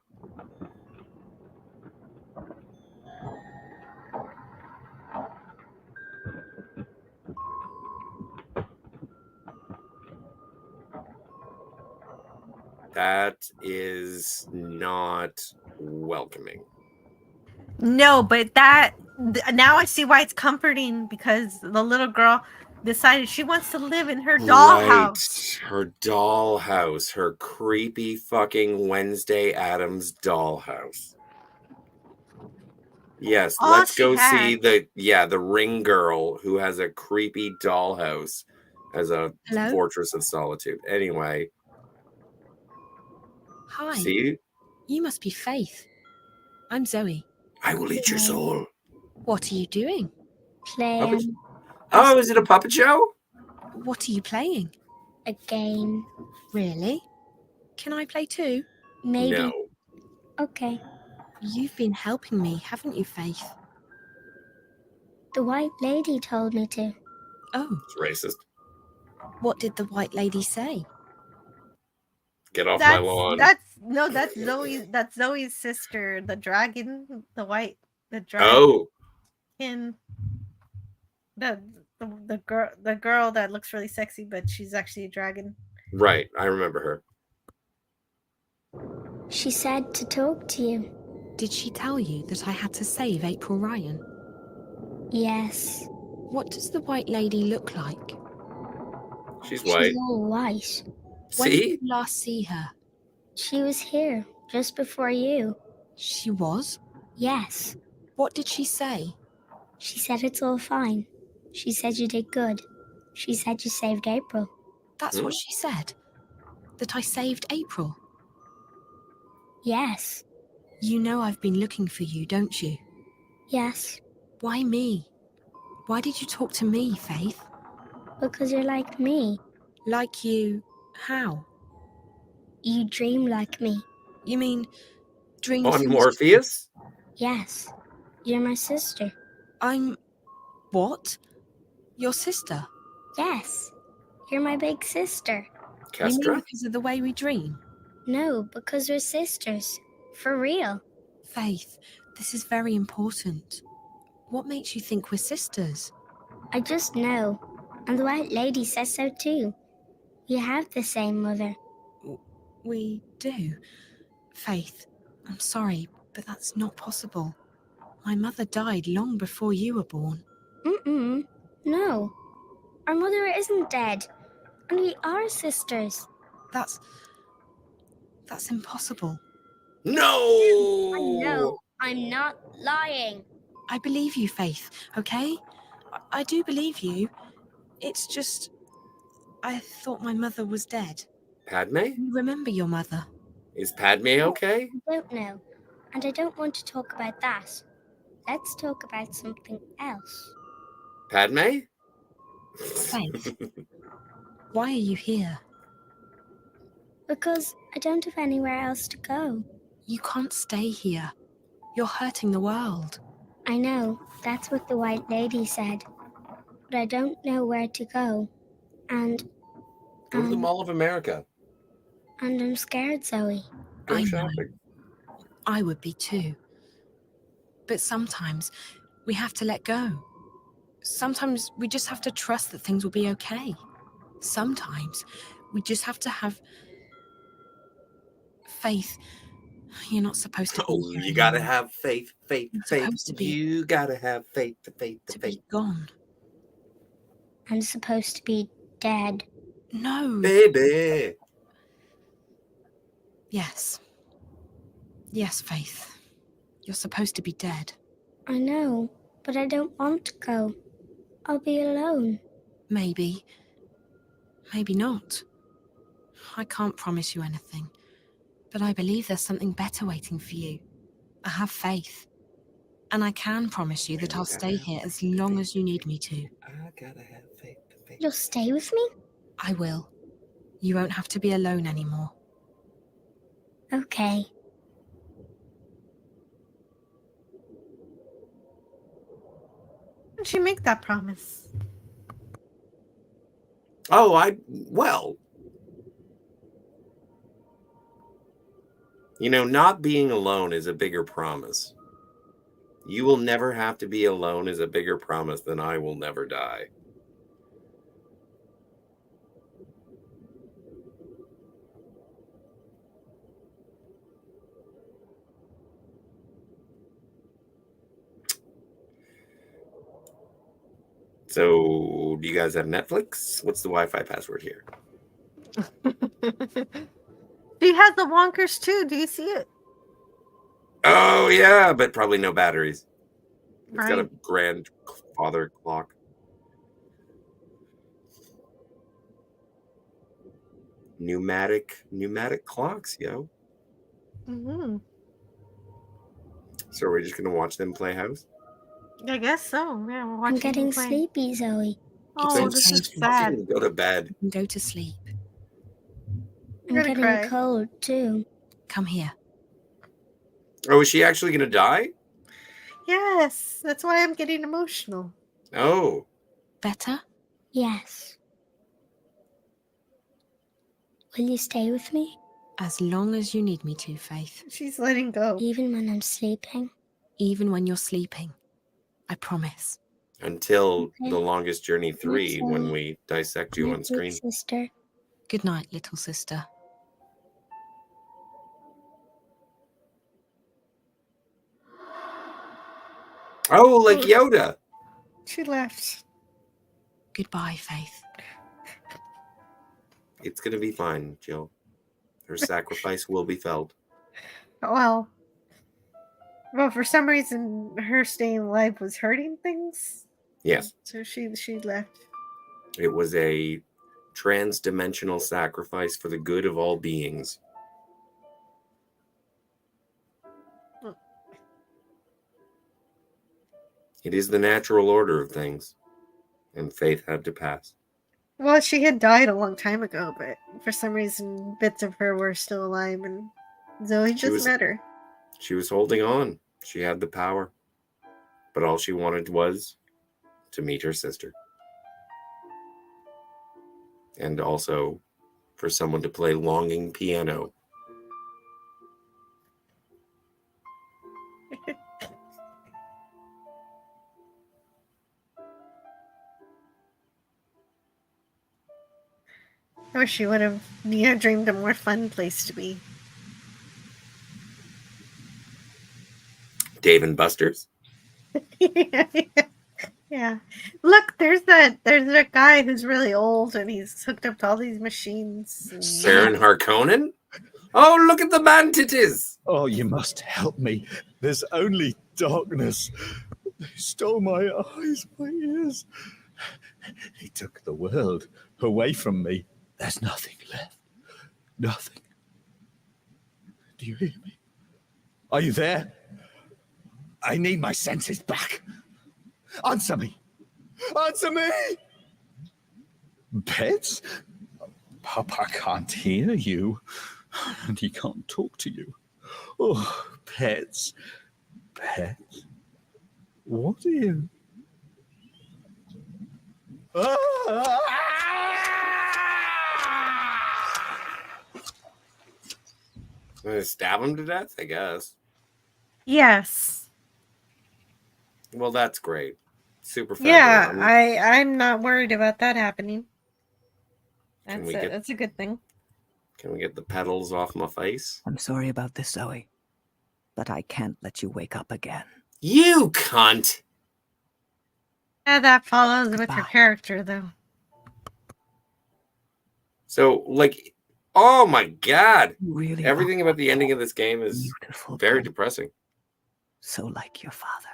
That is not welcoming. No, but now I see why it's comforting, because the little girl decided she wants to live in her dollhouse. Right. Her dollhouse. Her creepy fucking Wednesday Addams dollhouse. Yes, let's go see the ring girl who has a creepy dollhouse as a fortress of solitude. Anyway. Hi. See? You must be Faith. I'm Zoe. I will eat your soul. What are you doing? Playing. Oh, is it a puppet show? What are you playing? A game. Really? Can I play too? Maybe. No. Okay. You've been helping me, haven't you, Faith? The white lady told me to. Oh. It's racist. What did the white lady say? Get off my lawn. That's Zoe's sister, the dragon, the dragon. Oh. The girl that looks really sexy, but she's actually a dragon. Right, I remember her. She said to talk to you. Did she tell you that I had to save April Ryan? Yes. What does the white lady look like? She's white. She's all white. When did you last see her? She was here just before you. She was? Yes. What did she say? She said it's all fine. She said you did good. She said you saved April. That's what she said? That I saved April? Yes. You know I've been looking for you, don't you? Yes. Why me? Why did you talk to me, Faith? Because you're like me. Like you? How? You dream like me. You mean dreams? On Morpheus? Yes. You're my sister. I'm... what? Your sister? Yes. You're my big sister. You mean because of the way we dream? No, because we're sisters. For real. Faith, this is very important. What makes you think we're sisters? I just know. And the white lady says so too. We have the same mother. We do. Faith, I'm sorry, but that's not possible. My mother died long before you were born. No. Our mother isn't dead. And we are sisters. That's impossible. No! I know. I'm not lying. I believe you, Faith, okay? I do believe you. It's just... I thought my mother was dead. Padme? You remember your mother? Is Padme okay? I don't know. And I don't want to talk about that. Let's talk about something else. Padme? Faith, why are you here? Because I don't have anywhere else to go. You can't stay here. You're hurting the world. I know. That's what the white lady said. But I don't know where to go. And... Go to the Mall of America. And I'm scared, Zoe. Go shopping. I would be too. But sometimes we have to let go. Sometimes we just have to trust that things will be okay. Sometimes we just have to have faith. You're not supposed to be Oh, here you gotta anymore. have faith. You're supposed to be You gotta have faith. gone. I'm supposed to be dead. No. Baby. Yes. Yes, Faith. You're supposed to be dead. I know, but I don't want to go. I'll be alone. Maybe. Maybe not. I can't promise you anything. But I believe there's something better waiting for you. I have faith. And I can promise you that I'll stay here as long as you need me to. I gotta have faith. You'll stay with me? I will. You won't have to be alone anymore. Okay. Did she make that promise? Oh, well, not being alone is a bigger promise. You will never have to be alone is a bigger promise than I will never die. So, do you guys have Netflix? What's the Wi-Fi password here? She has the Wonkers too. Do you see it? Oh, yeah, but probably no batteries. It's got a Right. grandfather clock. Pneumatic clocks, yo. Mm-hmm. So we're just gonna watch them play house? I guess so. Yeah, we're I'm watching getting them play. sleepy, Zoe. Oh, this is sad. Go to bed. You can go to sleep. I'm I'm gonna getting cry. cold, too. Come here. Oh, is she actually gonna die? Yes, that's why I'm getting emotional. Oh. Better? Yes. Will you stay with me? As long as you need me to, Faith. She's letting go. Even when I'm sleeping? Even when you're sleeping. I promise. Until Okay. The Longest Journey 3 when Zoe. we dissect you on Night, screen. sister. Good night, little sister. Oh, like Yoda. She left. Goodbye, Faith. It's gonna be fine, Jill. Her sacrifice will be felt. Well, for some reason, her staying alive was hurting things. Yes. So she left. It was a trans-dimensional sacrifice for the good of all beings. It is the natural order of things, and Faith had to pass. Well, she had died a long time ago, but for some reason, bits of her were still alive, and Zoe just met her. She was holding on. She had the power. But all she wanted was to meet her sister. And also for someone to play longing piano. I wish she would have dreamed a more fun place to be. Dave and Buster's. Yeah. Look, there's that guy who's really old and he's hooked up to all these machines. Baron Harkonnen? Oh, look at the mantises! Oh, you must help me. There's only darkness. They stole my eyes, my ears. He took the world away from me. There's nothing left. Nothing. Do you hear me? Are you there? I need my senses back. Answer me. Answer me! Pets? Papa can't hear you. And he can't talk to you. Oh, pets. Pets. What are you? I'm gonna stab him to death, I guess. Yes. Well, that's great. Super fun. Yeah, I'm not worried about that happening. That's a good thing. Can we get the petals off my face? I'm sorry about this, Zoe, but I can't let you wake up again. You cunt! Yeah, that follows with her character, though. So, like, oh my god. Really everything about the ending of this game is very depressing. So like your father.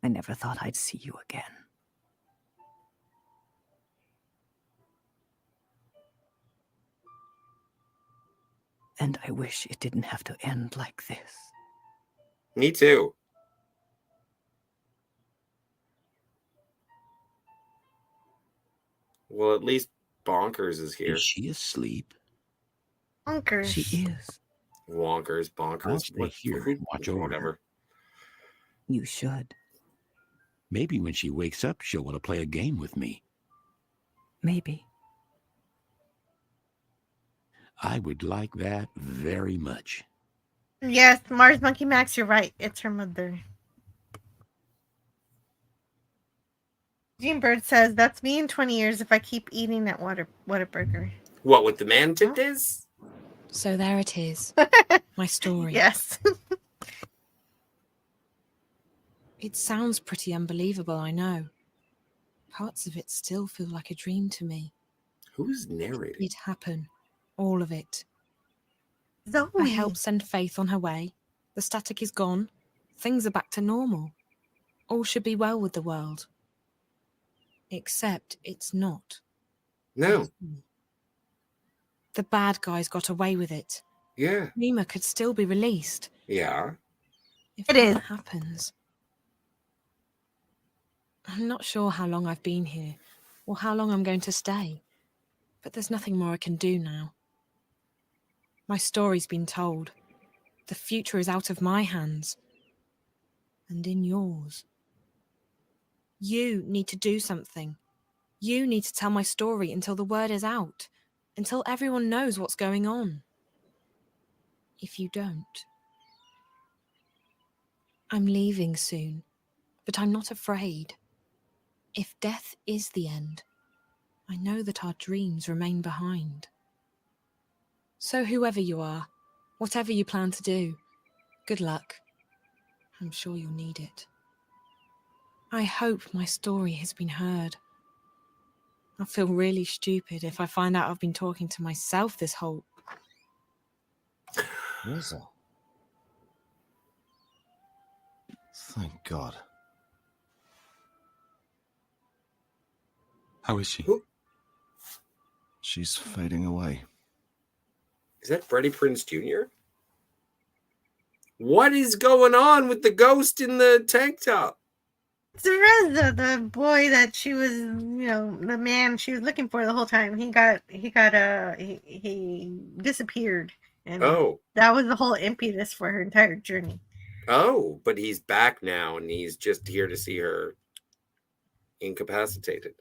I never thought I'd see you again. And I wish it didn't have to end like this. Me too. Well, at least Bonkers is here. Is she asleep? Bonkers. She is. Wonkers, Bonkers. I'll stay here and watch over whatever. her. You should. Maybe when she wakes up, she'll want to play a game with me. Maybe. I would like that very much. Yes, Mars Monkey Max, you're right. It's her mother. Jean Bird says, that's me in 20 years if I keep eating that Whataburger. What, with the man tip is? So there it is. My story. Yes. It sounds pretty unbelievable, I know. Parts of it still feel like a dream to me. Who's narrating? It happened. All of it. Zoe. I helped send Faith on her way. The static is gone. Things are back to normal. All should be well with the world. Except it's not. No. The bad guys got away with it. Yeah. Rima could still be released. Yeah. If that happens. I'm not sure how long I've been here, or how long I'm going to stay. But there's nothing more I can do now. My story's been told. The future is out of my hands. And in yours. You need to do something. You need to tell my story until the word is out. Until everyone knows what's going on. If you don't. I'm leaving soon, but I'm not afraid. If death is the end, I know that our dreams remain behind. So whoever you are, whatever you plan to do, good luck. I'm sure you'll need it. I hope my story has been heard. I'll feel really stupid if I find out I've been talking to myself this whole... Rosa. Thank God. How is she? She's fading away. Is that Freddie Prinze Jr.? What is going on with the ghost in the tank top? It's Reza, the boy that she was, the man she was looking for the whole time. He disappeared. And that was the whole impetus for her entire journey. Oh, but he's back now and he's just here to see her incapacitated.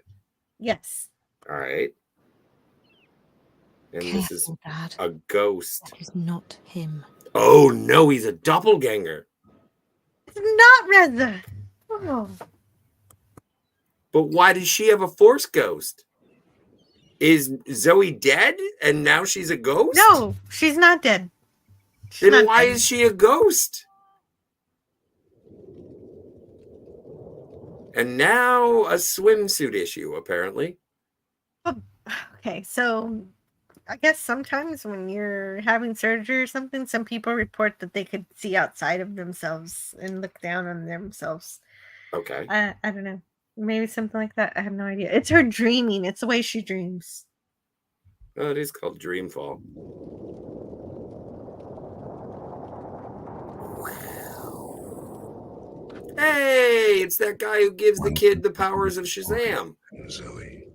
Yes. All right. And Careful, this is Dad. a ghost. That is not him. Oh, no, he's a doppelganger. It's not Reza. Oh. But why does she have a force ghost? Is Zoe dead and now she's a ghost? No, she's not dead. Then why is she a ghost? And now a swimsuit issue, apparently. Okay, so I guess sometimes when you're having surgery or something, some people report that they could see outside of themselves and look down on themselves. Okay. I don't know. Maybe something like that. I have no idea. It's her dreaming. It's the way she dreams. Oh, it is called Dreamfall. Hey, it's that guy who gives the kid the powers of Shazam. Zoe.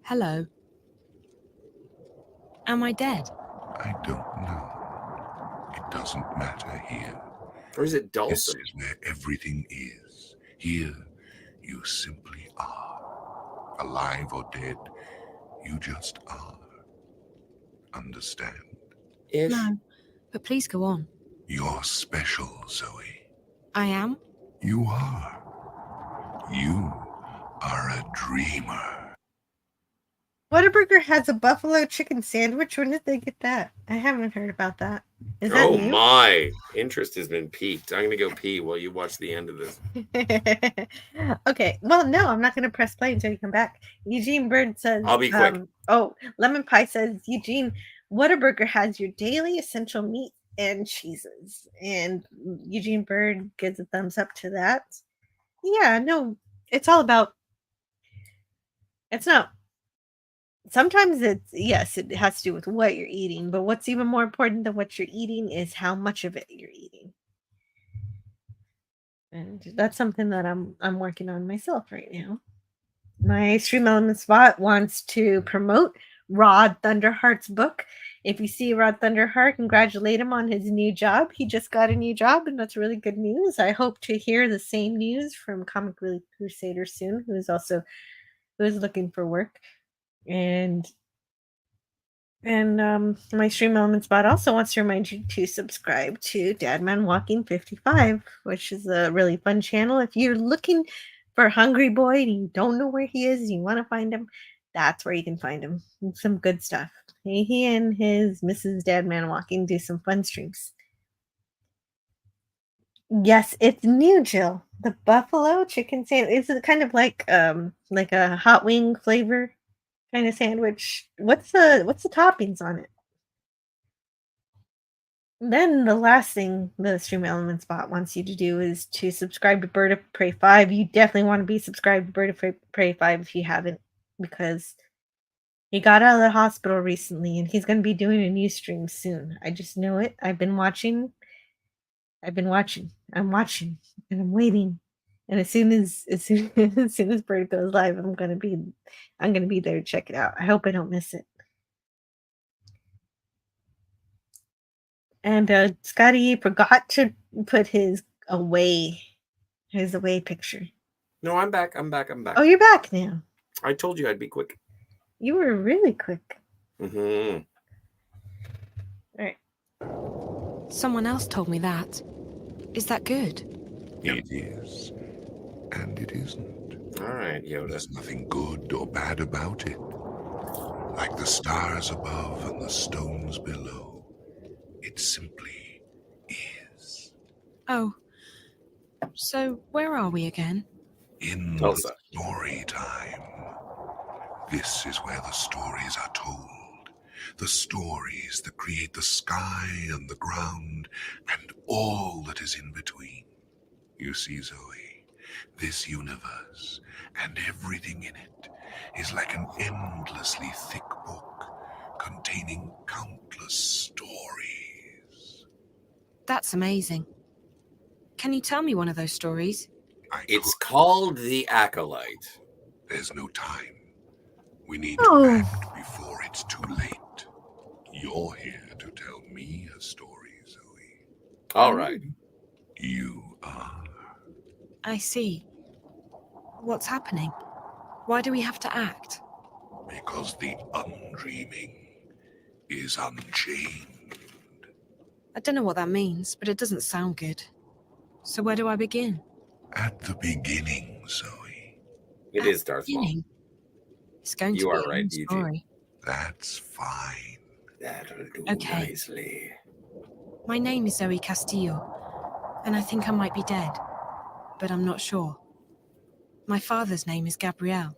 Hello. Am I dead? I don't know. It doesn't matter here. Or is it Dawson? This is where everything is. Here, you simply are. Alive or dead, you just are. Understand? No, but please go on. You're special, Zoe. I am? You are. You are a dreamer. Whataburger has a buffalo chicken sandwich. When did they get that? I haven't heard about that. Is that Oh new? my! Interest has been piqued. I'm gonna go pee while you watch the end of this. Okay. Well, no, I'm not going to press play until you come back. Eugene Bird says, I'll be quick. Lemon Pie says, Eugene, Whataburger has your daily essential meat and cheeses. And Eugene Bird gives a thumbs up to that. Yeah, no, it's all about. It's not. Sometimes yes, it has to do with what you're eating, but what's even more important than what you're eating is how much of it you're eating. And that's something that I'm working on myself right now. My Stream Element Spot wants to promote Rod Thunderheart's book. If you see Rod Thunderheart, congratulate him on his new job. He just got a new job, and that's really good news. I hope to hear the same news from Comic Relief Crusader soon, who is looking for work. And my Stream Element Spot also wants to remind you to subscribe to Dadman Walking 55, which is a really fun channel. If you're looking for Hungry Boy and you don't know where he is and you want to find him, that's where you can find him. Some good stuff. He and his Mrs. Dadman Walking do some fun streams. Yes, it's new, Jill. The buffalo chicken sandwich is kind of like a hot wing flavor kind of sandwich. What's the toppings on it? Then the last thing the Stream Element Spot wants you to do is to subscribe to Bird of Prey 5. You definitely want to be subscribed to Bird of Prey 5 if you haven't, because he got out of the hospital recently and he's going to be doing a new stream soon. I just know it. I've been watching. I'm watching, and I'm waiting. And as soon as Bird goes live, I'm gonna be there to check it out. I hope I don't miss it. And Scotty forgot to put his away picture. No, I'm back. Oh, you're back now. I told you I'd be quick. You were really quick. Mm-hmm. All right. Someone else told me that. Is that good? It is. And it isn't. All right, Yoda. There's nothing good or bad about it. Like the stars above and the stones below. It simply is. Oh. So, where are we again? In Tulsa. the story time. This is where the stories are told. The stories that create the sky and the ground and all that is in between. You see, Zoe, this universe and everything in it is like an endlessly thick book containing countless stories. That's amazing. Can you tell me one of those stories? It's called The Acolyte. There's no time. We need to act before it's too late. You're here to tell me a story, Zoe. All right. You are. I see. What's happening? Why do we have to act? Because the undreaming is unchained. I don't know what that means, but it doesn't sound good. So where do I begin? At the beginning, Zoe. It is Darth Maul. It's going to You be are a right, long Eugene. story. That's fine. That'll do Okay. nicely. My name is Zoe Castillo, and I think I might be dead, but I'm not sure. My father's name is Gabrielle.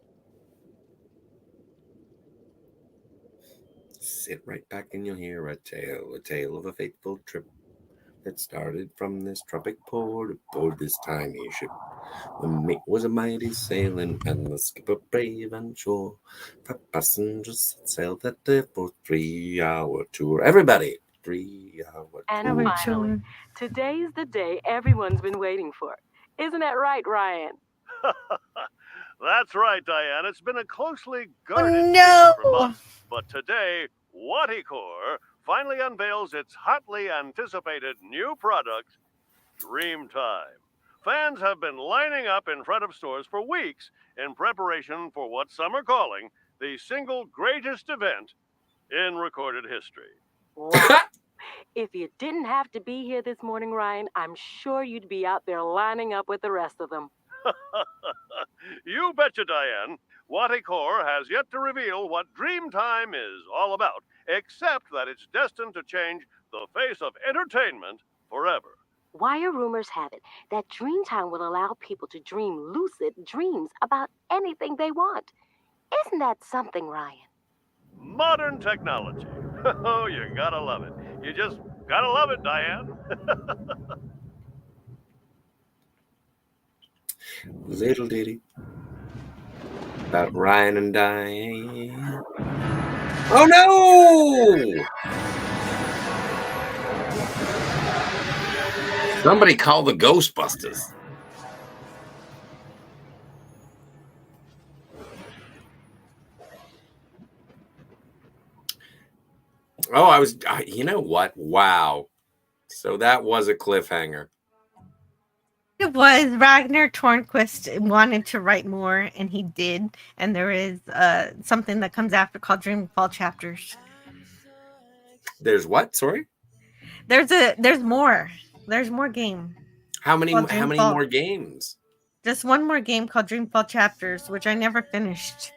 Sit right back and you'll hear a tale of a fateful trip that started from this tropic port aboard this tiny ship. The mate was a mighty sailing and the skipper brave and sure. The passengers sailed that day for 3-hour tour. Everybody, 3-hour tour. And finally, today's the day everyone's been waiting for. Isn't that right, Ryan? That's right, Diane. It's been a closely guarded no! secret for months. But today, Whaticore finally unveils its hotly anticipated new product, Dreamtime. Fans have been lining up in front of stores for weeks in preparation for what some are calling the single greatest event in recorded history. Wow. If you didn't have to be here this morning, Ryan, I'm sure you'd be out there lining up with the rest of them. You betcha, Diane. Waticore has yet to reveal what Dreamtime is all about, except that it's destined to change the face of entertainment forever. Wire rumors have it that Dreamtime will allow people to dream lucid dreams about anything they want. Isn't that something, Ryan? Modern technology. Oh, you gotta love it. You just gotta love it, Diane. Little ditty about Ryan and Diane. Oh no! Somebody call the Ghostbusters. Oh, you know what? Wow. So that was a cliffhanger. It was. Ragnar Tornquist wanted to write more, and he did. And there is something that comes after called Dreamfall chapters. There's what? Sorry? There's more. There's more game. How many more games? Just one more game called Dreamfall Chapters, which I never finished.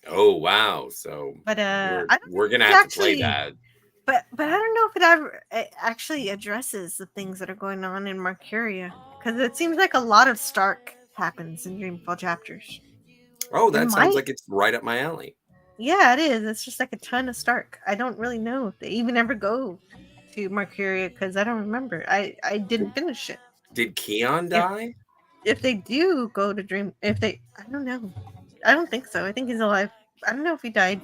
Oh wow! So, but we're gonna have to play that. But I don't know if it actually addresses the things that are going on in Marcaria, because it seems like a lot of Stark happens in Dreamfall Chapters. Oh, that sounds like it's right up my alley. Yeah, it is. It's just like a ton of Stark. I don't really know if they even ever go to Marcaria, because I don't remember. I didn't finish it. Did Kian die? If they do go to I don't know. I don't think so. I think he's alive. I don't know if he died.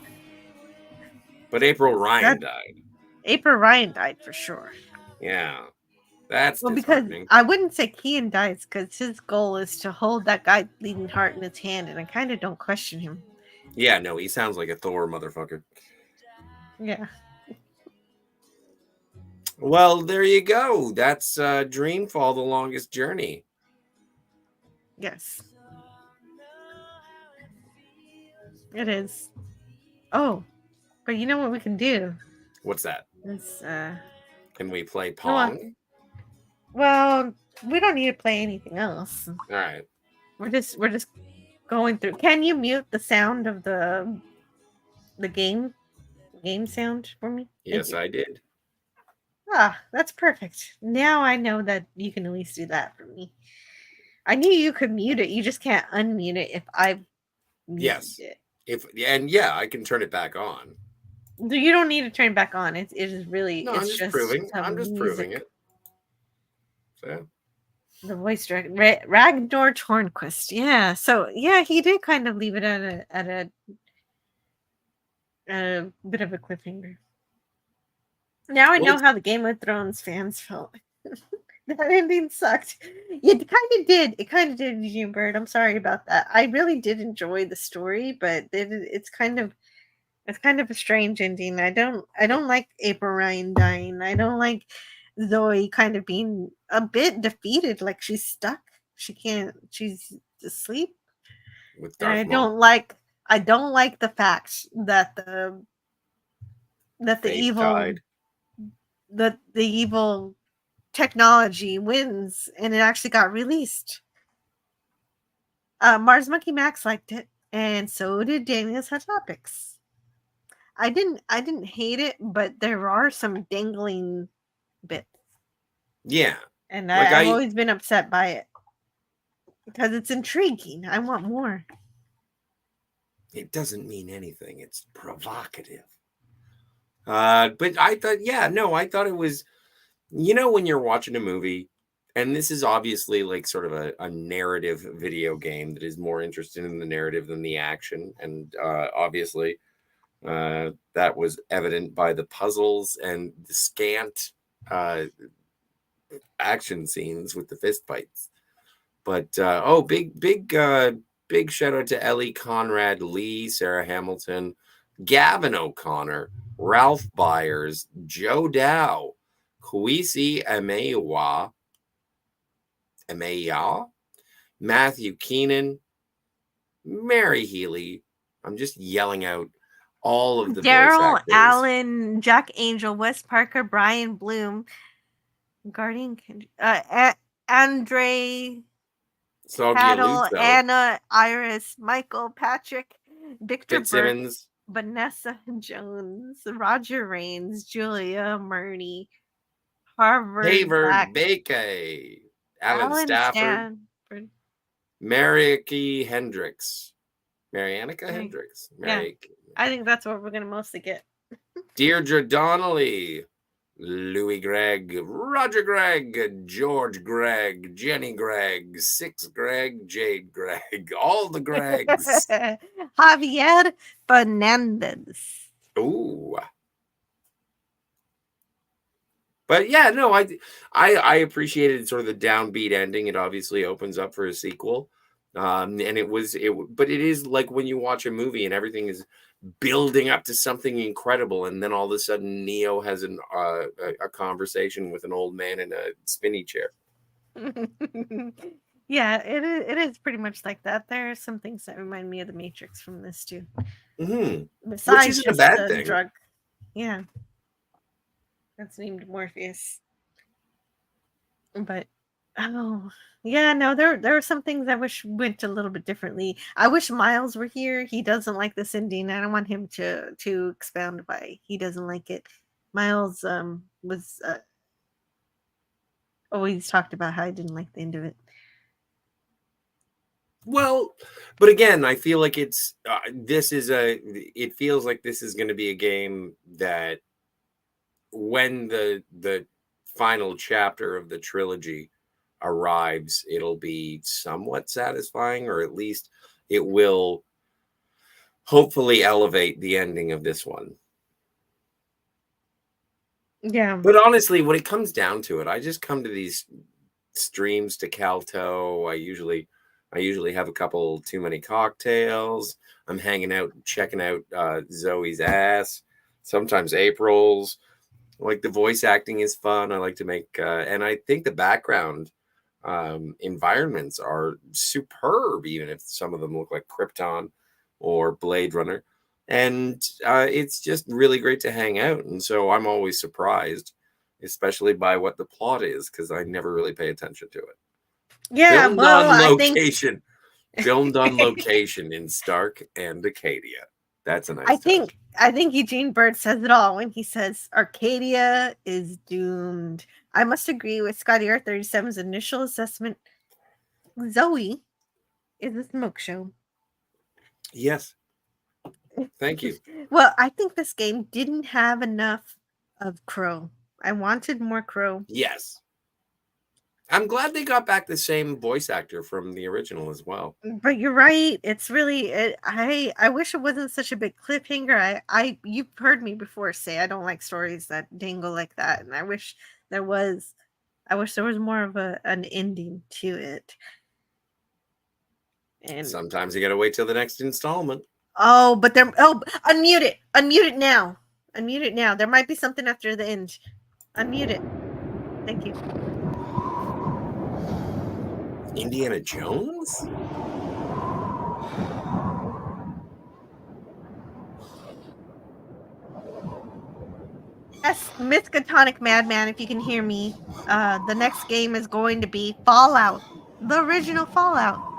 But April Ryan died. April Ryan died for sure. Yeah. That's disheartening. Because I wouldn't say Kian dies, because his goal is to hold that guy bleeding heart in his hand, and I kind of don't question him. Yeah, no, he sounds like a Thor motherfucker. Yeah. Well, there you go. That's Dreamfall, The Longest Journey. Yes. It is. Oh, but you know what we can do? What's that? It's, can we play Pong? Well, we don't need to play anything else. All right. We're just going through. Can you mute the sound of the game sound for me? Yes, I did. Ah, that's perfect. Now I know that you can at least do that for me. I knew you could mute it. You just can't unmute it if I muted it. I can turn it back on. You don't need to turn it back on. It is really. No, it's I'm just proving. I'm just proving it. So. The voice director Ragnar Tornquist. Yeah. So yeah, he did kind of leave it at a bit of a cliffhanger. Now I know how the Game of Thrones fans felt. That ending sucked. It kind of did, Eugene Bird. I'm sorry about that. I really did enjoy the story, but it's kind of a strange ending. I don't like April Ryan dying. I don't like Zoe kind of being a bit defeated, like she's stuck. She's asleep. With and I don't like the fact that the evil technology wins, and it actually got released. Mars Monkey Max liked it, and so did Daniel's Hot Topics. I didn't hate it, but there are some dangling bits. Yeah. And I've always been upset by it. Because it's intriguing. I want more. It doesn't mean anything. It's provocative. But I thought, I thought it was, when you're watching a movie, and this is obviously like sort of a narrative video game that is more interested in the narrative than the action. And obviously, that was evident by the puzzles and the scant action scenes with the fist fights. But big shout out to Ellie Conrad Lee, Sarah Hamilton, Gavin O'Connor, Ralph Byers, Joe Dow, Kwesi Ameya, Matthew Keenan, Mary Healy. I'm just yelling out all of the Daryl Allen, Jack Angel, Wes Parker, Brian Bloom, Guardian, Andre Paddle, Soggioluzzo, Anna, Iris, Michael, Patrick, Victor Burke, Fitzsimmons, Vanessa Jones, Roger Rains, Julia Murney, Harvard Hayward, Black, Bakey, Alan Alan Stafford, Stanford. Marianne Hendricks. Marianica Right. Hendricks. Yeah, I think that's what we're gonna mostly get. Deirdre Donnelly, Louis Gregg, Roger Gregg, George Gregg, Jenny Gregg, Six Gregg, Jade Gregg, all the Greggs. Javier Fernandez. Ooh. But yeah, no, I appreciated sort of the downbeat ending. It obviously opens up for a sequel. And but it is like when you watch a movie and everything is building up to something incredible, and then all of a sudden Neo has a conversation with an old man in a spinny chair. Yeah, it is pretty much like that. There are some things that remind me of the Matrix from this too. Mm-hmm. Besides Which isn't a just bad the thing. drug. Yeah. That's named Morpheus. But oh yeah, no, there are some things I wish went a little bit differently. I wish Miles were here. He doesn't like this ending. I don't want him to expound why he doesn't like it. Miles was always talked about how I didn't like the end of it. Well, but again, I feel like it feels like this is going to be a game that when the final chapter of the trilogy arrives, it'll be somewhat satisfying, or at least it will hopefully elevate the ending of this one. Yeah. But honestly, when it comes down to it, I just come to these streams to Kal-toh. I usually have a couple too many cocktails. I'm hanging out, checking out Zoe's ass, sometimes April's. Like, the voice acting is fun. I like to make, and I think the background environments are superb, even if some of them look like Krypton or Blade Runner. And it's just really great to hang out. And so I'm always surprised, especially by what the plot is, because I never really pay attention to it. Yeah, Filmed well, on I think location. Filmed on location in Stark and Arcadia. That's a nice touch. I think Eugene Bird says it all when he says Arcadia is doomed. I must agree with Scotty R37's initial assessment. Zoe is a smoke show. Yes. Thank you. Well, I think this game didn't have enough of Crow. I wanted more Crow. Yes. I'm glad they got back the same voice actor from the original as well. But you're right. It's really I wish it wasn't such a big cliffhanger. You've heard me before say I don't like stories that dangle like that, and I wish there was more of an ending to it. And sometimes you gotta wait till the next installment. Unmute it. Unmute it now. Unmute it now. There might be something after the end. Unmute it. Thank you. Indiana Jones? Yes, Miskatonic Madman, if you can hear me. The next game is going to be Fallout. The original Fallout.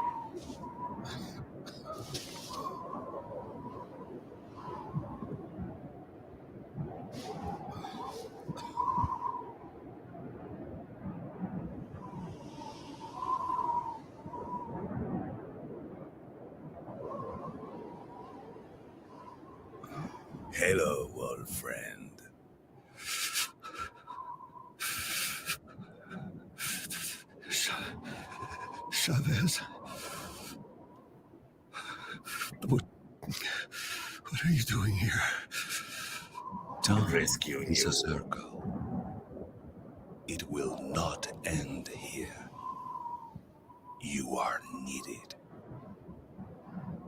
Hello, old friend. Chavez? What are you doing here? Time rescuing is you. a circle. It will not end here. You are needed.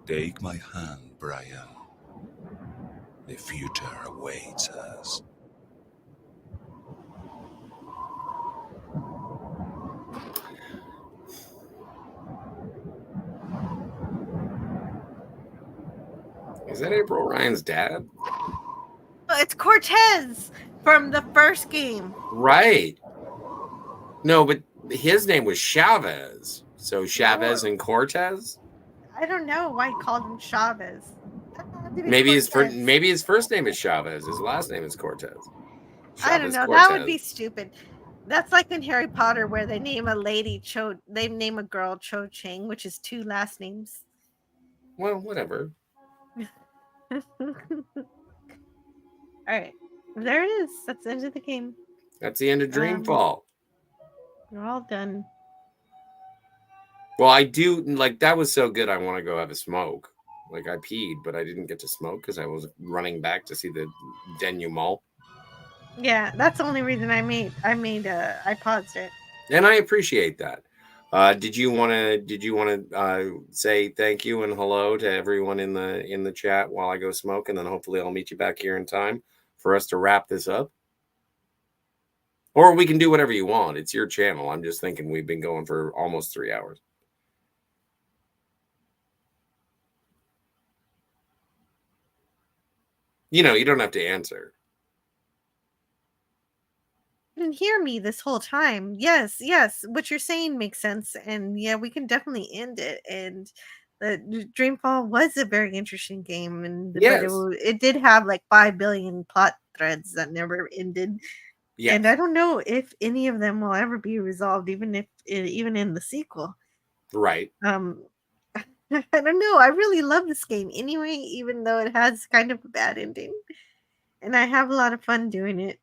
Take my hand, Brian. The future awaits us. Is that April Ryan's dad? It's Cortez from the first game. Right. No, but his name was Chavez. So Chavez and Cortez? I don't know why he called him Chavez. Maybe his first name is Chavez. His last name is Cortez. I don't Chavez know. Cortez. That would be stupid. That's like in Harry Potter where they name a lady they name a girl Cho Chang, which is 2 last names. Well, whatever. All right. There it is. That's the end of the game. That's the end of Dreamfall. We're all done. Well, I do like that was so good. I want to go have a smoke. Like I peed, but I didn't get to smoke because I was running back to see the denouement. Yeah, that's the only reason I paused it. And I appreciate that. Did you want to say thank you and hello to everyone in the chat while I go smoke, and then hopefully I'll meet you back here in time for us to wrap this up? Or we can do whatever you want. It's your channel. I'm just thinking we've been going for almost 3 hours. You don't have to answer. You didn't hear me this whole time. Yes. What you're saying makes sense. And yeah, we can definitely end it. And the Dreamfall was a very interesting game. But it did have like 5 billion plot threads that never ended. Yes. And I don't know if any of them will ever be resolved, even in the sequel. Right. I don't know. I really love this game anyway, even though it has kind of a bad ending. And I have a lot of fun doing it.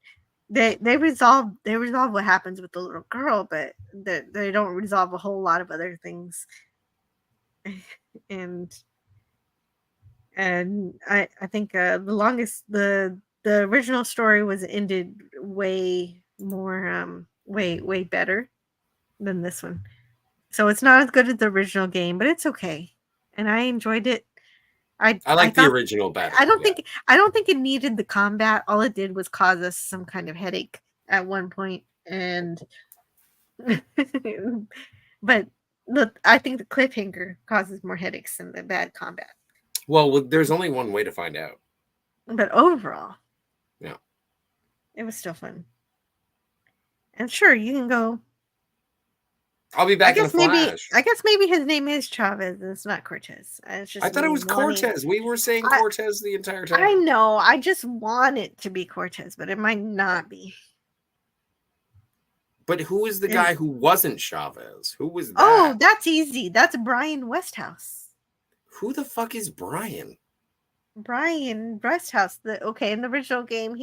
They resolve what happens with the little girl, but they don't resolve a whole lot of other things. And I think the original story was ended way more way better than this one. So it's not as good as the original game, but it's okay. And I enjoyed it. I like the original better. I don't think it needed the combat. All it did was cause us some kind of headache at one point, and but I think the cliffhanger causes more headaches than the bad combat. Well, there's only one way to find out. But overall, yeah, it was still fun. And sure, you can go. I'll be back in a flash. I guess maybe his name is Chavez and it's not Cortez. It's just I thought it was Cortez. We were saying Cortez the entire time. I know. I just want it to be Cortez, but it might not be. But who is the guy who wasn't Chavez? Who was that? Oh, that's easy. That's Brian Westhouse. Who the fuck is Brian? Brian Westhouse. In the original game,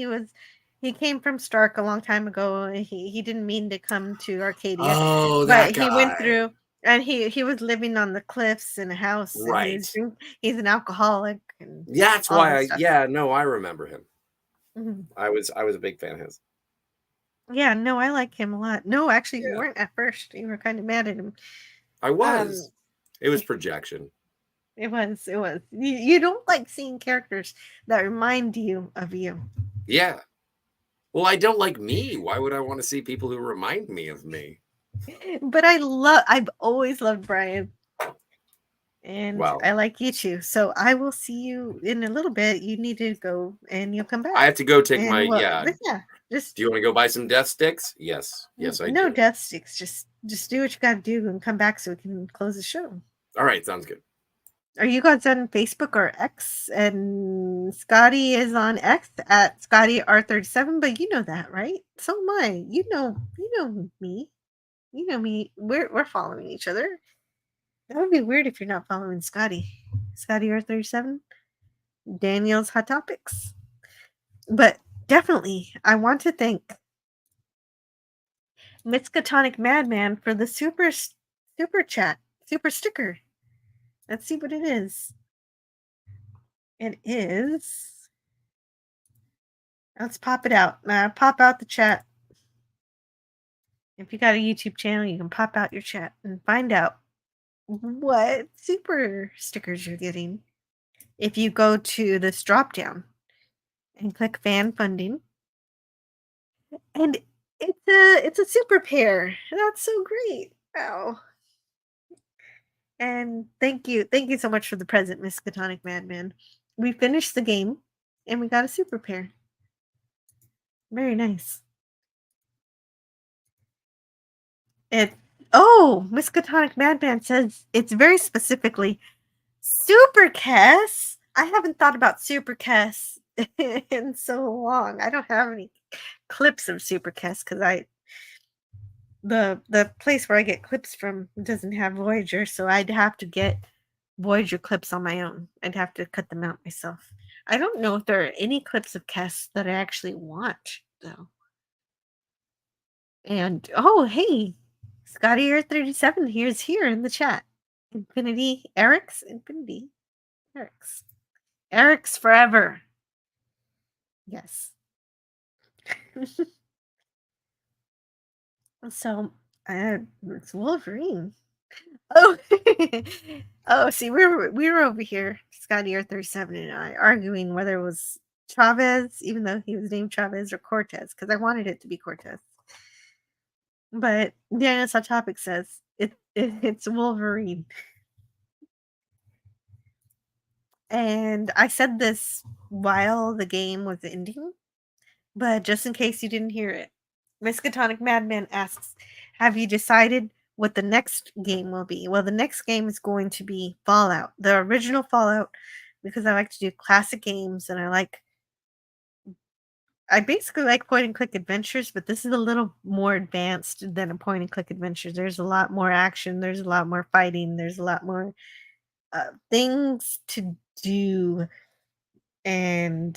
he came from Stark a long time ago. He didn't mean to come to Arcadia. Oh, that guy. He went through, and he was living on the cliffs in a house. Right. He's an alcoholic. And yeah, that's why. I remember him. Mm-hmm. I was a big fan of his. Yeah, no, I like him a lot. No, actually, you weren't at first. You were kind of mad at him. I was. It was projection. It was. You don't like seeing characters that remind you of you. Yeah. Well, I don't like me. Why would I want to see people who remind me of me? But I've always loved Brian. And I like you too. So I will see you in a little bit. You need to go and you'll come back. I have to go take do you want to go buy some death sticks? Yes, I do. No death sticks. Just do what you got to do and come back so we can close the show. All right, sounds good. Are you guys on Facebook or X? And Scotty is on X at ScottyR37, but you know that, right? So am I. You know me. You know me. We're following each other. That would be weird if you're not following Scotty. ScottyR37. Daniel's Hot Topics. But definitely, I want to thank Miskatonic Madman for the super chat, super sticker. Let's see what it is. It is. Let's pop it out. Pop out the chat. If you got a YouTube channel, you can pop out your chat and find out what super stickers you're getting. If you go to this drop down and click fan funding, and it's a super pair. That's so great. Wow. And thank you so much for the present, Miskatonic Madman. We finished the game and we got a super pair. Very nice. Oh, Miskatonic Madman says it's very specifically Super Kess. I haven't thought about Super Kess in so long. I don't have any clips of Super Kess because the place where I get clips from doesn't have Voyager, so I'd have to get Voyager clips on my own. I'd have to cut them out myself. I don't know if there are any clips of Kess that I actually watch though. And oh hey, Scotty Earth 37 here's here in the chat. Infinity Eric's Infinity Eric's Eric's forever. Yes. So it's Wolverine. Oh, oh, see, we were over here, Scotty R 37 and I, arguing whether it was Chavez, even though he was named Chavez, or Cortez, because I wanted it to be Cortez. But Daniel's Hot Topic says it's Wolverine. And I said this while the game was ending, but just in case you didn't hear it, Miskatonic Madman asks, have you decided what the next game will be? Well, the next game is going to be Fallout, the original Fallout, because I like to do classic games and I basically like point and click adventures, but this is a little more advanced than a point and click adventure. There's a lot more action, there's a lot more fighting, there's a lot more things to do, and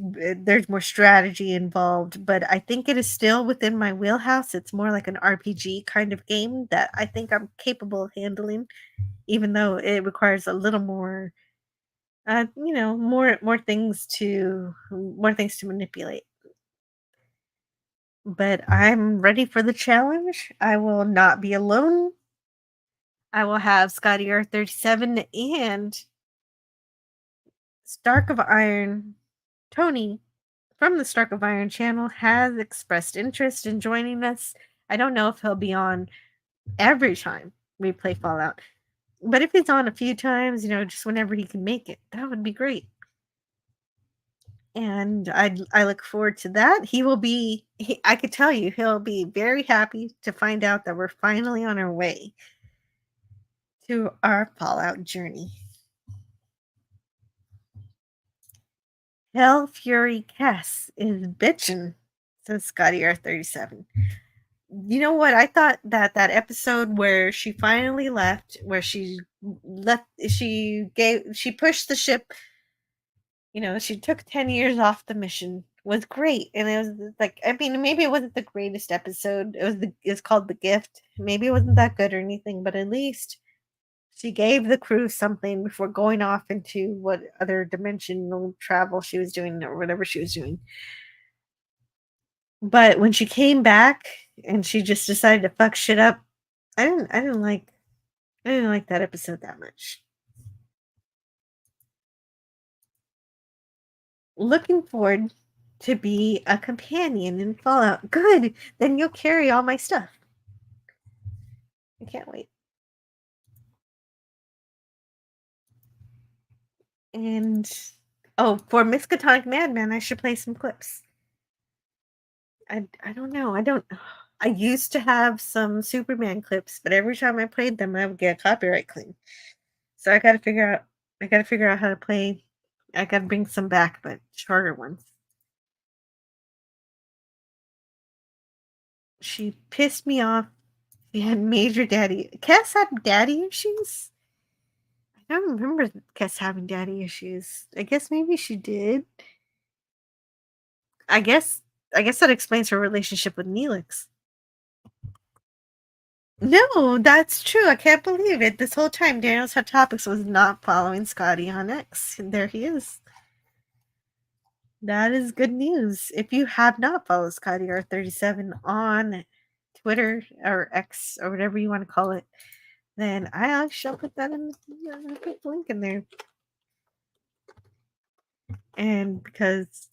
there's more strategy involved, but I think it is still within my wheelhouse. It's more like an RPG kind of game that I think I'm capable of handling, even though it requires a little more more things to manipulate. But I'm ready for the challenge. I will not be alone. I will have Scotty R37 and Stark of Iron Tony from the Stark of Iron channel has expressed interest in joining us. I don't know if he'll be on every time we play Fallout, but if he's on a few times, just whenever he can make it, that would be great. And I look forward to that. I could tell you, he'll be very happy to find out that we're finally on our way to our Fallout journey. Hell Fury Cass is bitchin', says Scotty R37. You know what? I thought that episode where she finally left, where she pushed the ship, she took 10 years off the mission, was great. And it was like, I mean, maybe it wasn't the greatest episode. It's called The Gift. Maybe it wasn't that good or anything, but at least she gave the crew something before going off into what other dimensional travel she was doing or whatever she was doing. But when she came back and she just decided to fuck shit up, I didn't like that episode that much. Looking forward to be a companion in Fallout. Good. Then you'll carry all my stuff. I can't wait. And for Miskatonic Madman, I should play some clips. I don't know. I used to have some Superman clips, but every time I played them, I would get a copyright claim. So I got to figure out how to play. I got to bring some back, but shorter ones. She pissed me off. She had major daddy. Cass had daddy issues. I don't remember Cass having daddy issues. I guess maybe she did. I guess that explains her relationship with Neelix. No, that's true. I can't believe it. This whole time, Daniel's Hot Topics was not following Scotty on X. And there he is. That is good news. If you have not followed Scotty R37 on Twitter or X or whatever you want to call it, then I shall put that in the link in there. And because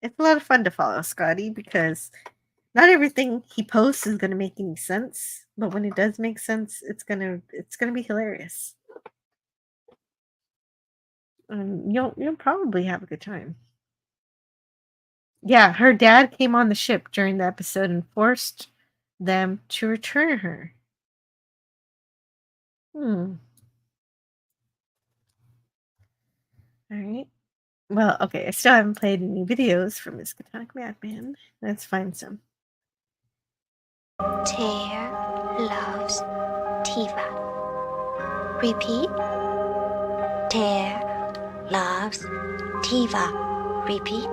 it's a lot of fun to follow Scotty, because not everything he posts is going to make any sense, but when it does make sense, it's gonna be hilarious. You'll probably have a good time. Yeah, her dad came on the ship during the episode and forced them to return her. All right. Well, okay, I still haven't played any videos from Miskatonic Madman. Let's find some. Tear loves Tiva. Repeat. Tear loves Tiva. Repeat.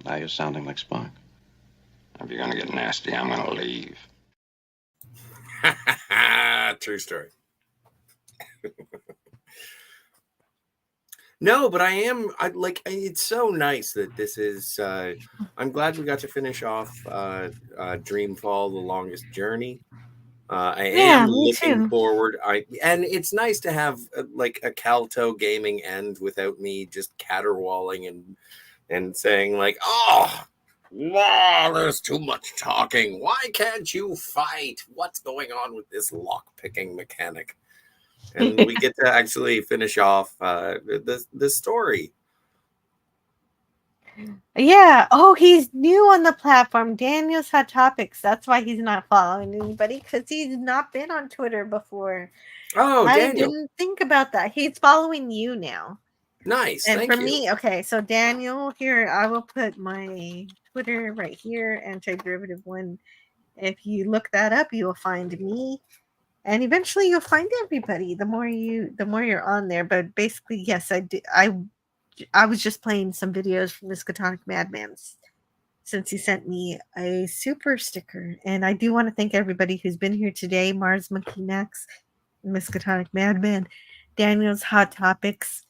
Now you're sounding like Spock. If you're gonna get nasty, I'm gonna leave. True story. No, but it's so nice that this is I'm glad we got to finish off Dreamfall, The Longest Journey. I am Me looking too. forward. And it's nice to have like a Kal-toh gaming end without me just caterwauling and saying like, oh, there's too much talking. Why can't you fight? What's going on with this lock picking mechanic? And we get to actually finish off the story. Yeah. Oh, he's new on the platform. Daniel's Hot Topics. That's why he's not following anybody, because he's not been on Twitter before. Oh, I Daniel. didn't think about that. He's following you now. Nice. And Thank for you. me, okay, so Daniel, here, I will put my Twitter right here, Anti-Derivative One. If you look that up, you will find me. And eventually you'll find everybody the more you're on there. But basically, yes, I was just playing some videos from Miskatonic Madman since he sent me a super sticker. And I do want to thank everybody who's been here today: Mars Monkey Max, Miskatonic Madman, Daniel's Hot Topics,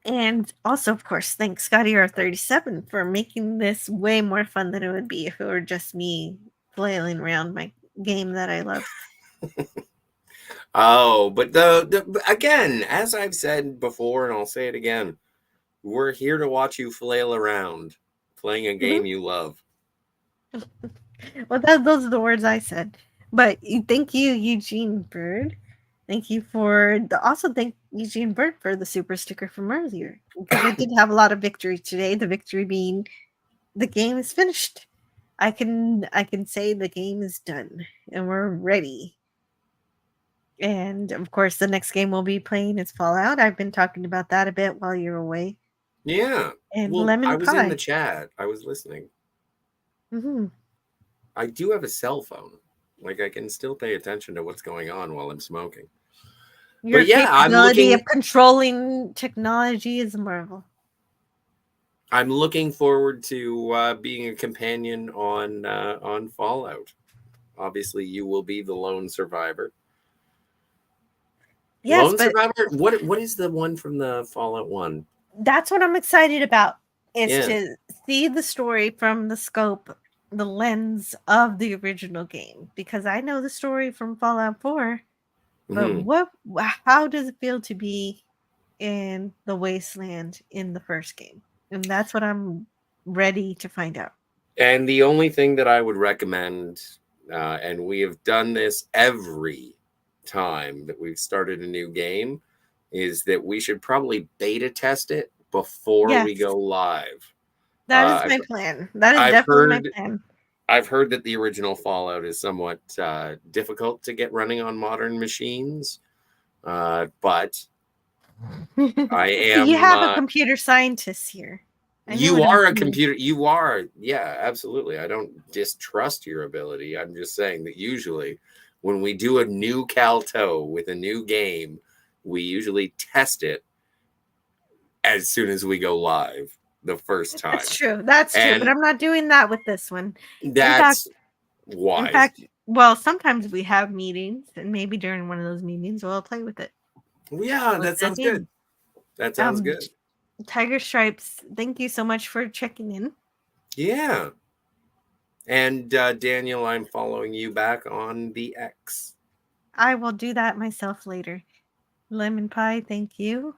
and also, of course, thanks Scotty R37 for making this way more fun than it would be if it were just me flailing around my game that I love. Oh, but again, as I've said before, and I'll say it again, we're here to watch you flail around playing a game you love. Well, those are the words I said. But thank you, Eugene Bird. Thank you also thank Eugene Bird for the super sticker from earlier, because I did have a lot of victory today. The victory being the game is finished. I can say the game is done and we're ready. And of course, the next game we'll be playing is Fallout. I've been talking about that a bit while you're away. Yeah. And well, lemon I was pie. in the chat. I was listening. Mm-hmm. I do have a cell phone. Like, I can still pay attention to what's going on while I'm smoking. Your but yeah, capability of controlling technology is a marvel. I'm looking forward to being a companion on Fallout. Obviously, you will be the lone survivor. Yes, Lone but survivor. What is the one from the Fallout 1? That's what I'm excited about. Is Yeah. to see the story from the lens of the original game, because I know the story from Fallout 4. But how does it feel to be in the wasteland in the first game? And that's what I'm ready to find out. And the only thing that I would recommend, and we have done this every time that we've started a new game, is that we should probably beta test it before we go live. That is my plan. That is definitely my plan. I've heard that the original Fallout is somewhat difficult to get running on modern machines, but I am. You have a computer scientist here. You are a computer. You are, yeah, absolutely. I don't distrust your ability. I'm just saying that usually when we do a new Kal-toh with a new game, we usually test it as soon as we go live the first time. That's true. That's true. But I'm not doing that with this one. That's wise. In fact, well, sometimes we have meetings, and maybe during one of those meetings, we'll play with it. Yeah, that sounds good. That sounds good. Tiger Stripes, thank you so much for checking in. Yeah. And Daniel, I'm following you back on the X. I will do that myself later. Lemon Pie, thank you.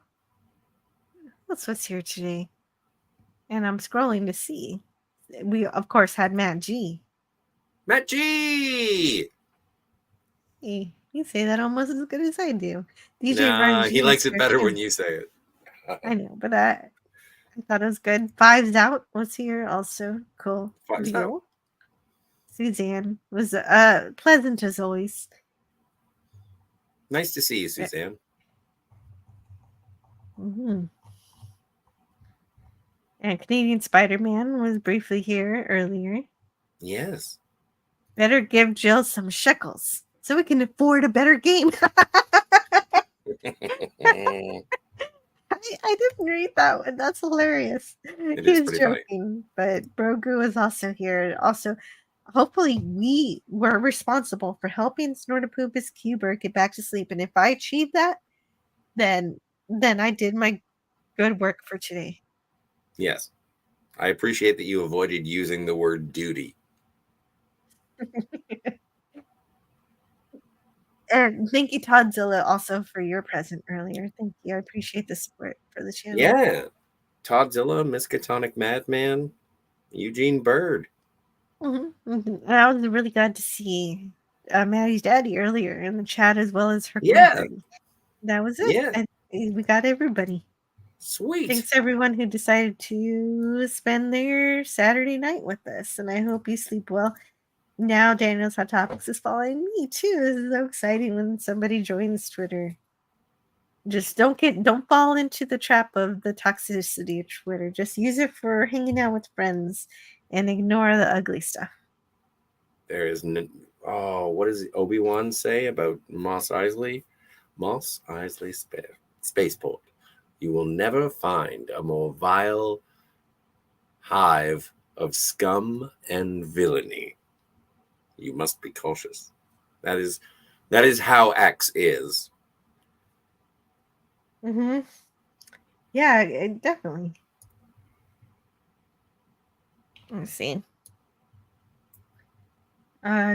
That's what's here today. And I'm scrolling to see. We, of course, had Matt G. Matt G. Hey, you say that almost as good as I do. DJ Brian G He was likes it here better too. when you say it. I know, but I thought it was good. Fives Out was here also. Cool. Fives deal. Out. Suzanne was pleasant as always. Nice to see you, Suzanne. Mm-hmm. And Canadian Spider-Man was briefly here earlier. Yes. Better give Jill some shekels so we can afford a better game. I didn't read that one. That's hilarious. He is was pretty funny. joking, but Brogu is also here. Also, hopefully we were responsible for helping Snortopoopas Cuber get back to sleep. And if I achieve that, then I did my good work for today. Yes. I appreciate that you avoided using the word duty. And thank you, Toddzilla, also for your present earlier. Thank you. I appreciate the support for the channel. Yeah. Toddzilla, Miskatonic Madman, Eugene Bird. Mm-hmm. Mm-hmm. I was really glad to see Maddie's daddy earlier in the chat as well as her company. That was it. Yeah. And we got everybody. Sweet. Thanks everyone who decided to spend their Saturday night with us. And I hope you sleep well. Now Daniel's Hot Topics is following me too. This is so exciting when somebody joins Twitter. Just don't fall into the trap of the toxicity of Twitter. Just use it for hanging out with friends and ignore the ugly stuff. There is what does Obi-Wan say about Mos Eisley? Mos Eisley Spaceport. You will never find a more vile hive of scum and villainy. You must be cautious. That is how X is. Mm-hmm. Yeah, definitely. Let's see.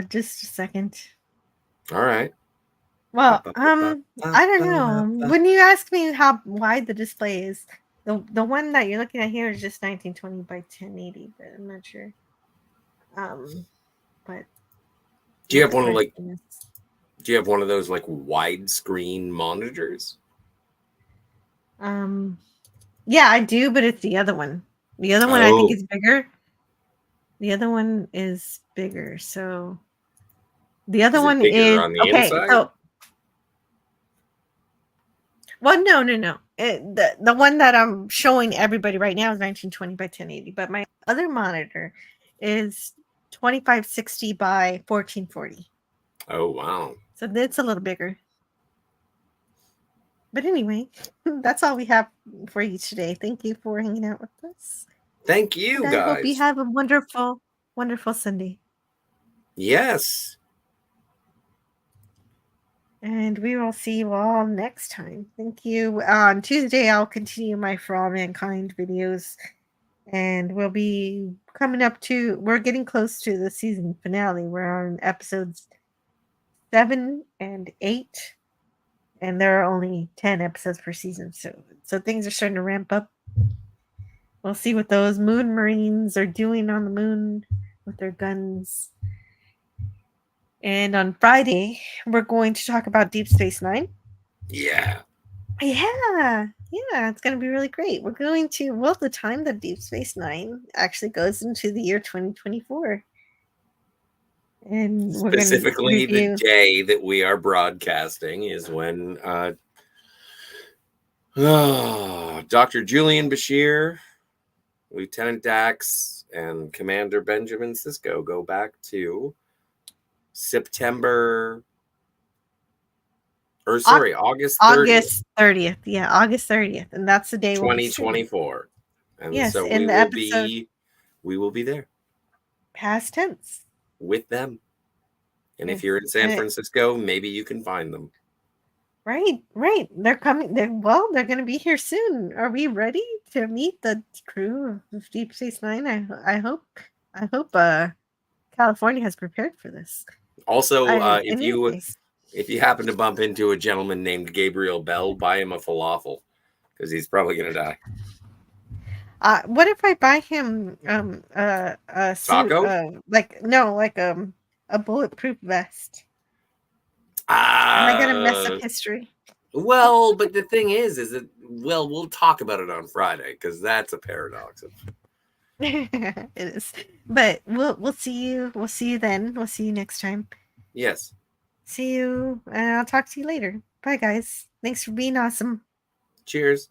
Just a second. All right. Well, I don't know. When you ask me how wide the display is, the one that you're looking at here is just 1920 by 1080, but I'm not sure. But do you have one do you have one of those like widescreen monitors? Yeah, I do, but it's the other one. The other one I think is bigger. The other one is bigger, so the other one is on the okay. inside? So, well, no. The one that I'm showing everybody right now is 1920 by 1080, but my other monitor is 2560 by 1440. Oh wow! So it's a little bigger. But anyway, that's all we have for you today. Thank you for hanging out with us. Thank you, and guys. I hope you have a wonderful, wonderful Sunday. Yes. And we will see you all next time. Thank you. On Tuesday, I'll continue my For All Mankind videos. And we'll be coming up to, we're getting close to the season finale. We're on episodes 7 and 8. And there are only 10 episodes per season. So things are starting to ramp up. We'll see what those moon marines are doing on the moon with their guns. And on Friday, we're going to talk about Deep Space Nine. Yeah. Yeah, it's going to be really great. We're going to, the time that Deep Space Nine actually goes into the year 2024. And we're specifically going to the day that we are broadcasting is when Dr. Julian Bashir, Lieutenant Dax, and Commander Benjamin Sisko go back to August 30th. August 30th. Yeah, August 30th. And that's the day 2024. And yes, so in the episode, we will be there. Past tense. With them. And if you're in San Francisco, maybe you can find them. Right. They're coming. They're going to be here soon. Are we ready to meet the crew of Deep Space Nine? I hope California has prepared for this. Also, if you happen to bump into a gentleman named Gabriel Bell, buy him a falafel because he's probably going to die. What if I buy him a taco? Suit, like a bulletproof vest? Am I gonna mess up history? Well, but the thing is that we'll talk about it on Friday because that's a paradox. It is, but we'll see you. We'll see you then. We'll see you next time. Yes. See you, and I'll talk to you later. Bye, guys. Thanks for being awesome. Cheers.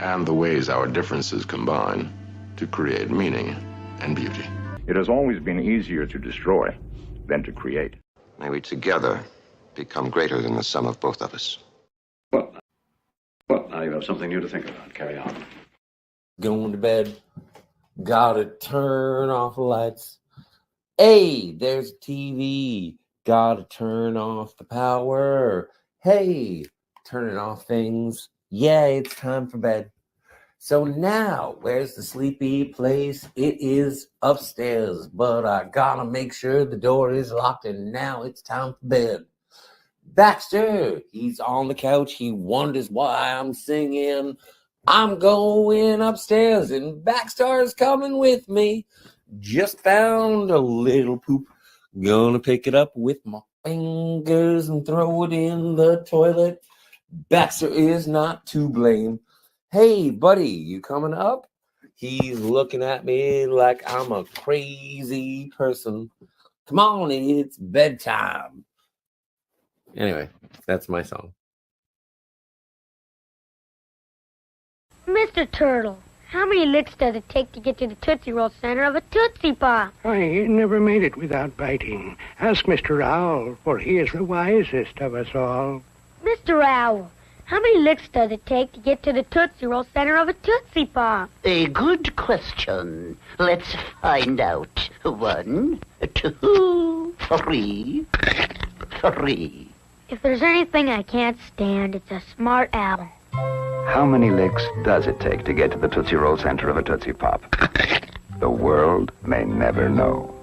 And the ways our differences combine to create meaning and beauty. It has always been easier to destroy than to create. May we together become greater than the sum of both of us. Well, now you have something new to think about. Carry on. Going to bed. Gotta turn off the lights. Hey, there's TV. Gotta turn off the power. Hey, turning off things. Yeah, it's time for bed. So now, where's the sleepy place? It is upstairs, but I gotta make sure the door is locked, and now it's time for bed. Baxter, he's on the couch. He wonders why I'm singing. I'm going upstairs, and Baxter's coming with me. Just found a little poop. Gonna pick it up with my fingers and throw it in the toilet. Baxter is not to blame. Hey, buddy, you coming up? He's looking at me like I'm a crazy person. Come on, it's bedtime. Anyway, that's my song. Mr. Turtle, how many licks does it take to get to the Tootsie Roll center of a Tootsie Pop? I never made it without biting. Ask Mr. Owl, for he is the wisest of us all. Mr. Owl, how many licks does it take to get to the Tootsie Roll center of a Tootsie Pop? A good question. Let's find out. 1, 2, 3. If there's anything I can't stand, it's a smart owl. How many licks does it take to get to the Tootsie Roll center of a Tootsie Pop? The world may never know.